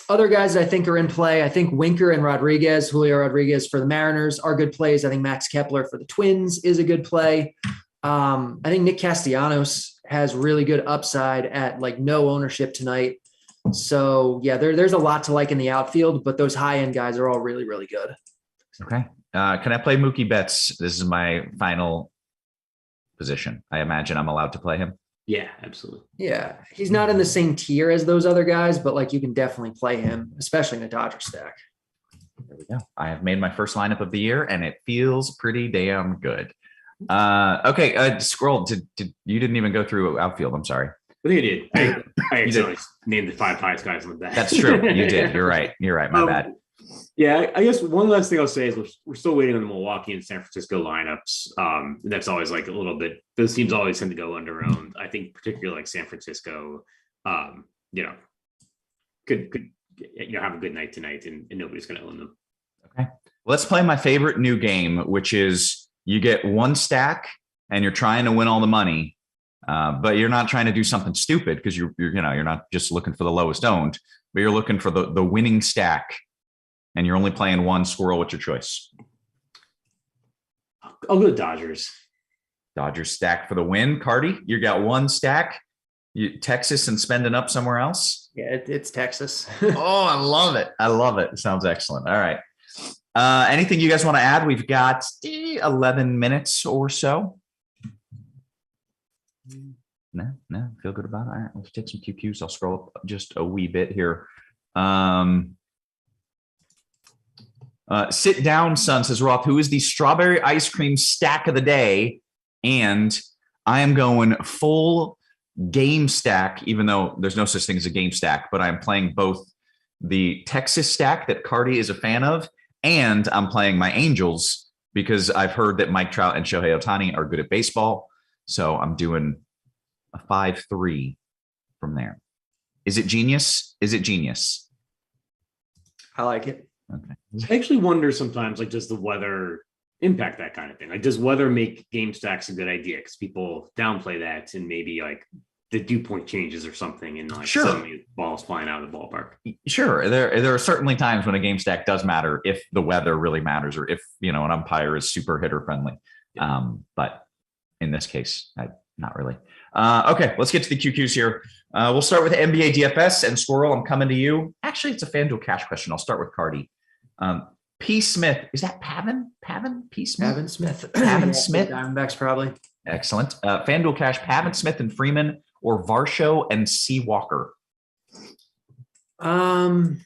S4: Other guys that I think are in play, I think Winker and Julio Rodriguez for the Mariners are good plays. I think Max Kepler for the Twins is a good play. I think Nick Castellanos has really good upside at like no ownership tonight. So yeah, there's a lot to like in the outfield, but those high-end guys are all really, really good.
S5: Okay. Can I play Mookie Betts? This is my final position. I imagine I'm allowed to play him.
S6: Yeah, absolutely.
S4: Yeah. He's not in the same tier as those other guys, but like you can definitely play him, especially in a Dodger stack.
S5: There we go. I have made my first lineup of the year and it feels pretty damn good. Okay. Scroll. You didn't even go through outfield. I'm sorry.
S6: I think I did. I accidentally named the 5 highest guys on the back.
S5: That's true. You did. You're right. My bad.
S6: Yeah, I guess one last thing I'll say is we're still waiting on the Milwaukee and San Francisco lineups. That's always like a little bit. Those teams always tend to go under-owned. I think particularly like San Francisco, could have a good night tonight, and nobody's going to own them.
S5: Okay, let's play my favorite new game, which is you get 1 stack and you're trying to win all the money, but you're not trying to do something stupid because you're not just looking for the lowest owned, but you're looking for the winning stack. And you're only playing 1. Squirrel, what's your choice?
S6: I'll go Dodgers.
S5: Dodgers stack for the win. Carty, you got 1 stack. Texas and spending up somewhere else?
S4: Yeah, it's Texas.
S5: Oh, I love it. It sounds excellent. All right. Anything you guys want to add? We've got 11 minutes or so. No, feel good about it. All right, let's take some QQs. I'll scroll up just a wee bit here. Sit down, son, says Roth, who is the strawberry ice cream stack of the day. And I am going full game stack, even though there's no such thing as a game stack, but I'm playing both the Texas stack that Carty is a fan of, and I'm playing my Angels because I've heard that Mike Trout and Shohei Ohtani are good at baseball. So I'm doing a 5-3 from there. Is it genius?
S4: I like it.
S5: Okay.
S6: I actually wonder sometimes, like, does the weather impact that kind of thing? Like, does weather make game stacks a good idea? Because people downplay that, and maybe like the dew point changes or something, and like suddenly balls flying out of the ballpark.
S5: Sure, there are certainly times when a game stack does matter if the weather really matters, or if an umpire is super hitter friendly. Yeah. But in this case, not really. Okay, let's get to the QQs here. We'll start with Mlb Dfs and Squirrel. I'm coming to you. Actually, it's a FanDuel cash question. I'll start with Carty. P. Smith. Is that Pavin? P. Smith?
S4: Pavin Smith.
S5: Pavin
S4: Yeah,
S5: Smith?
S4: Smith.
S5: Pavin Smith?
S4: Pavin Smith.
S5: Pavin
S4: Yeah,
S5: Smith.
S4: Diamondbacks probably.
S5: Excellent. FanDuel Cash, Pavin Smith and Freeman, or Varsho and C. Walker?
S4: Probably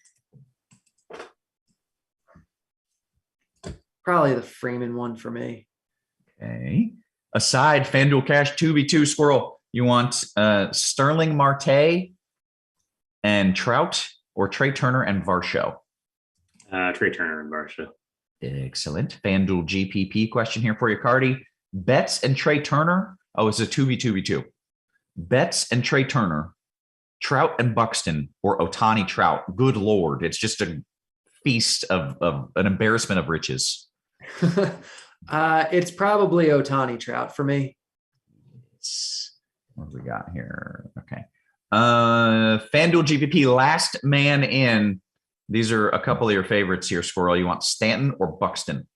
S4: the Freeman one for me.
S5: Okay. Aside FanDuel Cash 2v2 Squirrel, you want Sterling Marte and Trout, or Trey Turner and Varsho?
S6: Trey Turner and Varsho.
S5: Excellent. FanDuel GPP question here for you, Carty. Betts and Trey Turner. Oh, it's a 2v2v2. Betts and Trey Turner, Trout and Buxton, or Ohtani Trout. Good Lord. It's just a feast of an embarrassment of riches.
S4: It's probably Ohtani Trout for me.
S5: What do we got here? Okay. FanDuel GPP, last man in. These are a couple of your favorites here, Squirrel. You want Stanton or Buxton?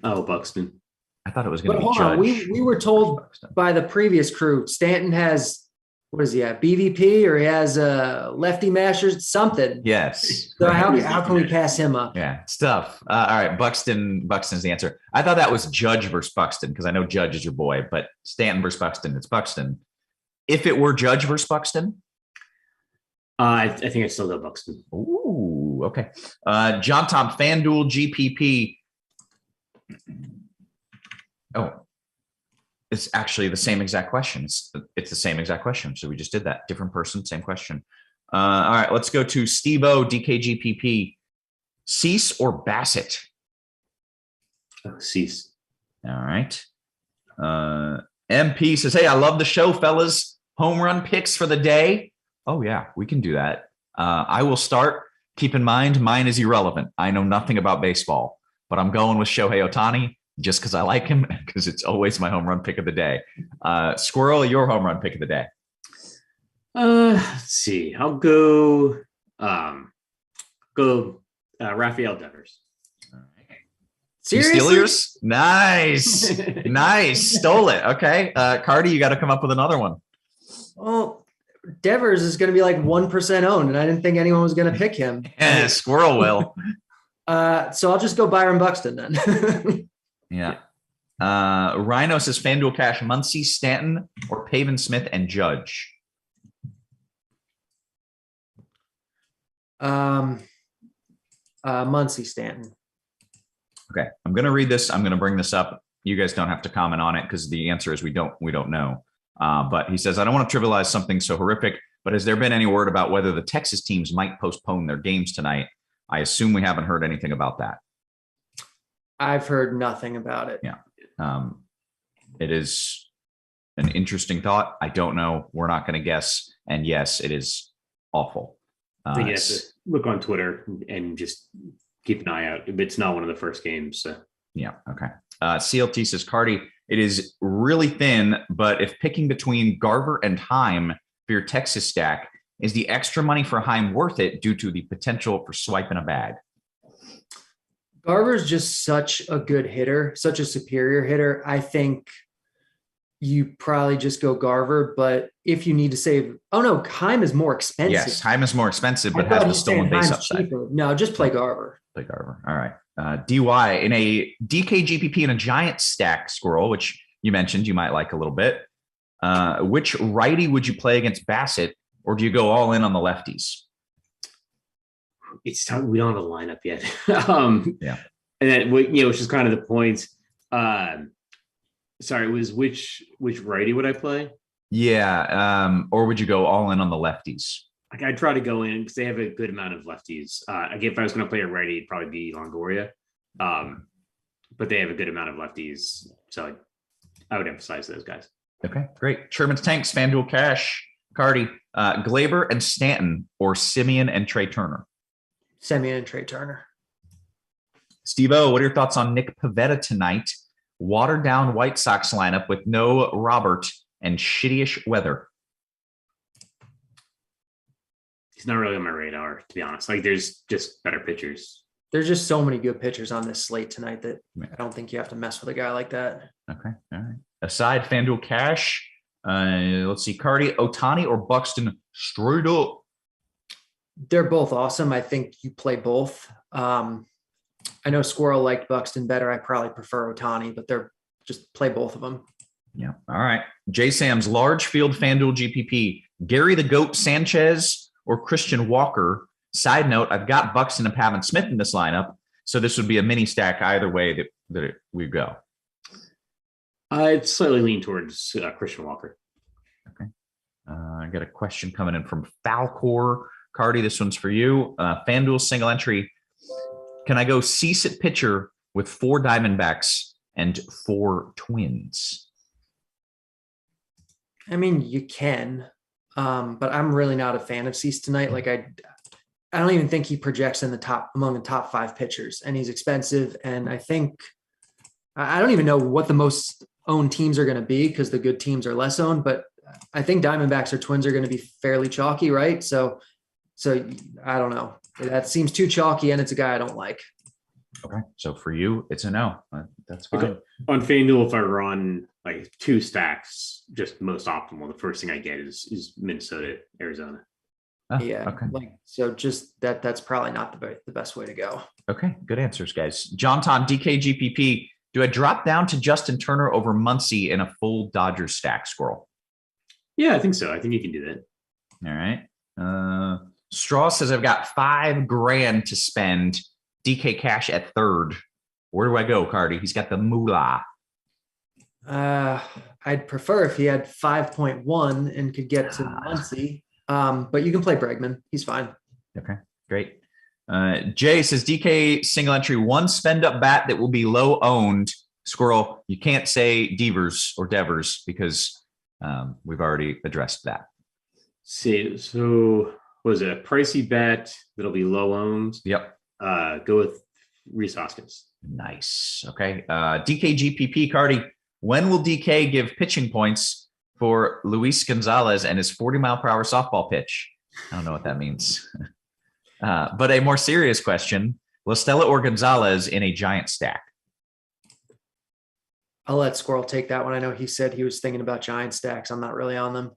S6: Oh, Buxton.
S5: I thought it was going to be
S4: hold
S5: Judge.
S4: on. We were told by the previous crew, Stanton has, what is he at? BVP, or he has lefty mashers, something.
S5: Yes.
S4: So how can we pass him up?
S5: Yeah, it's tough. All right, Buxton's the answer. I thought that was Judge versus Buxton because I know Judge is your boy, but Stanton versus Buxton, it's Buxton. If it were Judge versus Buxton?
S6: I think I still go Buxton.
S5: Ooh, okay. John Tom, FanDuel GPP. Oh, it's actually the same exact question. It's the same exact question. So we just did that. Different person, same question. All right, let's go to Steve-O, DKGPP. Cease or Bassett?
S6: Cease.
S5: All right. MP says, hey, I love the show, fellas. Home run picks for the day. Oh, yeah, we can do that. I will start. Keep in mind, mine is irrelevant. I know nothing about baseball, but I'm going with Shohei Ohtani just because I like him, because it's always my home run pick of the day. Squirrel, your home run pick of the day.
S6: Let's see. I'll go Rafael Devers.
S4: Seriously?
S5: Steelers? Nice. Nice. Stole it. Okay. Carty, you got to come up with another one.
S4: Well, Devers is going to be like 1% owned, and I didn't think anyone was going to pick him.
S5: Yeah, Squirrel will.
S4: So I'll just go Byron Buxton then.
S5: Yeah. Rhino says FanDuel Cash, Muncy, Stanton, or Pavin Smith and Judge.
S4: Muncy, Stanton.
S5: Okay. I'm going to read this. I'm going to bring this up. You guys don't have to comment on it because the answer is we don't know. But he says, I don't want to trivialize something so horrific, but has there been any word about whether the Texas teams might postpone their games tonight? I assume we haven't heard anything about that.
S4: I've heard nothing about it.
S5: Yeah. It is an interesting thought. I don't know. We're not going to guess. And yes, it is awful.
S6: I think you have to look on Twitter and just keep an eye out. It's not one of the first games. So.
S5: Yeah. Okay. CLT says, Carty, it is really thin, but if picking between Garver and Heim for your Texas stack, is the extra money for Heim worth it due to the potential for swiping a bag?
S4: Garver's just such a good hitter, such a superior hitter. I think you probably just go Garver, but if you need to save, oh no, Heim is more expensive.
S5: Yes, Heim is more expensive, but has the stolen base upside.
S4: Cheaper. No, just play Garver.
S5: Play Garver. All right. DY in a DKGPP in a giant stack, Squirrel, which you mentioned you might like a little bit. Which righty would you play against Bassett, or do you go all in on the lefties?
S6: It's tough. We don't have a lineup yet.
S5: Yeah.
S6: And then, which is kind of the point. Sorry, it was which righty would I play?
S5: Yeah. Or would you go all in on the lefties?
S6: Like I'd try to go in because they have a good amount of lefties. Again, if I was going to play a righty, it'd probably be Longoria. But they have a good amount of lefties. So I would emphasize those guys.
S5: Okay, great. Sherman's Tanks, FanDuel Cash, Carty, Glaber and Stanton, or Simeon and Trey Turner?
S4: Simeon and Trey Turner.
S5: Steve-O, what are your thoughts on Nick Pivetta tonight? Watered down White Sox lineup with no Robert and shitty-ish weather.
S6: He's not really on my radar, to be honest. Like there's just better pitchers.
S4: There's just so many good pitchers on this slate tonight that I don't think you have to mess with a guy like that.
S5: Okay, all right. Aside FanDuel Cash, let's see, Carty, Ohtani or Buxton straight up?
S4: They're both awesome. I think you play both. I know Squirrel liked Buxton better. I probably prefer Otani, but they're just play both of them.
S5: Yeah. All right. J Sam's large field FanDuel GPP, Gary the Goat Sanchez or Christian Walker. Side note, I've got Buxton and Pavin Smith in this lineup, so this would be a mini stack either way that we go.
S6: I'd slightly lean towards Christian Walker.
S5: Okay. I got a question coming in from Falcor. Carty, this one's for you. FanDuel single entry. Can I go Cease at pitcher with 4 Diamondbacks and 4 Twins?
S4: I mean, you can, but I'm really not a fan of Cease tonight. Like I don't even think he projects in the top among the top 5 pitchers, and he's expensive. And I don't even know what the most owned teams are going to be because the good teams are less owned, but I think Diamondbacks or Twins are going to be fairly chalky, right? So I don't know. That seems too chalky, and it's a guy I don't like.
S5: Okay, so for you, it's a no. That's fine.
S6: On FanDuel, if I run like 2 stacks, just most optimal, the first thing I get is Minnesota, Arizona.
S4: Yeah.
S5: Okay.
S4: Like, so just that's probably not the best way to go.
S5: Okay. Good answers, guys. John Ton, DKGPP. Do I drop down to Justin Turner over Muncy in a full Dodgers stack, Squirrel?
S6: Yeah, I think so. I think you can do that.
S5: All right. Straw says I've got $5,000 to spend. DK Cash at third. Where do I go, Carty? He's got the moolah.
S4: I'd prefer if he had 5.1 and could get to Muncy. But you can play Bregman. He's fine.
S5: Okay, great. Jay says DK single entry, 1 spend up bat that will be low owned. Squirrel, you can't say Devers or Devers because we've already addressed that.
S6: See, so was it a pricey bet that'll be low owned?
S5: Yep.
S6: Go with Rhys Hoskins.
S5: Nice. Okay. DKGPP Carty. When will DK give pitching points for Luis Gonzalez and his 40-mile-per-hour softball pitch? I don't know what that means. But a more serious question: La Stella or Gonzalez in a giant stack?
S4: I'll let Squirrel take that one. I know he said he was thinking about giant stacks. I'm not really on them.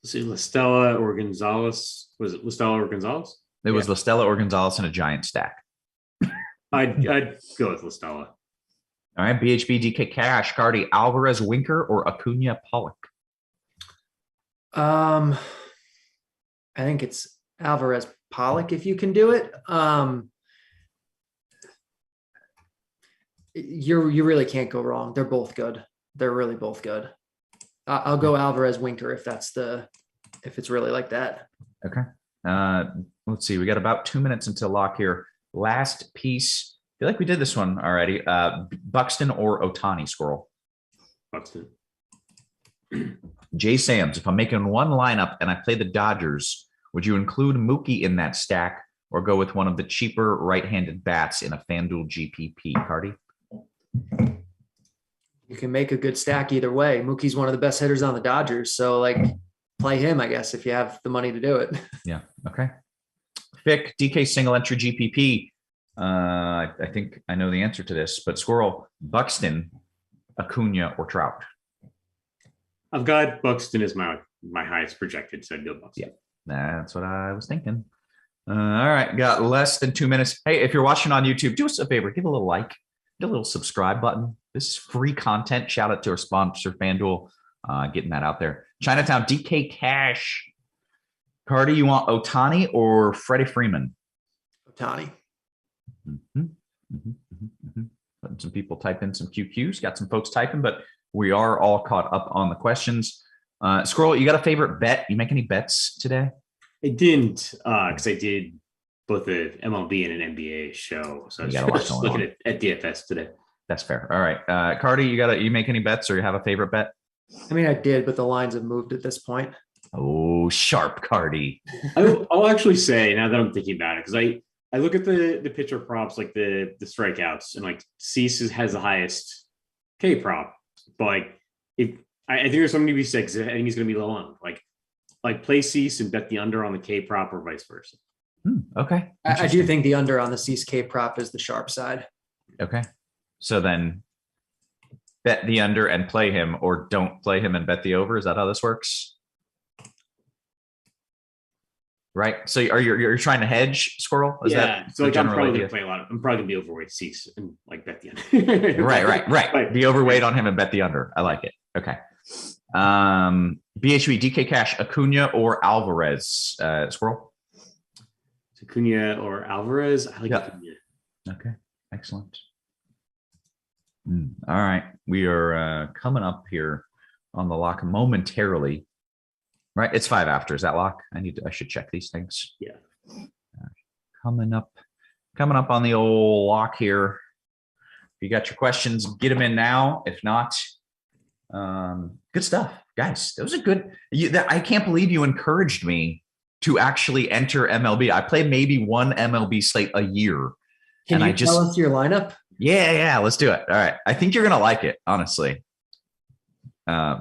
S6: See, La Stella or Gonzalez. Was it La Stella or Gonzalez?
S5: It was La Stella or Gonzalez in a giant stack.
S6: I'd go with La Stella.
S5: All right, BHB DK Cash, Carty, Alvarez Winker or Acuna Pollock?
S4: I think it's Alvarez Pollock if you can do it. You really can't go wrong. They're both good. They're really both good. I'll go Alvarez Winker if it's really like that.
S5: Okay. Let's see. We got about 2 minutes until lock here. Last piece. I feel like we did this one already. Buxton or Otani, Squirrel?
S6: Buxton.
S5: Jay Sams, if I'm making one lineup and I play the Dodgers, would you include Mookie in that stack or go with one of the cheaper right-handed bats in a FanDuel GPP, Carty?
S4: You can make a good stack either way. Mookie's one of the best hitters on the Dodgers. So play him, I guess, if you have the money to do it.
S5: Yeah. Okay. Fick, DK single entry GPP. I think I know the answer to this, but Squirrel, Buxton, Acuna, or Trout?
S6: I've got Buxton as my highest projected, so I'd go Buxton.
S5: Yeah, that's what I was thinking. All right, got less than 2 minutes. Hey, if you're watching on YouTube, do us a favor, give a little like, hit a little subscribe button. This is free content. Shout out to our sponsor, FanDuel, getting that out there. Chinatown, DK Cash. Carty, you want Otani or Freddie Freeman?
S4: Otani.
S5: Letting some people type in some QQs. Got some folks typing, but we are all caught up on the questions. Squirrel, you got a favorite bet? You make any bets today?
S6: I didn't, because I did both an MLB and an NBA show. So I was just looking at DFS today.
S5: That's fair. All right. Carty, you make any bets or you have a favorite bet?
S4: I mean, I did, but the lines have moved at this point.
S5: Oh, sharp Carty.
S6: I'll actually say, now that I'm thinking about it, because I look at the pitcher props, like the strikeouts, and like Cease has the highest K prop. But I think there's something to be said because I think he's going to be low on. Like play Cease and bet the under on the K prop or vice versa.
S5: Okay.
S4: I do think the under on the Cease K prop is the sharp side.
S5: Okay. So then bet the under and play him, or don't play him and bet the over. Is that how this works? right? So you're trying to hedge, Squirrel? Is that
S6: so like I'm probably
S5: idea?
S6: gonna play a lot. I'm probably gonna be overweight Cease and like bet the under.
S5: Right. Be overweight on him and bet the under. I like it. Okay. BHB, DK Cash, Acuna or Alvarez? Squirrel?
S6: Acuna or Alvarez? I like Acuna.
S5: Okay. Excellent. All right. We are coming up here on the lock momentarily. Right. It's 5 after. Is that lock? I should check these things.
S6: Yeah.
S5: Coming up on the old lock here. If you got your questions, get them in now. If not, good stuff, guys. That was a good. I can't believe you encouraged me to actually enter MLB. I play maybe one MLB slate a year.
S4: Can you tell us your lineup?
S5: Yeah, let's do it. All right. I think you're gonna like it, honestly.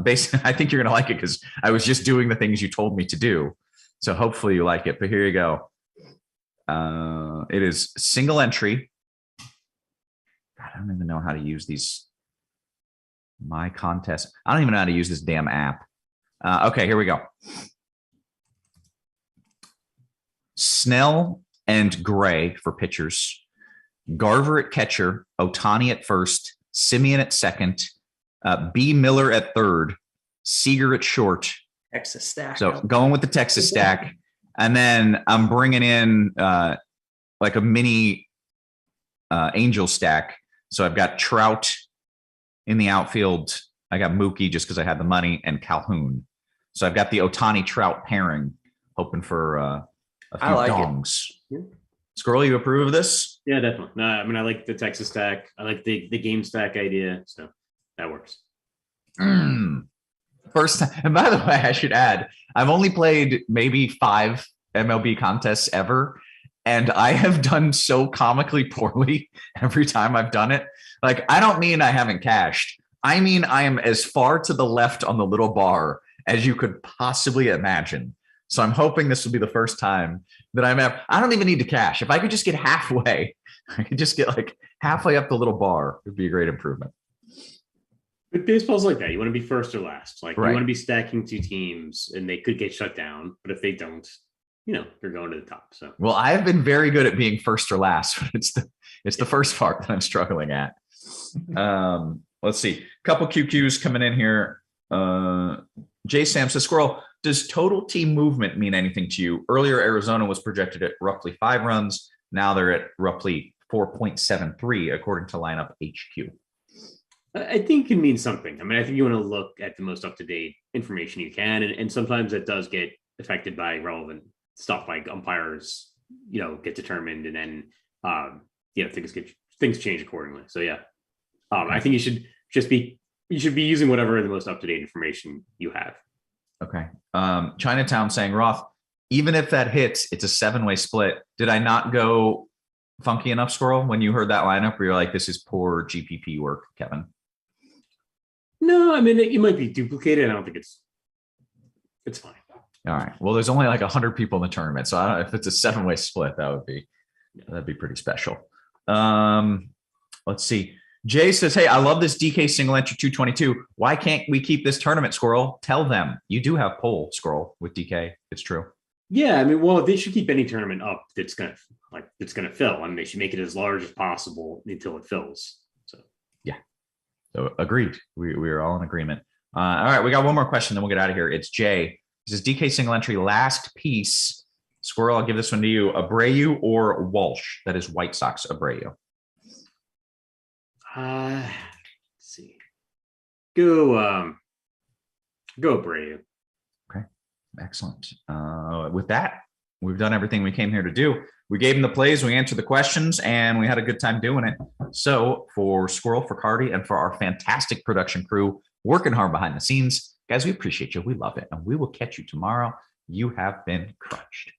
S5: Basically, I think you're gonna like it because I was just doing the things you told me to do. So hopefully you like it. But here you go. It is single entry. God, I don't even know how to use these. My contest. I don't even know how to use this damn app. Okay, here we go. Snell and Gray for pitchers. Garver at catcher. Ohtani at first. Simeon at second. B. Miller at third. Seager at short.
S4: Texas stack.
S5: So going with the Texas stack. And then I'm bringing in like a mini Angel stack. So I've got Trout in the outfield. I got Mookie just because I had the money, and Calhoun. So I've got the Ohtani Trout pairing, hoping for a few dongs. Squirrel, you approve of this?
S6: Yeah, definitely. No, I mean, I like the Texas stack. I like the game stack idea. So that works.
S5: First time. And by the way, I should add, I've only played maybe 5 MLB contests ever. And I have done so comically poorly every time I've done it. Like, I don't mean I haven't cashed. I mean, I am as far to the left on the little bar as you could possibly imagine. So I'm hoping this will be the first time that I don't even need to cash. If I could just get halfway, I could just get like halfway up the little bar. It would be a great improvement.
S6: But baseball's like that. You want to be first or last. Like,
S5: right.
S6: You want to be stacking 2 teams and they could get shut down. But if they don't, you're going to the top. So, well,
S5: I've been very good at being first or last. It's the first part that I'm struggling at. Let's see. A couple QQs coming in here. Jay Sam says, Squirrel, does total team movement mean anything to you? Earlier, Arizona was projected at roughly 5 runs. Now they're at roughly 4.73, according to lineup HQ.
S6: I think it can mean something. I mean, I think you want to look at the most up-to-date information you can. And sometimes it does get affected by relevant stuff, like umpires, get determined, and then, things change accordingly. So, yeah, I think you should be using whatever the most up-to-date information you have.
S5: Okay. Chinatown saying, Roth, even if that hits, it's a 7-way split. Did I not go funky enough, Squirrel, when you heard that lineup where you're like, this is poor GPP work, Kevin?
S6: No, I mean, it might be duplicated. I don't think it's fine.
S5: All right. Well, there's only like 100 people in the tournament. So I don't know if it's a 7-way split, that'd be pretty special. Let's see. Jay says, hey, I love this DK single entry 222. Why can't we keep this tournament, Squirrel? Tell them. You do have poll, Squirrel, with DK. It's true.
S6: Yeah, I mean, well, they should keep any tournament up that's gonna fill. I mean, they should make it as large as possible until it fills. So
S5: yeah. So agreed. We are all in agreement. All right, we got one more question, then we'll get out of here. It's Jay. This is DK single entry last piece. Squirrel, I'll give this one to you. Abreu or Walsh? That is White Sox Abreu.
S6: Let's see. Go Abreu.
S5: Okay, excellent. With that, we've done everything we came here to do. We gave him the plays, we answered the questions, and we had a good time doing it. So for Squirrel, for Carty, and for our fantastic production crew working hard behind the scenes, guys, we appreciate you. We love it. And we will catch you tomorrow. You have been crunched.